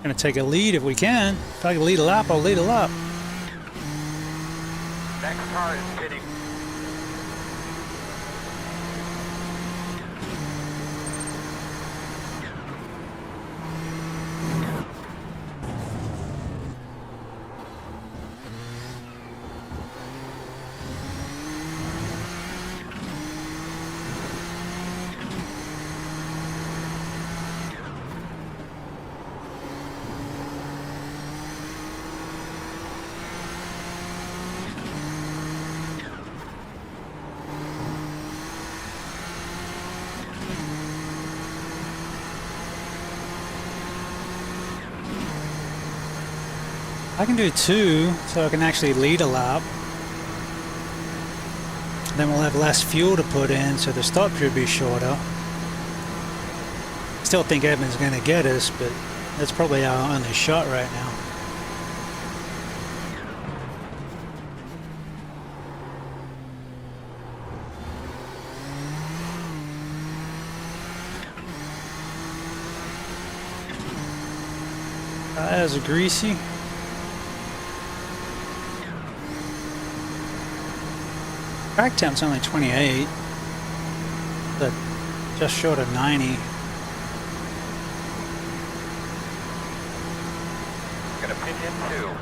Gonna take a lead if we can. If I can lead a lap, I'll lead a lap. Next car is pitting. I can do 2, so I can actually lead a lap. Then we'll have less fuel to put in, so the stop should be shorter. Still think Evan's going to get us, but that's probably our only shot right now. Tires are greasy. Track temp's only 28, but just short of 90. Gonna pit in 2.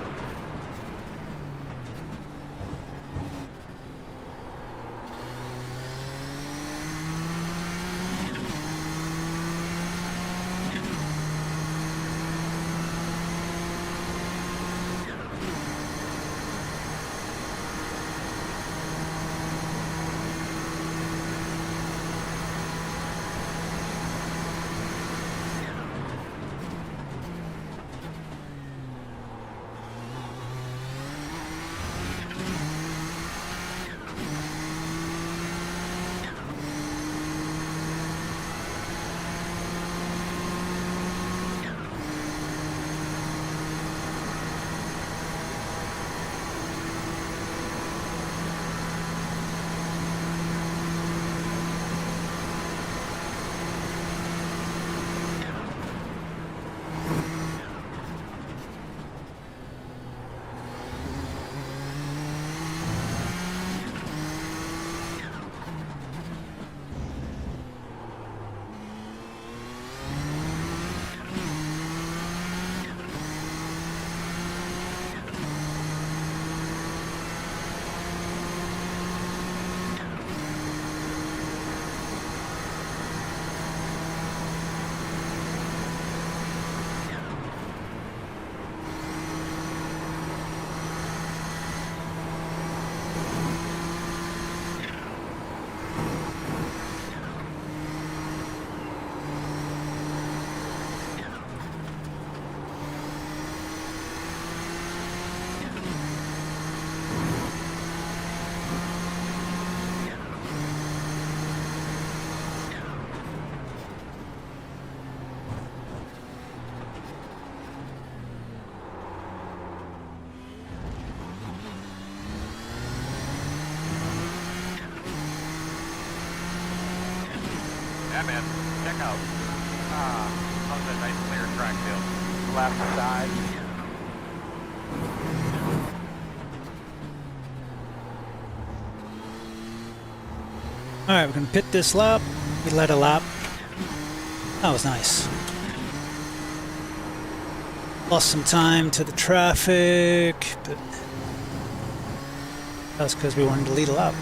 Yeah, man. Check out. How's that nice clear track field? Left side. Alright, we're going to pit this lap. We led a lap. That was nice. Lost some time to the traffic, but that's because we wanted to lead a lap.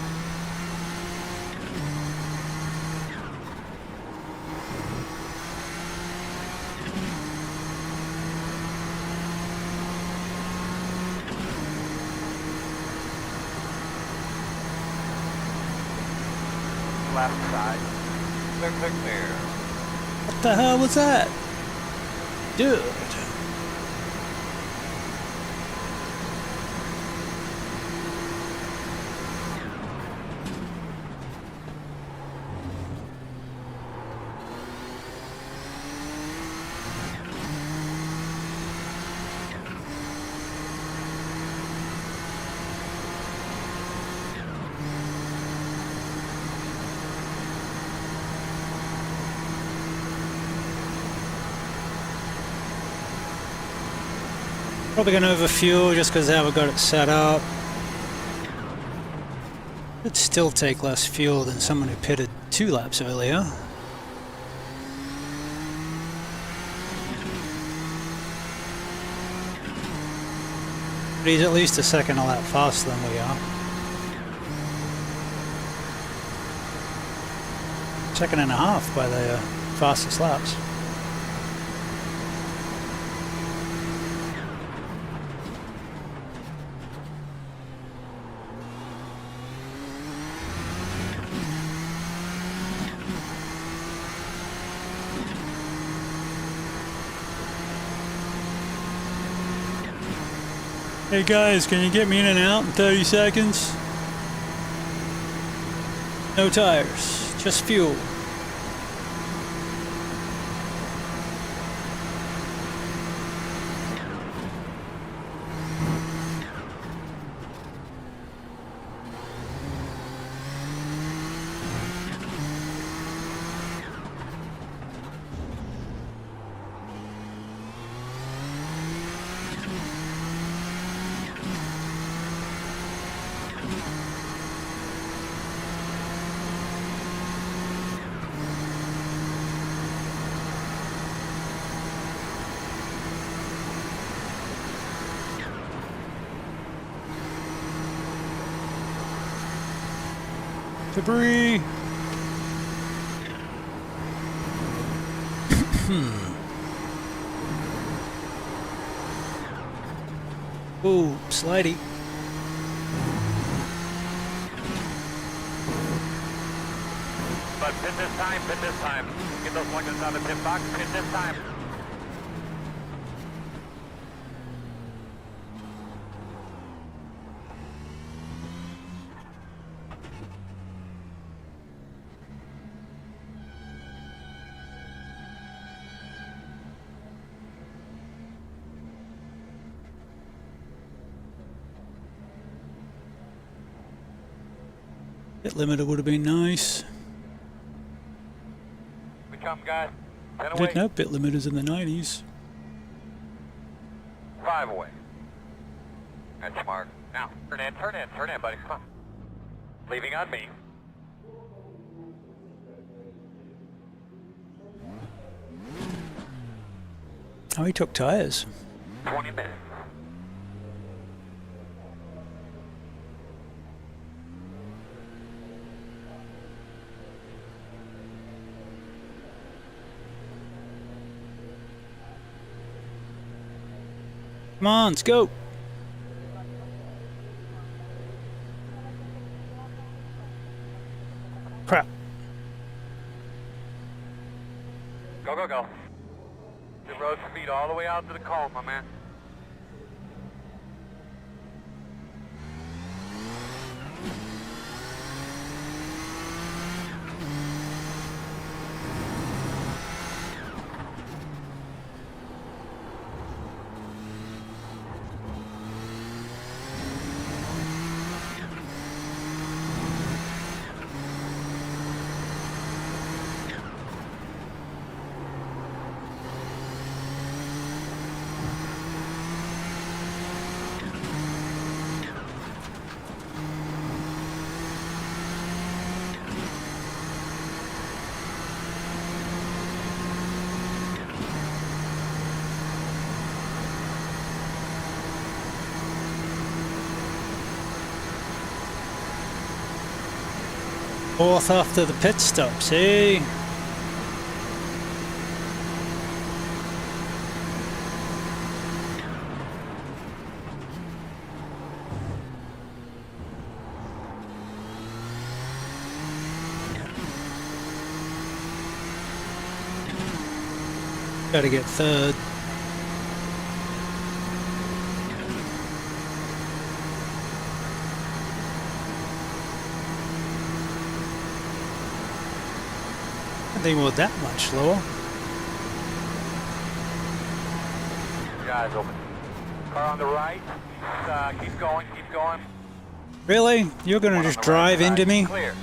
Left side. Clear, clear, clear. What the hell was that? Dude. Probably going to overfuel just because how we got it set up. It'd still take less fuel than someone who pitted 2 laps earlier. But he's at least a second a lap faster than we are. Second and a half by the fastest laps. Hey guys, can you get me in and out in 30 seconds? No tires, just fuel. Debris! Ooh, slidey. But pit this time, pit this time. Get those luggers out of the pit box, pit this time. Pit limiter would have been nice. We come, guys. 10 I away. didn't have pit limiters in the 90s. 5 away. That's smart. Now, turn in, turn in, turn in, buddy. Come on. Leaving on me. Oh, he took tires. 20 minutes. Come on, let's go. Crap. Go, go, go. Good road speed all the way out to the cone, my man. Fourth after the pit stop, see? Gotta get third. I think we're that much lower. Guys, open. Car on the right. Keep going, keep going. Really? You're gonna One on just the right drive side, into me? Clear.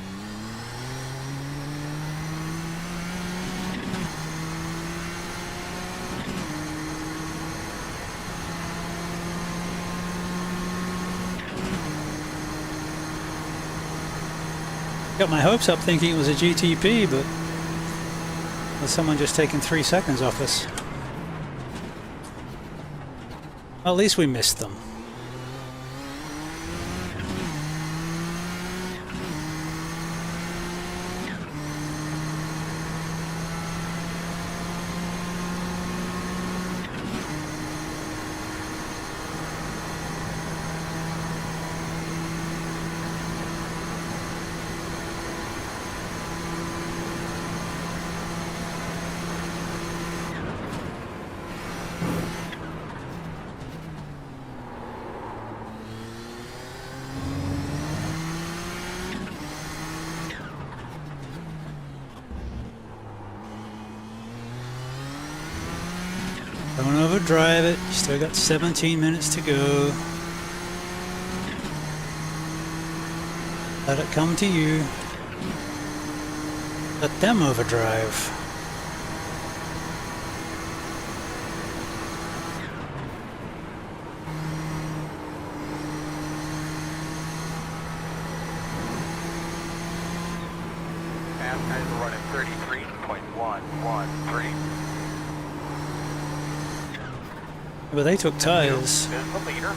Got my hopes up thinking it was a GTP, but was someone just taking 3 seconds off us? Well, at least we missed them. Don't overdrive it. You still got 17 minutes to go. Let it come to you. Let them overdrive. Fast guys are running 33.113. But they took tires. Is the leader.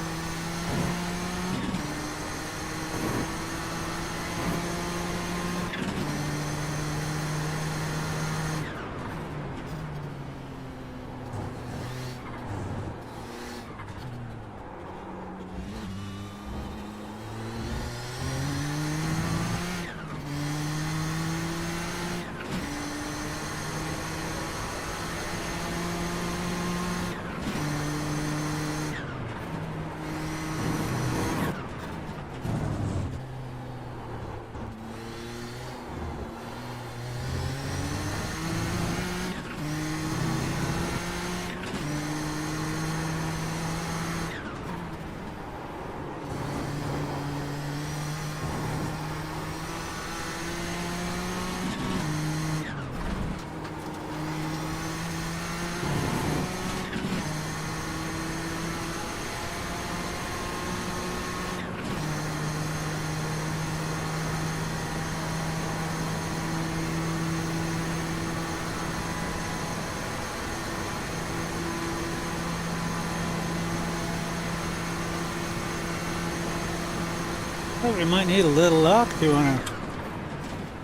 Well, we might need a little luck if you want to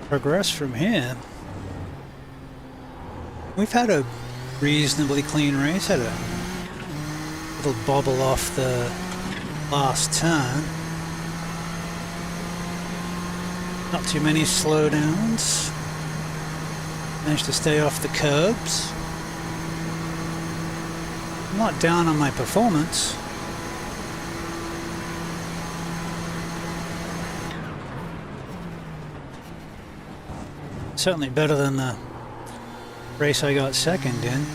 progress from here. We've had a reasonably clean race, had a little bobble off the last turn. Not too many slowdowns. Managed to stay off the curbs. I'm not down on my performance. Certainly better than the race I got second in.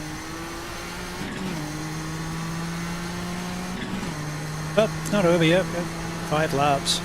But not over yet. 5 laps.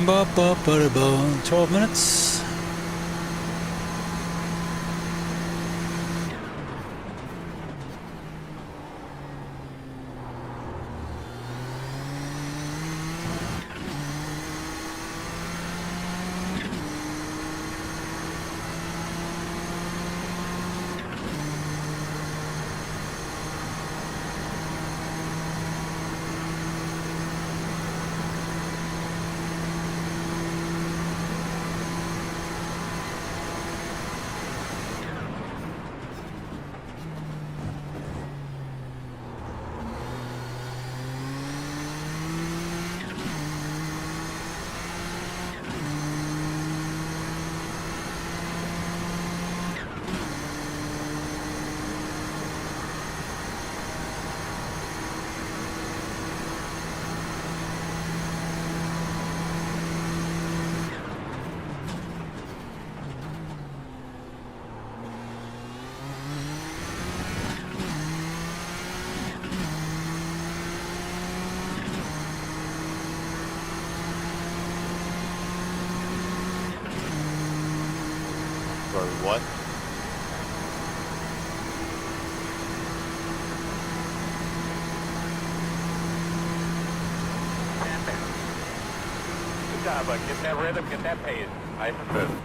Ba-ba-ba-da-ba. 12 minutes. What? Good job, bud. Get that rhythm, get that pace. Nice and smooth.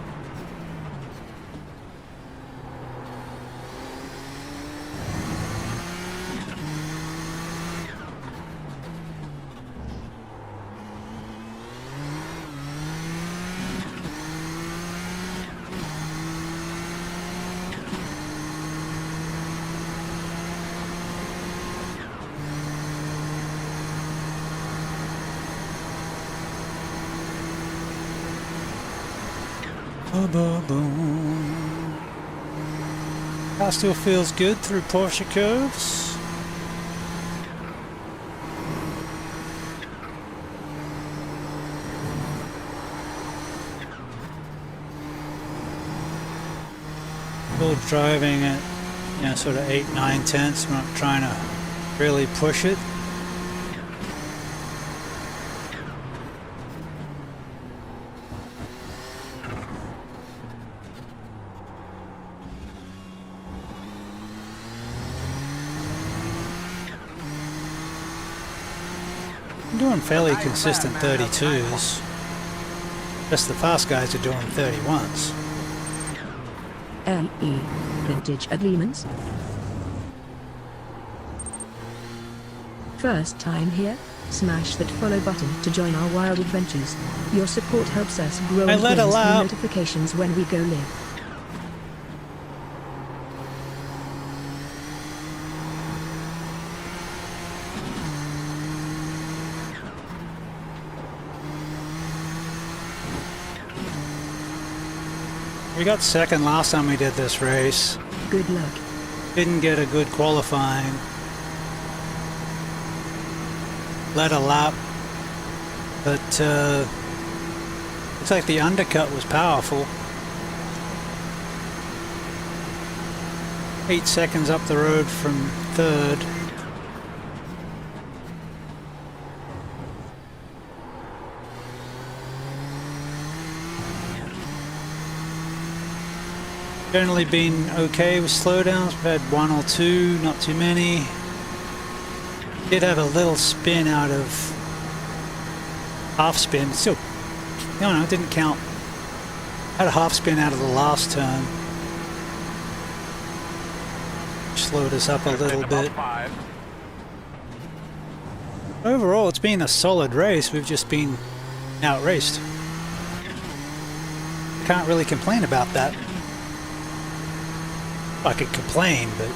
Car still feels good through Porsche curves. Still driving at, you know, sort of 8-9 tenths. We're not trying to really push it. I'm doing fairly consistent 32s. Just the fast guys are doing 31s. LE. Vintage at Lehman's. First time here? Smash that follow button to join our wild adventures. Your support helps us grow I and let brings allow- new notifications when we go live. We got second last time we did this race. Good luck. Didn't get a good qualifying. Led a lap. But looks like the undercut was powerful. 8 seconds up the road from third. Generally been okay with slowdowns. We've had 1 or 2, not too many. Did have a little spin out of half spin. Still, no, it didn't count. Had a half spin out of the last turn. Slowed us up a little bit. Overall, it's been a solid race. We've just been outraced. Can't really complain about that. I could complain, but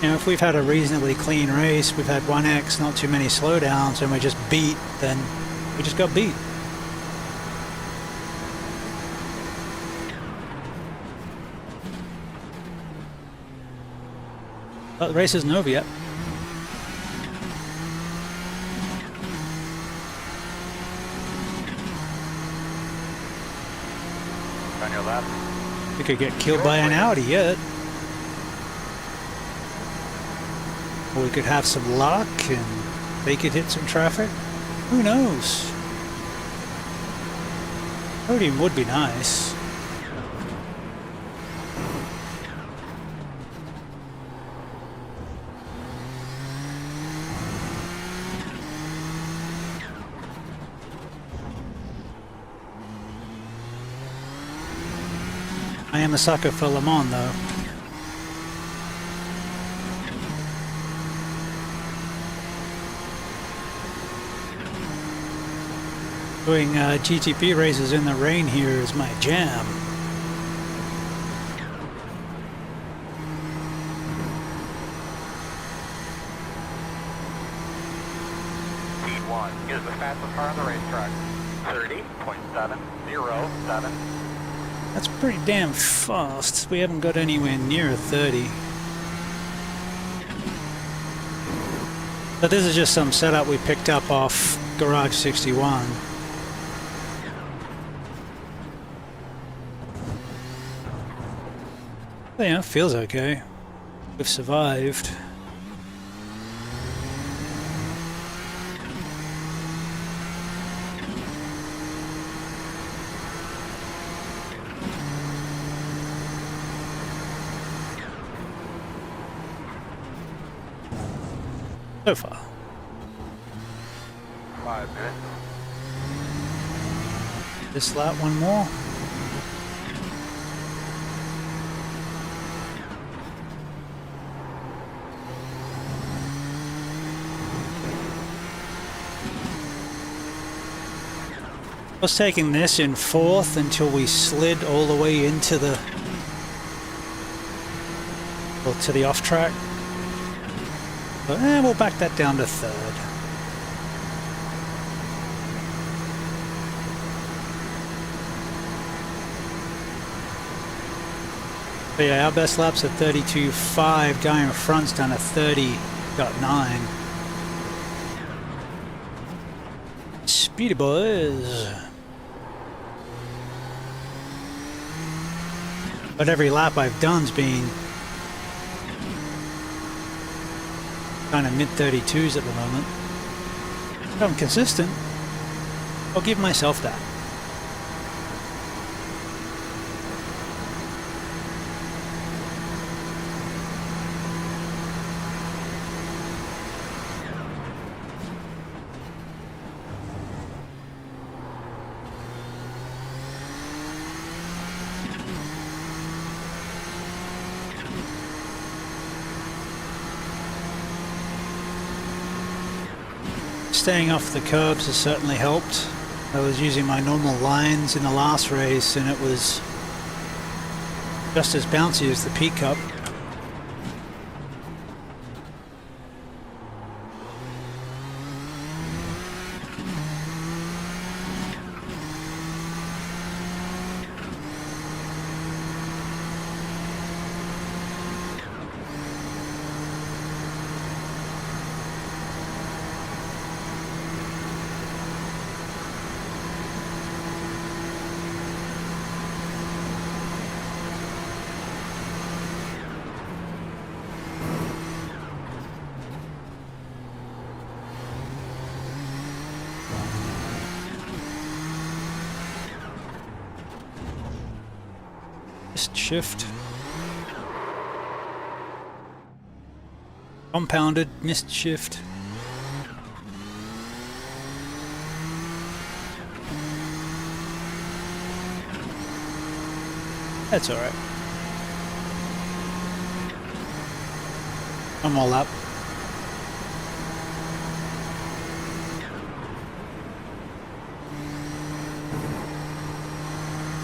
you know, if we've had a reasonably clean race, we've had 1x, not too many slowdowns, and we just beat, then we just got beat. But the race isn't over yet. On your left. We could get killed by an Audi yet. Or we could have some luck and they could hit some traffic. Who knows? Podium would be nice. I am a sucker for Le Mans though. Doing GTP races in the rain here is my jam. Speed 1 is the fastest car on the racetrack. 30.707. That's pretty damn fast. We haven't got anywhere near a 30. But this is just some setup we picked up off Garage 61. But, yeah, feels okay. We've survived. So far. 5 minutes. This lap, one more. I was taking this in fourth until we slid all the way into the, well, to the off track. But we'll back that down to third. But yeah, our best lap's at 32.5. Guy in front's done a 30.9. Speedy boys. But every lap I've done's been kind of mid-32s at the moment. But I'm consistent. I'll give myself that. Staying off the curbs has certainly helped. I was using my normal lines in the last race and it was just as bouncy as the P Cup. Shift. Compounded missed shift. That's alright. I'm all up.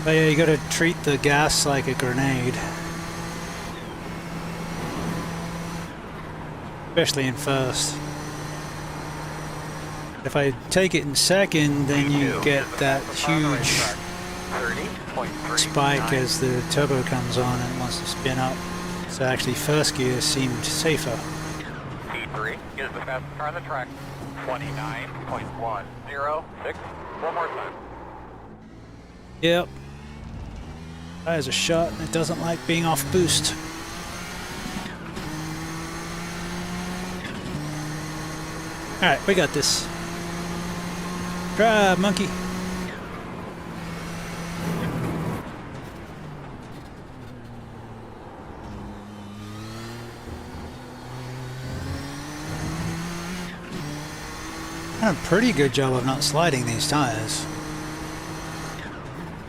But yeah, you gotta treat the gas like a grenade. Especially in first. If I take it in second, then you get that huge spike as the turbo comes on and wants to spin up. So actually first gear seemed safer. P3 is the fastest car on the track. 29.106. One more time. Yep. Tires a shot and it doesn't like being off boost. Alright, we got this. Drive, monkey. Done a pretty good job of not sliding these tires.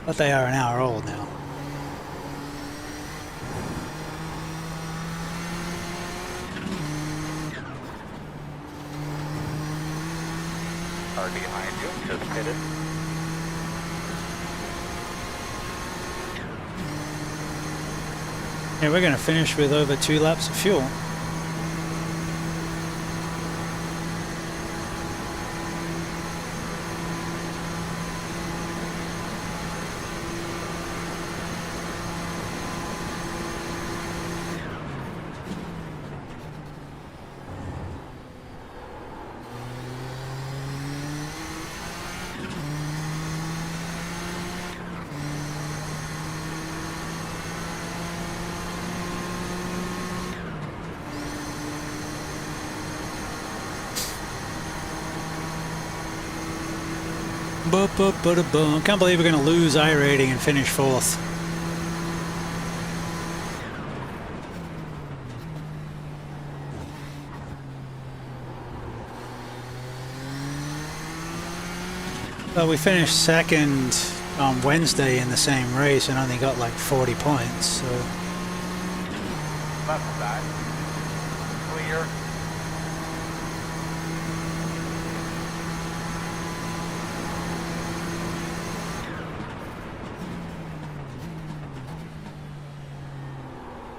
But they are an hour old now. Car behind you, just pitted. Yeah, we're going to finish with over 2 laps of fuel. Can't believe we're going to lose iRating and finish 4th. Well, we finished 2nd on Wednesday in the same race and only got like 40 points, so... Left side. Clear.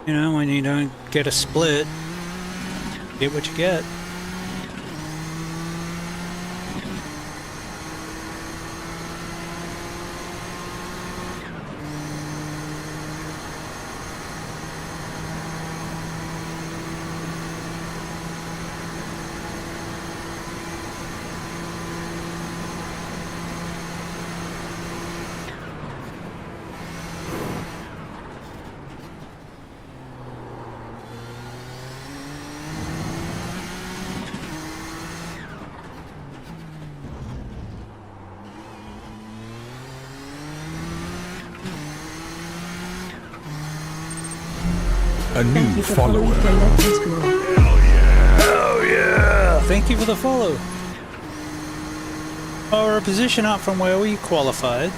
You know, when you don't get a split, get what you get. A new follower. Oh yeah! Thank you for the follow. Well, we're a position up from where we qualified.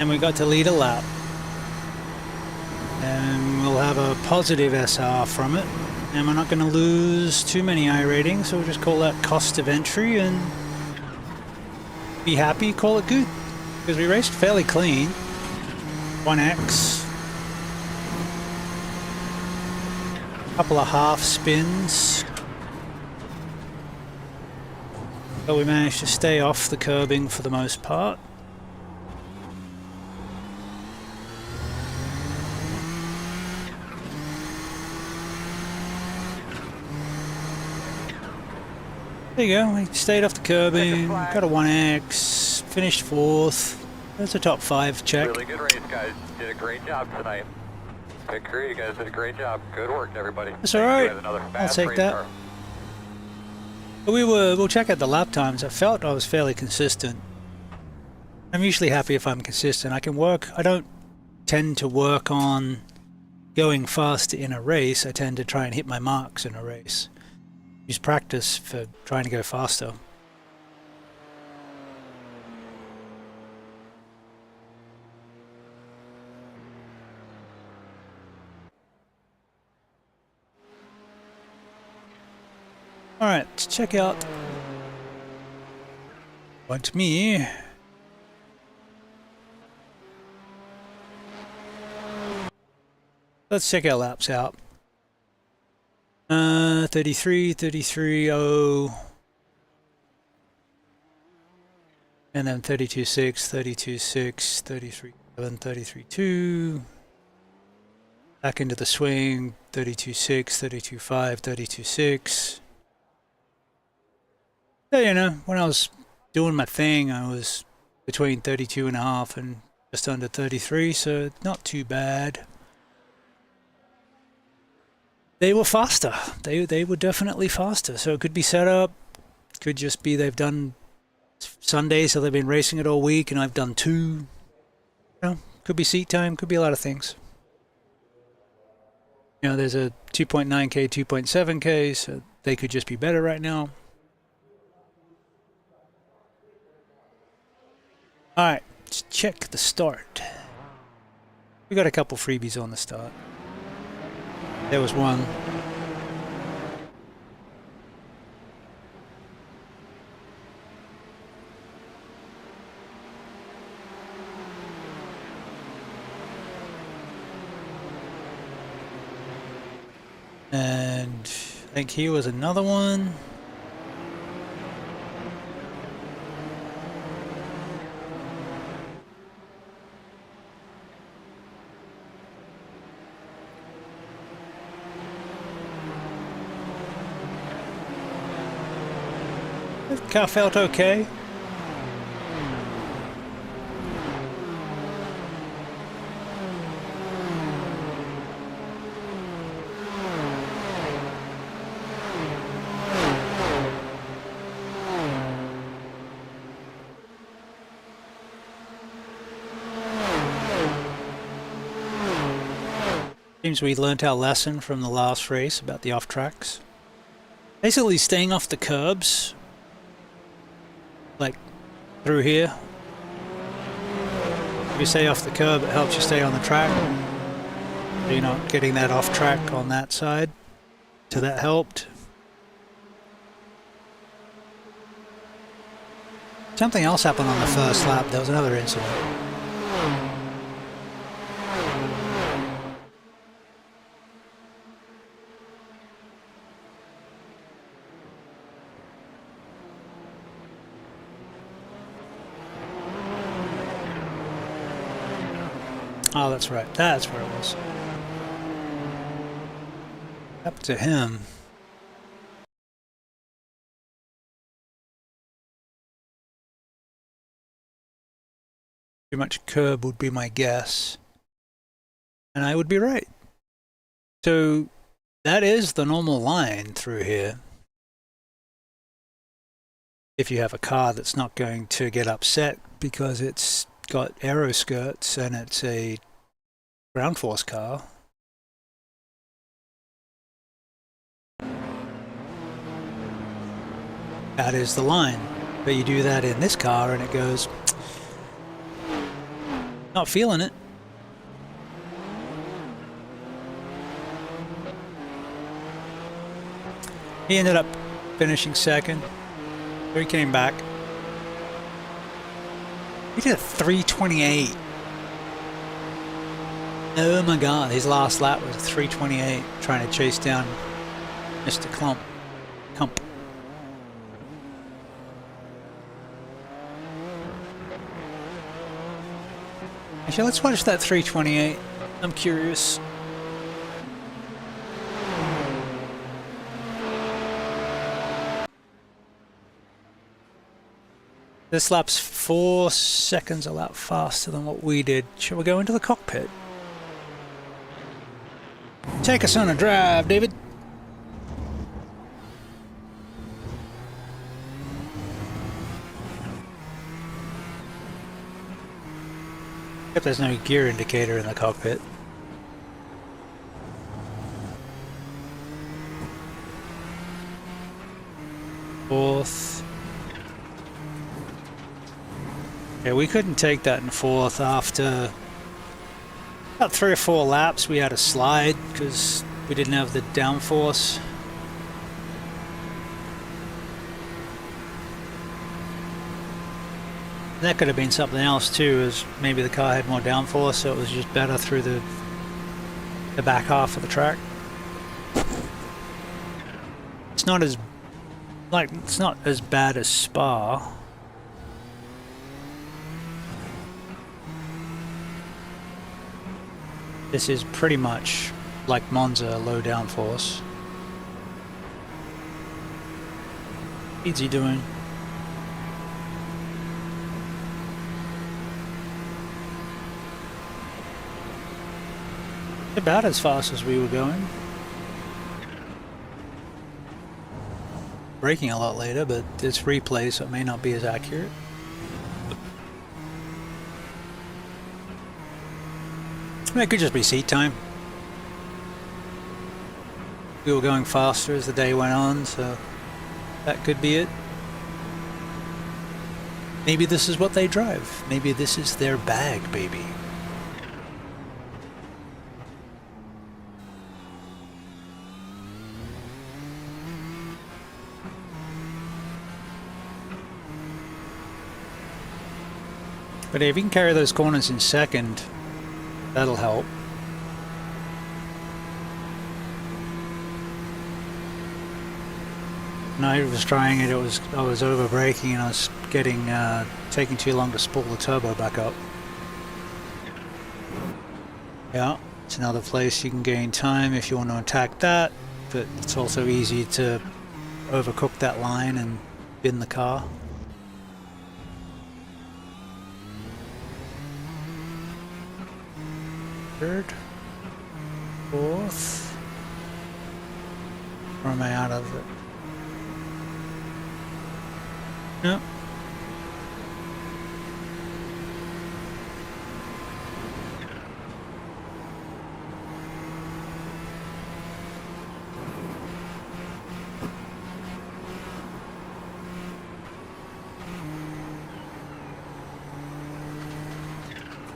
And we got to lead a lap. And we'll have a positive SR from it. And we're not going to lose too many iRatings, so we'll just call that cost of entry and be happy, call it good. Because we raced fairly clean. 1X. Couple of half spins. But we managed to stay off the curbing for the most part. There you go, we stayed off the curbing, got a 1X, finished 4th. That's a top 5 check. Really good race, guys. Did a great job tonight. Good crew, you guys did a great job. Good work, everybody. That's alright. I'll take race that. car. We'll check out the lap times. I felt I was fairly consistent. I'm usually happy if I'm consistent. I don't tend to work on going fast in a race. I tend to try and hit my marks in a race. Use practice for trying to go faster. Alright, let's check out what me. Let's check our laps out. 33, 33, 0. And then 32, 6, 32, 6, 33, 7, 33, 2. Back into the swing, 32, 6, 32, 5, 32, 6. So, you know, when I was doing my thing, I was between 32.5 and just under 33, so not too bad. They were faster. They were definitely faster. So it could be set up. Could just be they've done Sunday, so they've been racing it all week, and I've done 2. You know, could be seat time. Could be a lot of things. You know, there's a 2.9K, 2.7K, so they could just be better right now. Alright, let's check the start. We got a couple freebies on the start. There was one. And I think here was another one. The car felt okay. Seems we learnt our lesson from the last race about the off tracks. Basically staying off the curbs, like through here. If you stay off the curb, it helps you stay on the track. So you're not getting that off track on that side. So that helped. Something else happened on the first lap. There was another incident. Oh, that's right. That's where it was. Up to him. Too much curb would be my guess. And I would be right. So that is the normal line through here. If you have a car that's not going to get upset because it's got aero skirts and it's a ground force car. That is the line. But you do that in this car and it goes, not feeling it. He ended up finishing second. So he came back. He did a 328. Oh my god, his last lap was a 328, trying to chase down Mr. Clump. Actually, let's watch that 328. I'm curious. This lap's 4 seconds a lap faster than what we did. Shall we go into the cockpit? Take us on a drive, David. Except there's no gear indicator in the cockpit. Fourth. Yeah, we couldn't take that in fourth after about 3 or 4 laps. We had a slide because we didn't have the downforce. That could have been something else too, as maybe the car had more downforce, so it was just better through the back half of the track. It's not as bad as Spa. This is pretty much like Monza, low downforce. What's he doing? About as fast as we were going. Braking a lot later, but it's replay, so it may not be as accurate. I mean, it could just be seat time. we were going faster as the day went on, so that could be it. Maybe this is what they drive. Maybe this is their bag, baby. But if you can carry those corners in second, that'll help. When I was trying it, I was over braking and I was getting taking too long to spool the turbo back up. Yeah, it's another place you can gain time if you want to attack that, but it's also easy to overcook that line and bin the car. Third, fourth, or am I out of it? Yep.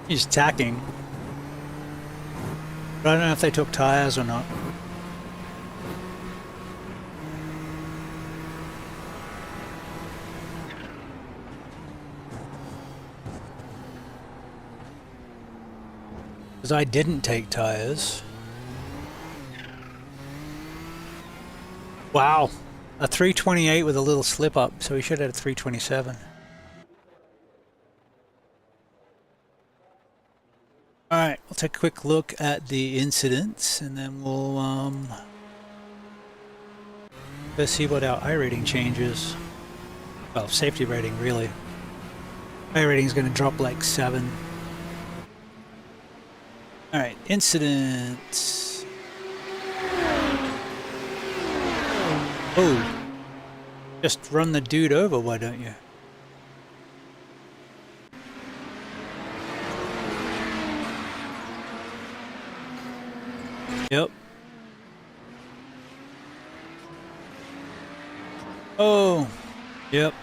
He's tacking. But I don't know if they took tires or not. Because I didn't take tires. Wow. A 328 with a little slip up, so he should have had a 327. Alright, we'll take a quick look at the incidents and then we'll let's see what our iRating changes. Well, safety rating really. iRating is going to drop like 7. Alright, incidents. Oh, just run the dude over, why don't you? Yep. Oh, yep.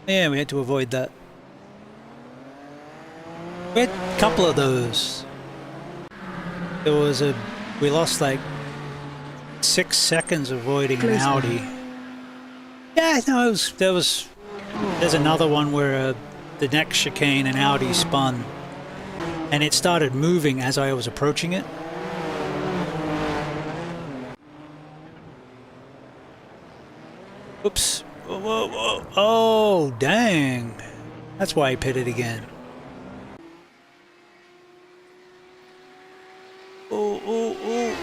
Yeah, we had to avoid that. We had a couple of those. We lost like 6 seconds avoiding an Audi. Yeah, no, there's another one where the next chicane an Audi spun and it started moving as I was approaching it. Oops. Whoa, whoa, whoa. Oh, dang. That's why he pitted again. Oh, oh, oh.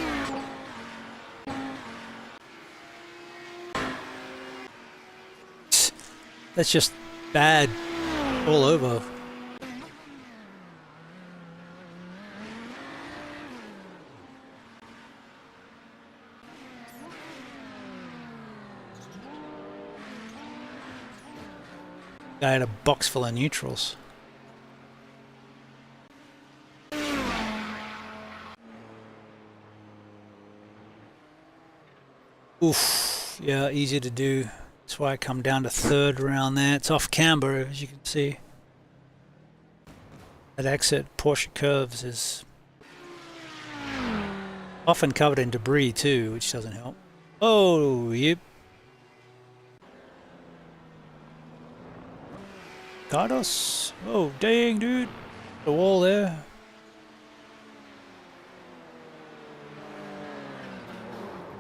That's just bad all over. Guy had a box full of neutrals. Oof, yeah, easy to do. That's why I come down to third around there. It's off camber, as you can see. That exit Porsche curves is often covered in debris too, which doesn't help. Oh, yep. Got us. Oh, dang, dude. The wall there.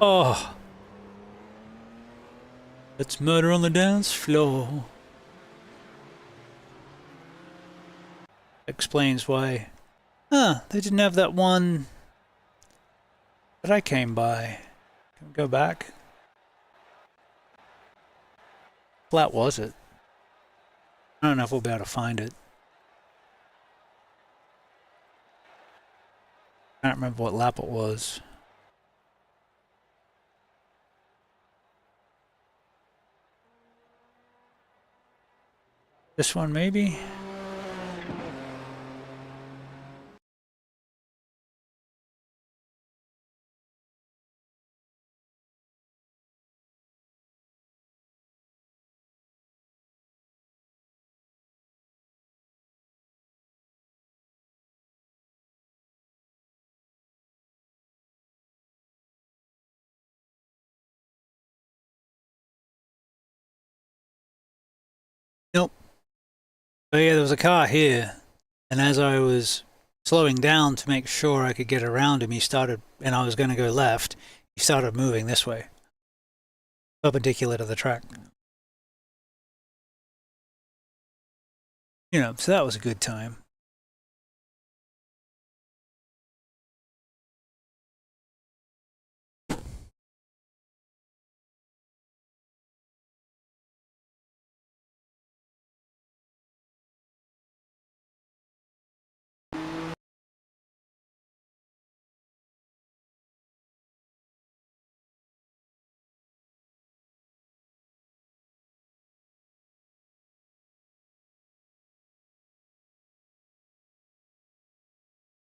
Oh. It's murder on the dance floor. Explains why. Huh, they didn't have that one that I came by. Can we go back? Flat was it? I don't know if we'll be able to find it. I can't remember what lap it was. This one maybe? Nope. Oh yeah, there was a car here, and as I was slowing down to make sure I could get around him, he started, and I was going to go left, he started moving this way, perpendicular to the track. You know, so that was a good time.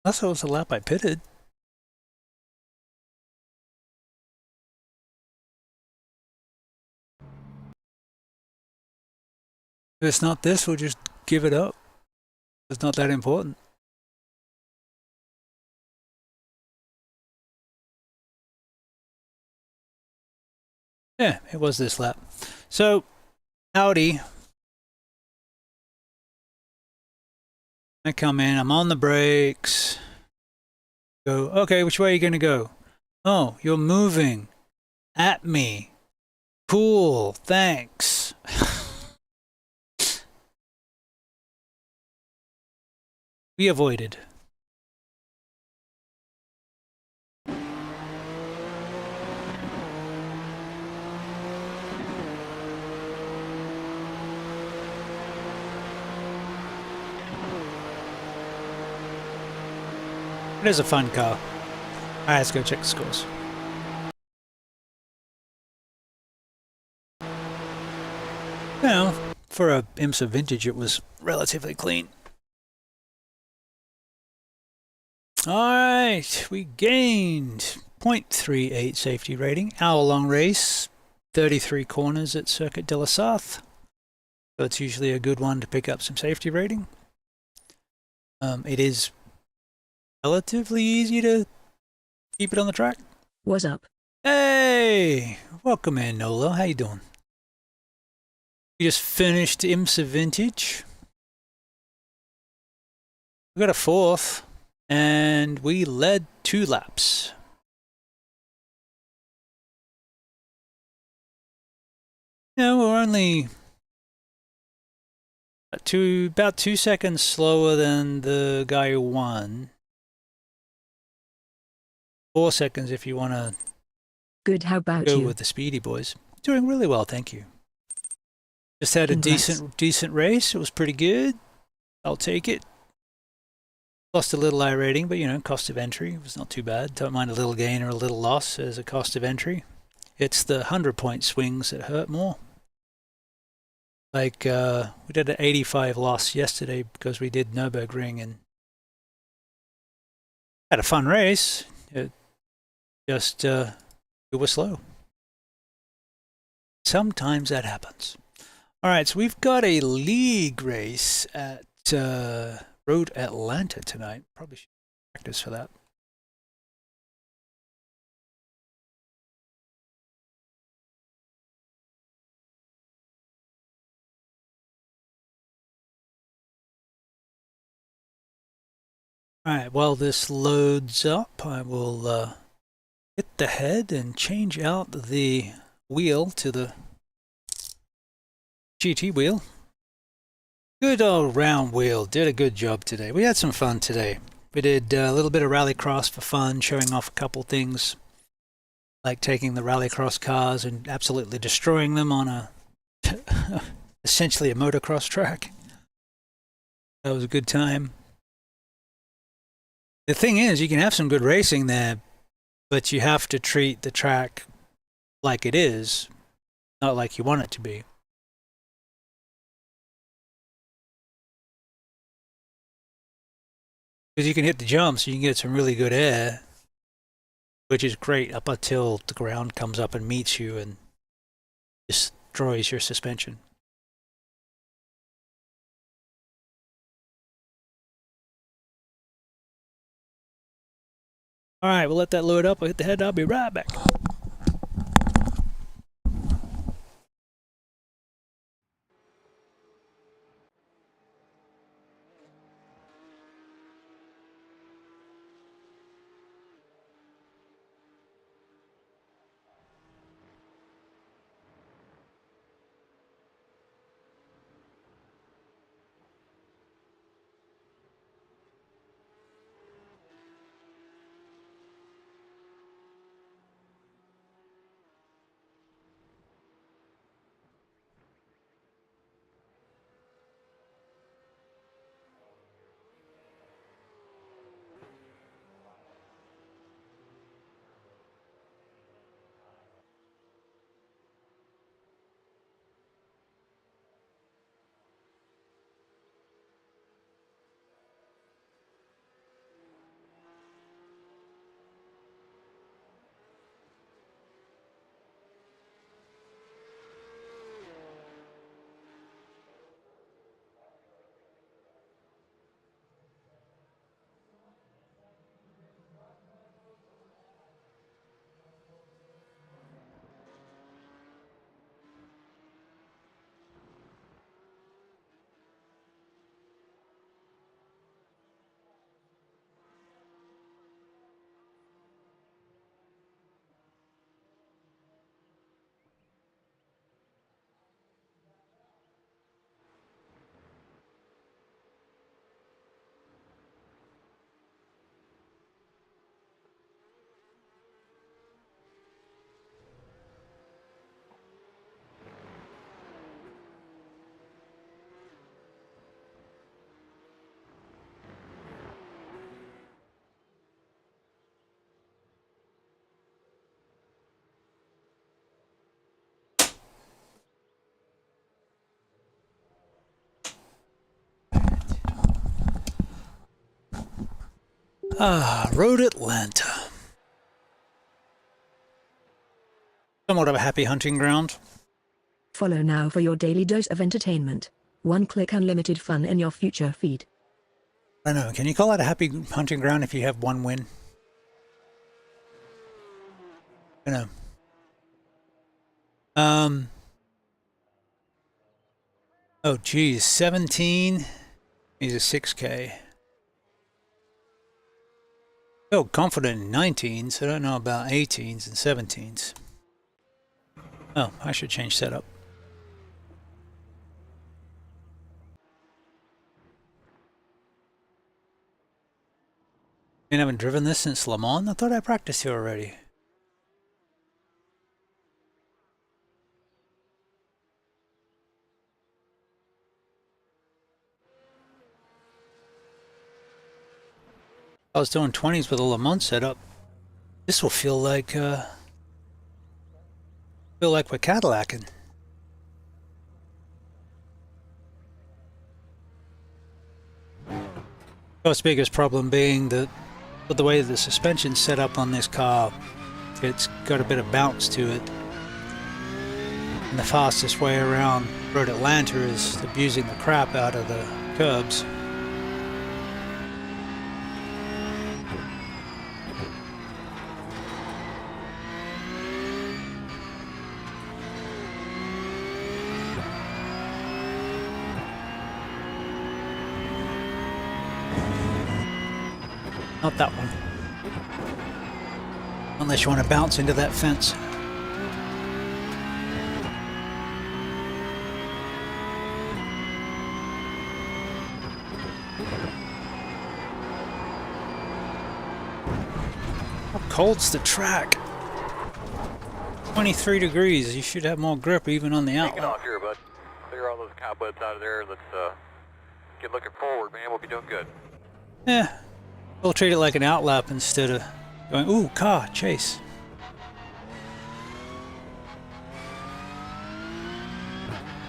That's was the lap I pitted. If it's not this, we'll just give it up. It's not that important. Yeah, it was this lap. So, howdy. I come in, I'm on the brakes. Go, okay, which way are you going to go? Oh, you're moving at me. Cool, thanks. We avoided. It is a fun car. Alright, let's go check the scores. Well, for a IMSA vintage, it was relatively clean. Alright, we gained 0.38 safety rating. Hour-long race, 33 corners at Circuit de la Sarthe. So it's usually a good one to pick up some safety rating. It is relatively easy to keep it on the track. What's up? Hey, welcome in, Nolo. How you doing? We just finished IMSA Vintage. We got a 4th, and we led 2 laps. No, we're only about 2 seconds slower than the guy who won. 4 seconds if you want to Good, how about go you? with the Speedy Boys. Doing really well, thank you. Just had a Congrats. decent race. It was pretty good. I'll take it. Lost a little iRating, but you know, cost of entry was not too bad. Don't mind a little gain or a little loss as a cost of entry. It's the 100-point swings that hurt more. Like, we did an 85 loss yesterday because we did Nürburgring and had a fun race. It just, we were slow. Sometimes that happens. All right, so we've got a league race at Road Atlanta tonight. Probably should practice for that. All right, while this loads up, I will hit the head and change out the wheel to the GT wheel. Good old round wheel, did a good job today. We had some fun today. We did a little bit of rallycross for fun, showing off a couple things, like taking the rallycross cars and absolutely destroying them on a essentially a motocross track. That was a good time. The thing is, you can have some good racing there, but you have to treat the track like it is, not like you want it to be. Because you can hit the jumps, you can get some really good air, which is great up until the ground comes up and meets you and destroys your suspension. All right, we'll let that load up. I'll hit the head. I'll be right back. Road Atlanta. Somewhat of a happy hunting ground. Follow now for your daily dose of entertainment. One-click unlimited fun in your future feed. I don't know, can you call that a happy hunting ground if you have one win? I don't know. Oh geez, 17 is a 6K. Feel confident in 19s, I don't know about 18s and 17s. Oh, I should change setup. I haven't driven this since Le Mans? I thought I practiced here already. I was doing 20s with a Le Mans setup. This will feel like we're Cadillacing. Its biggest problem being that with the way the suspension's set up on this car, it's got a bit of bounce to it. And the fastest way around Road Atlanta is abusing the crap out of the curbs. Not that one. Unless you want to bounce into that fence. How cold's the track? 23 degrees. You should have more grip even on the Take it outlet. off here, bud. Clear all those cobwebs out of there. Let's get looking forward, man. We'll be doing good. Yeah. We'll treat it like an outlap instead of going, ooh, car, chase.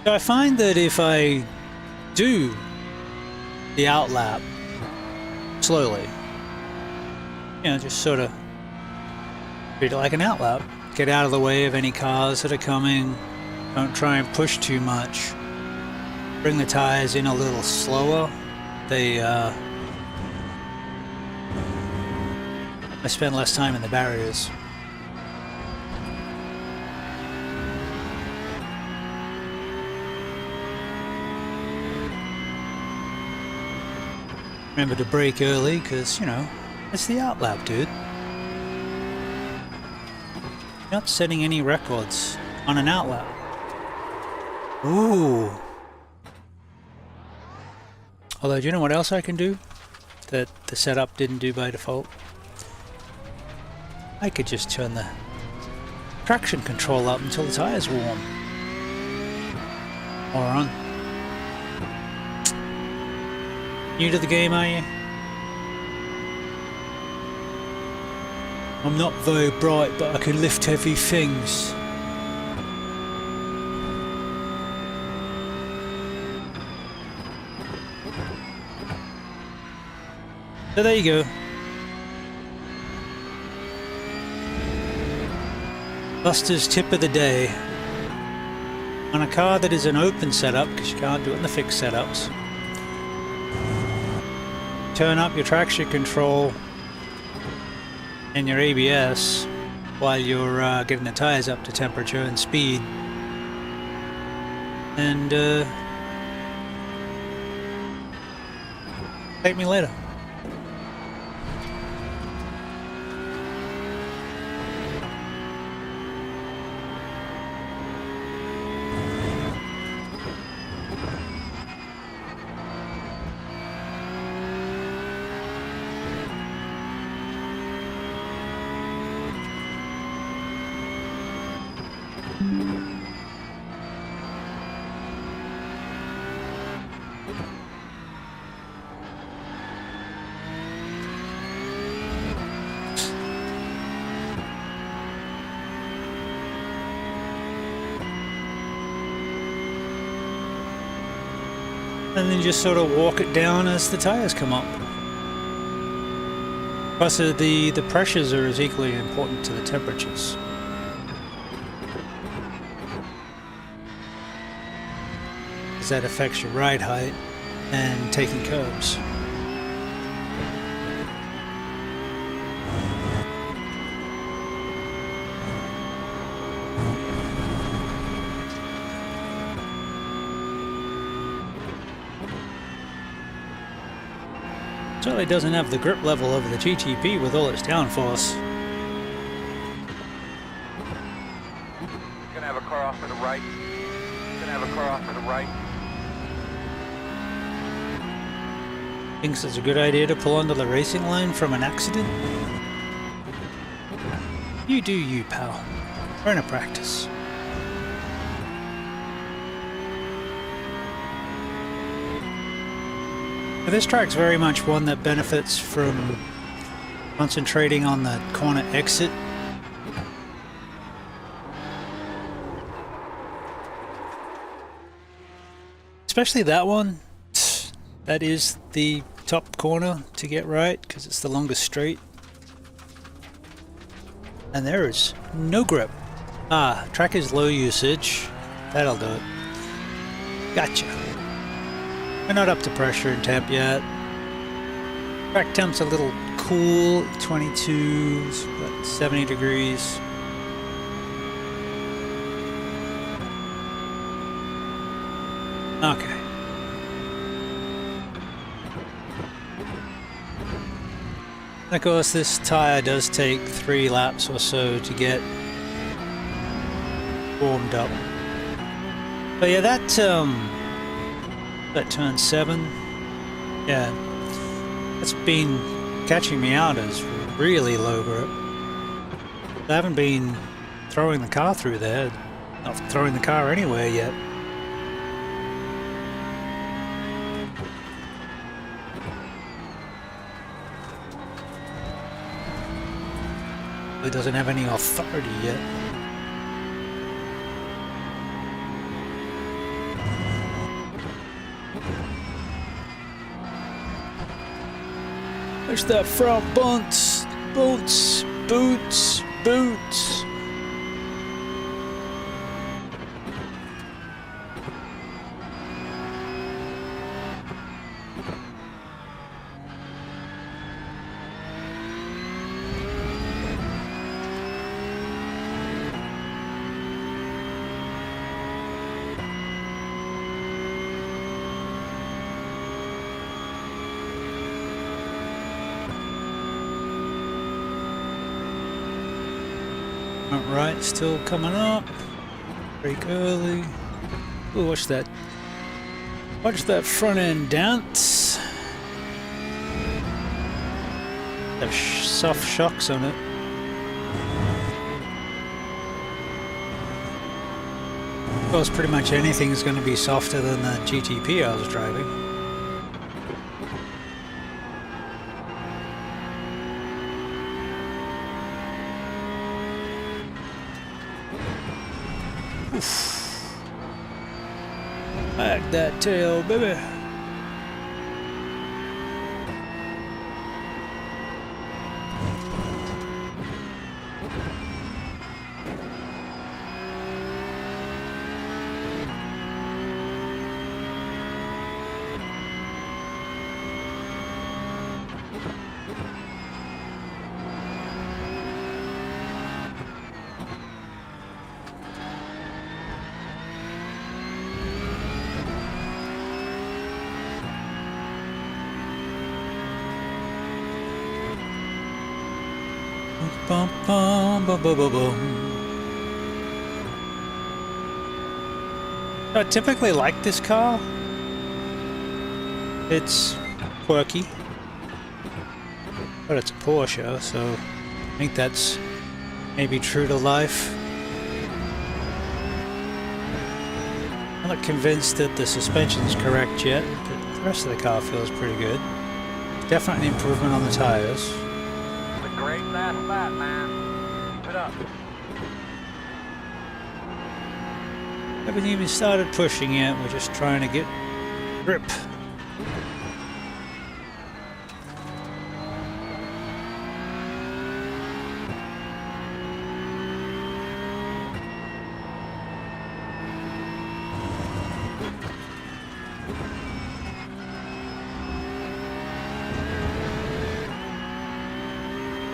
So I find that if I do the outlap slowly. You know, just sort of treat it like an outlap. Get out of the way of any cars that are coming. Don't try and push too much. Bring the tires in a little slower. I spend less time in the barriers. Remember to brake early, because, you know, it's the outlap, dude. You're not setting any records on an outlap. Ooh. Although, do you know what else I can do that the setup didn't do by default? I could just turn the traction control up until the tire's warm. Or on. New to the game, are you? I'm not very bright, but I can lift heavy things. So there you go. Buster's tip of the day. On a car that is an open setup, because you can't do it in the fixed setups, turn up your traction control and your ABS while you're getting the tires up to temperature and speed. And thank me later. And then just sort of walk it down as the tires come up. Plus the pressures are as equally important to the temperatures. Because that affects your ride height and taking curbs. Certainly doesn't have the grip level over the GTP with all its downforce. Gonna have a car off to the right. Gonna have a car off to the right. Thinks it's a good idea to pull onto the racing line from an accident? You do you, pal. We're in a practice. This track's very much one that benefits from concentrating on the corner exit. Especially that one. That is the top corner to get right, because it's the longest straight. And there is no grip. Ah, track is low usage. That'll do it. Gotcha. We're not up to pressure and temp yet. Track temp's a little cool, 22, about 70 degrees. Okay. Of course, this tire does take 3 laps or so to get warmed up. But yeah, that turn 7, yeah, that's been catching me out as really low grip. I haven't been throwing the car through there, not throwing the car anywhere yet. It doesn't have any authority yet. Watch that front bunts, boots, boots, boots. Right, still coming up. Brake early. Ooh, watch that. Watch that front end dance. Have soft shocks on it. Of course, pretty much anything is going to be softer than the GTP I was driving. Back that tail, baby. Bum, bum, bum, bum, bum, bum. I typically like this car. It's quirky, but it's a Porsche, so I think that's maybe true to life. I'm not convinced that the suspension's correct yet, but the rest of the car feels pretty good. Definitely an improvement on the tires. Great fast lap, man. Keep it up. Haven't even started pushing yet, we're just trying to get grip.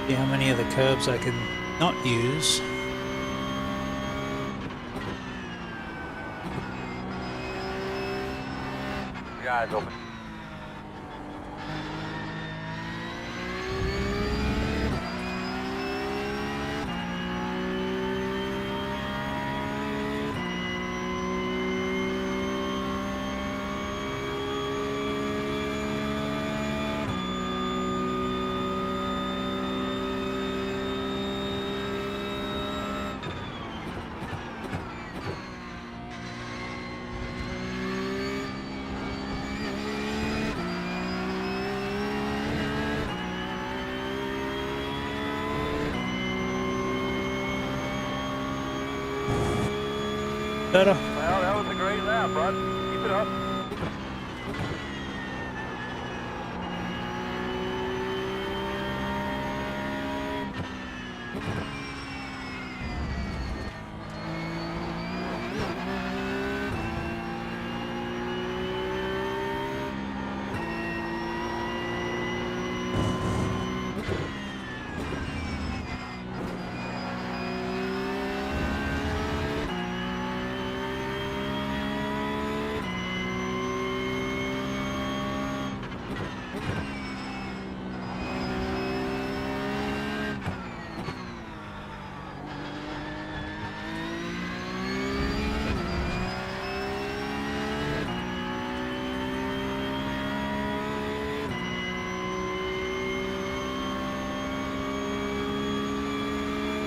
See how many of the curbs I can not use. Your eyes open. Better. Well, that was a great lap, bud. Keep it up.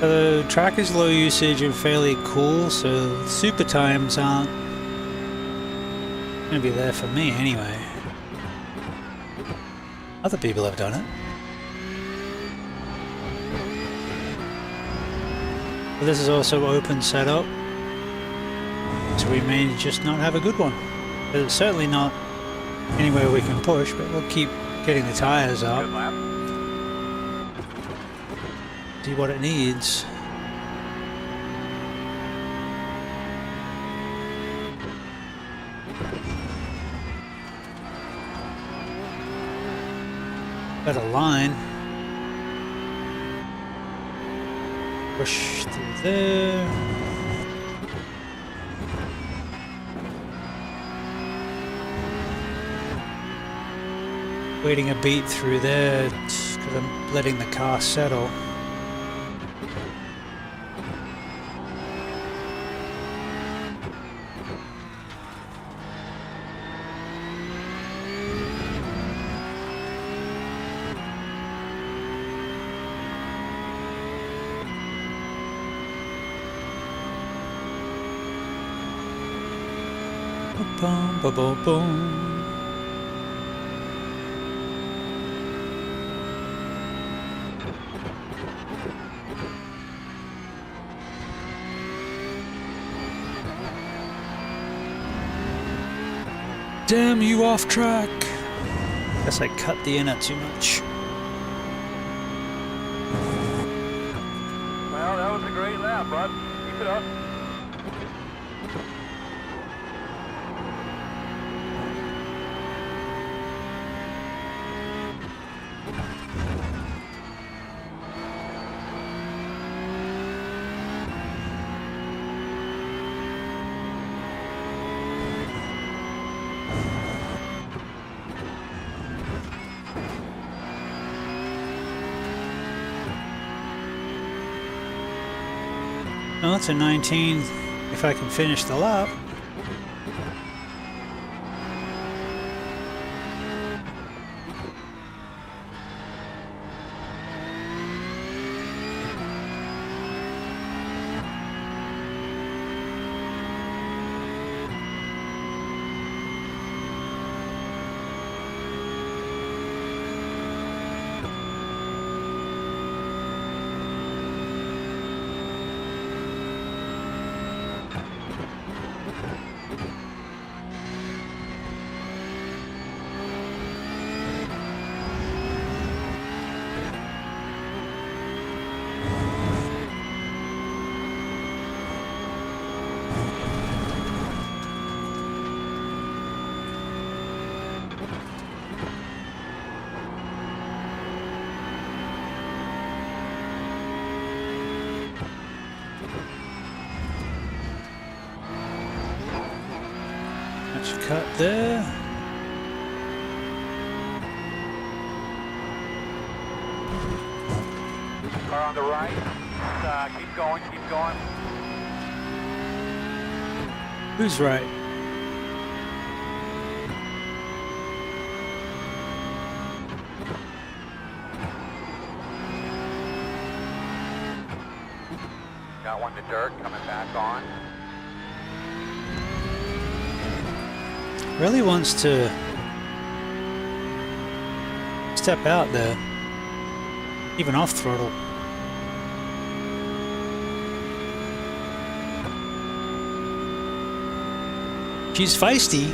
The track is low usage and fairly cool, so super times aren't going to be there for me anyway. Other people have done it. But this is also open setup, so we may just not have a good one. But it's certainly not anywhere we can push, but we'll keep getting the tires up. Good lap. See what it needs. Got a line. Push through there. Waiting a beat through there because I'm letting the car settle. Boom, boom, boom, boom. Damn you, off track. Guess I cut the inner too much. Well, that was a great lap, bud. Keep it up. Well, that's a 19 if I can finish the lap. Let's cut there. Car on the right. Keep going, keep going. Who's right? Got one to dirt, coming back on. Really wants to step out there, even off throttle. She's feisty.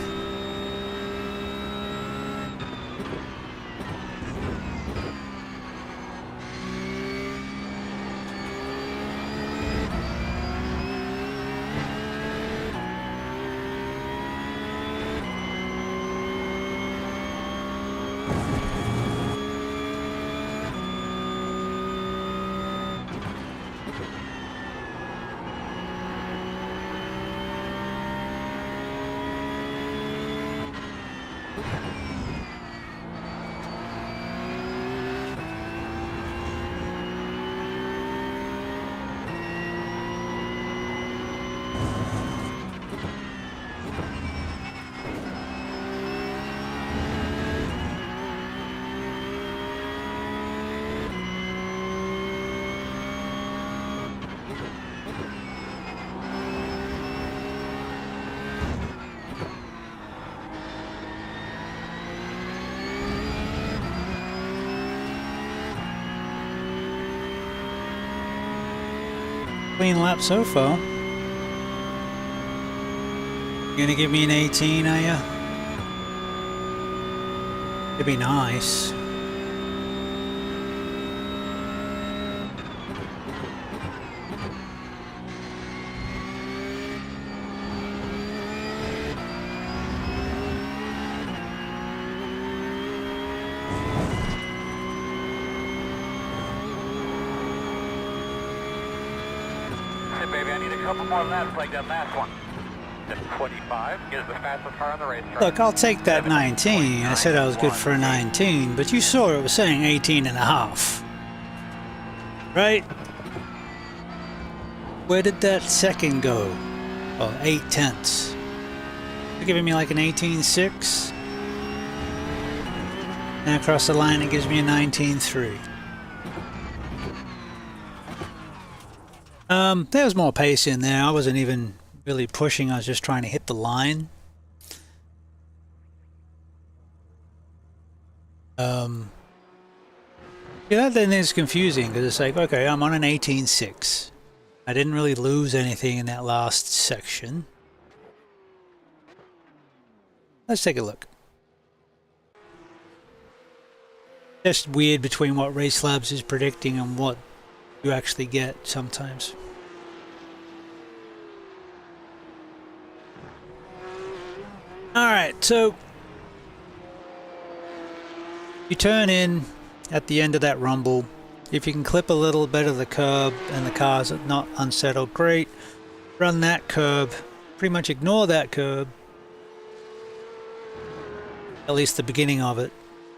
Clean lap so far. You gonna give me an 18, are ya? It'd be nice. couple more laps like that last one. Then 25 is the fastest car on the racetrack. Look, I'll take that 19. I said I was good for a 19, but you saw it was saying 18 and a half. Right? Where did that second go? Oh, 8/10. They're giving me like an 18.6. And across the line it gives me a 19.3. There was more pace in there. I wasn't even really pushing, I was just trying to hit the line. Yeah, that then is confusing because it's like, okay, I'm on an 18.6. I didn't really lose anything in that last section. Let's take a look. Just weird between what Race Labs is predicting and what you actually get sometimes. Alright, so you turn in at the end of that rumble. If you can clip a little bit of the curb and the car's not unsettled, great. Run that curb, pretty much ignore that curb. At least the beginning of it.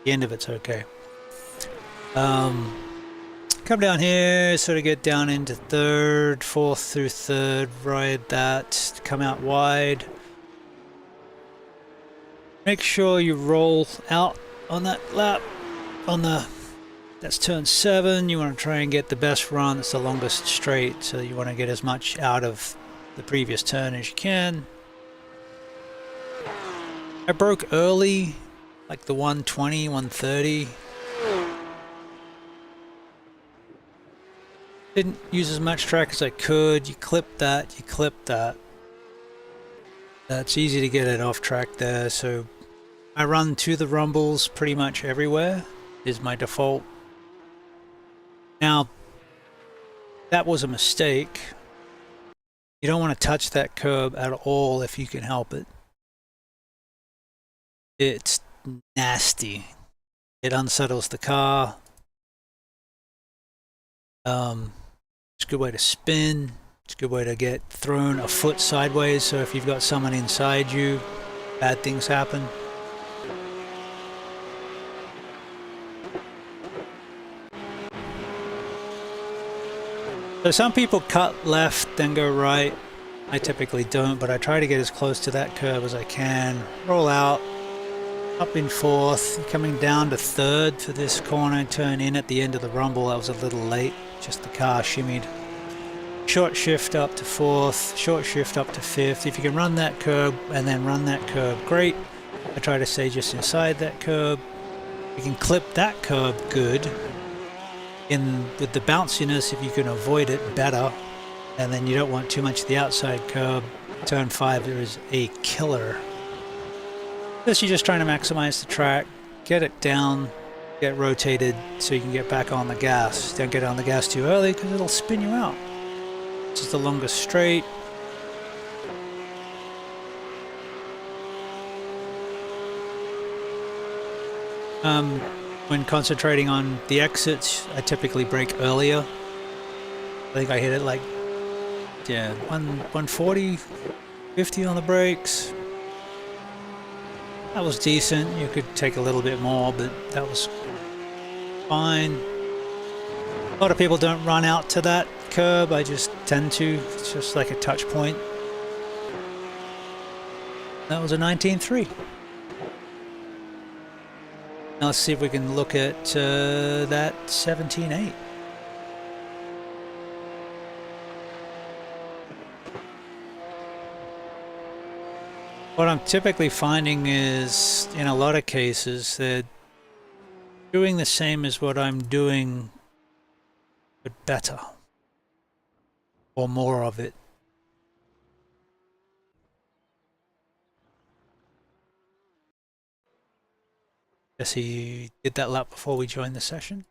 The end of it's okay. Come down here, sort of get down into third, fourth through third, ride that, come out wide. Make sure you roll out on that lap, on the, that's turn 7. You want to try and get the best run, it's the longest straight, so you want to get as much out of the previous turn as you can. I broke early, like the 120, 130. Didn't use as much track as I could. You clip that, you clip that. That's easy to get it off track there, so I run to the rumbles pretty much everywhere, is my default. Now, that was a mistake. You don't want to touch that curb at all if you can help it. It's nasty. It unsettles the car. It's a good way to spin. It's a good way to get thrown a foot sideways, so if you've got someone inside you, bad things happen. So some people cut left then go right. I typically don't, but I try to get as close to that curve as I can. Roll out, up in fourth, coming down to third for this corner, turn in at the end of the rumble. That was a little late, just the car shimmied. Short shift up to fourth, short shift up to fifth. If you can run that curb and then run that curb, great. I try to stay just inside that curb. You can clip that curb good. With the bounciness, if you can avoid it, better. And then you don't want too much of the outside curb. Turn 5, there is a killer. This you're just trying to maximize the track, get it down, get rotated so you can get back on the gas. Don't get on the gas too early because it'll spin you out. This is the longest straight. When concentrating on the exits, I typically brake earlier. I think I hit it like, yeah, 140, 50 on the brakes. That was decent. You could take a little bit more, but that was fine. A lot of people don't run out to that curb. I just tend to. It's just like a touch point. That was a 19.3. Now let's see if we can look at that 17.8. What I'm typically finding is, in a lot of cases, that doing the same as what I'm doing, but better. Or more of it. Jesse did that lap before we joined the session.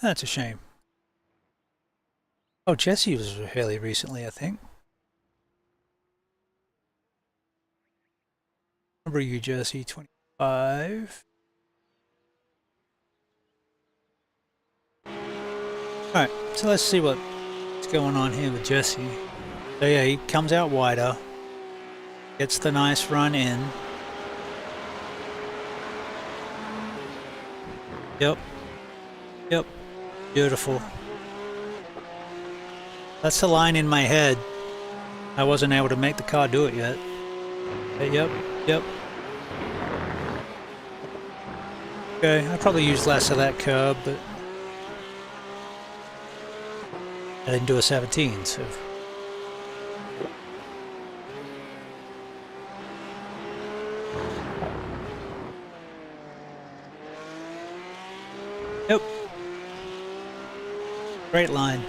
That's a shame. Oh, Jesse was fairly recently, I think. Number you, Jesse, 25. Alright, so let's see what what's going on here with Jesse. So yeah, he comes out wider, gets the nice run in. Yep. Yep. Beautiful. That's the line in my head. I wasn't able to make the car do it yet. But yep. Yep. Okay, I probably used less of that curb, but I didn't do a 17, so. Yep. Great line.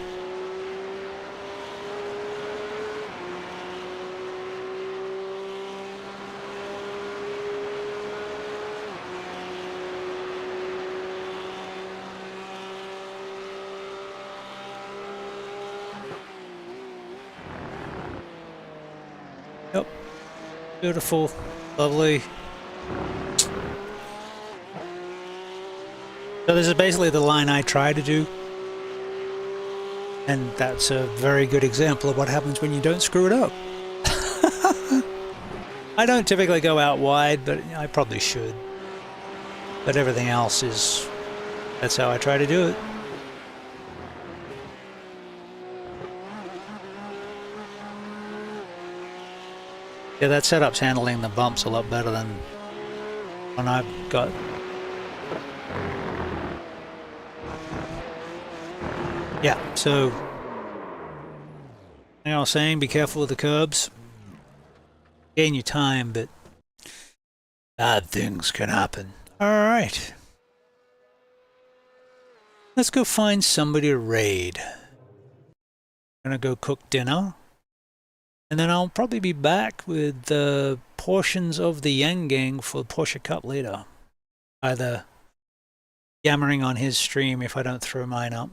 Yep. Beautiful. Lovely. So this is basically the line I try to do. And that's a very good example of what happens when you don't screw it up. I don't typically go out wide, but I probably should. But everything else is... that's how I try to do it. Yeah, that setup's handling the bumps a lot better than one I've got. Yeah, so you know what I'm saying, be careful with the curbs. Gain your time, but bad things can happen. Alright. Let's go find somebody to raid. I'm gonna go cook dinner. And then I'll probably be back with portions of the Yang Gang for Porsche Cup later. Either yammering on his stream if I don't throw mine up.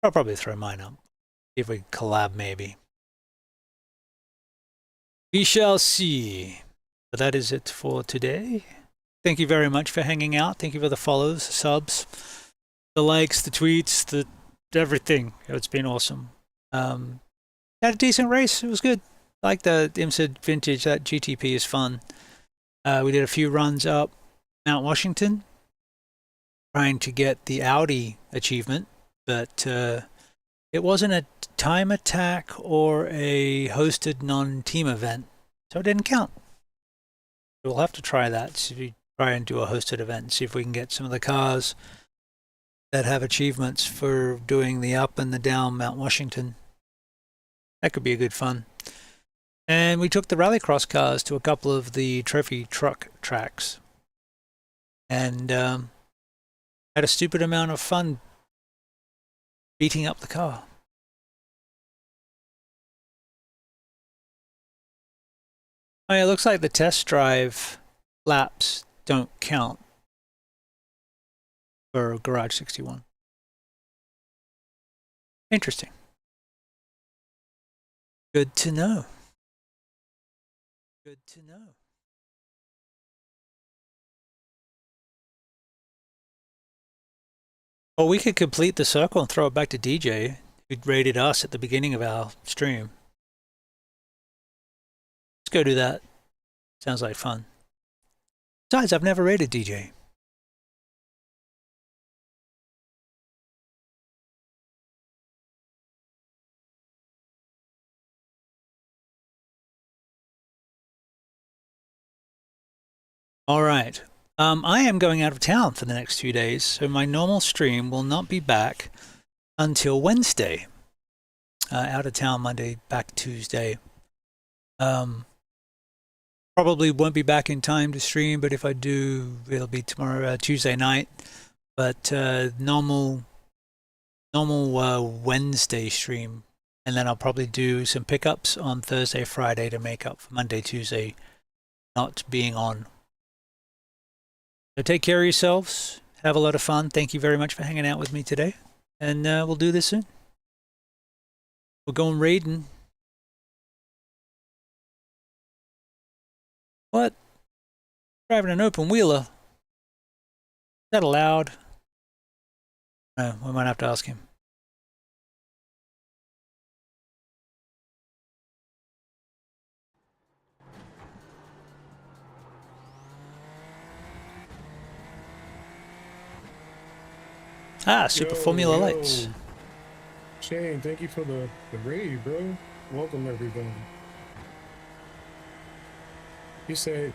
I'll probably throw mine up. See if we collab maybe. We shall see. But that is it for today. Thank you very much for hanging out. Thank you for the follows, subs, the likes, the tweets, the everything. It's been awesome. Had a decent race. It was good. I like the IMSA Vintage. That GTP is fun. We did a few runs up Mount Washington, trying to get the Audi achievement, but it wasn't a time attack or a hosted non-team event, so it didn't count. We'll have to try that. See if we try and do a hosted event and see if we can get some of the cars that have achievements for doing the up and the down Mount Washington. That could be a good fun. And we took the rallycross cars to a couple of the trophy truck tracks. And had a stupid amount of fun beating up the car. Oh yeah, it looks like the test drive laps don't count for Garage 61. Interesting. Good to know. Good to know. Well, we could complete the circle and throw it back to DJ, who rated us at the beginning of our stream. Let's go do that. Sounds like fun. Besides, I've never rated DJ. All right. I am going out of town for the next 2 days, so my normal stream will not be back until Wednesday. Out of town Monday, back Tuesday. Probably won't be back in time to stream, but if I do, it'll be tomorrow, Tuesday night. But normal Wednesday stream, and then I'll probably do some pickups on Thursday, Friday to make up for Monday, Tuesday not being on. So take care of yourselves. Have a lot of fun. Thank you very much for hanging out with me today. And we'll do this soon. We're going raiding. What? Driving an open wheeler? Is that allowed? No, we might have to ask him. Ah, Super Yo, Formula yo. Lights. Shane, thank you for the raid, bro. Welcome, everybody. He said,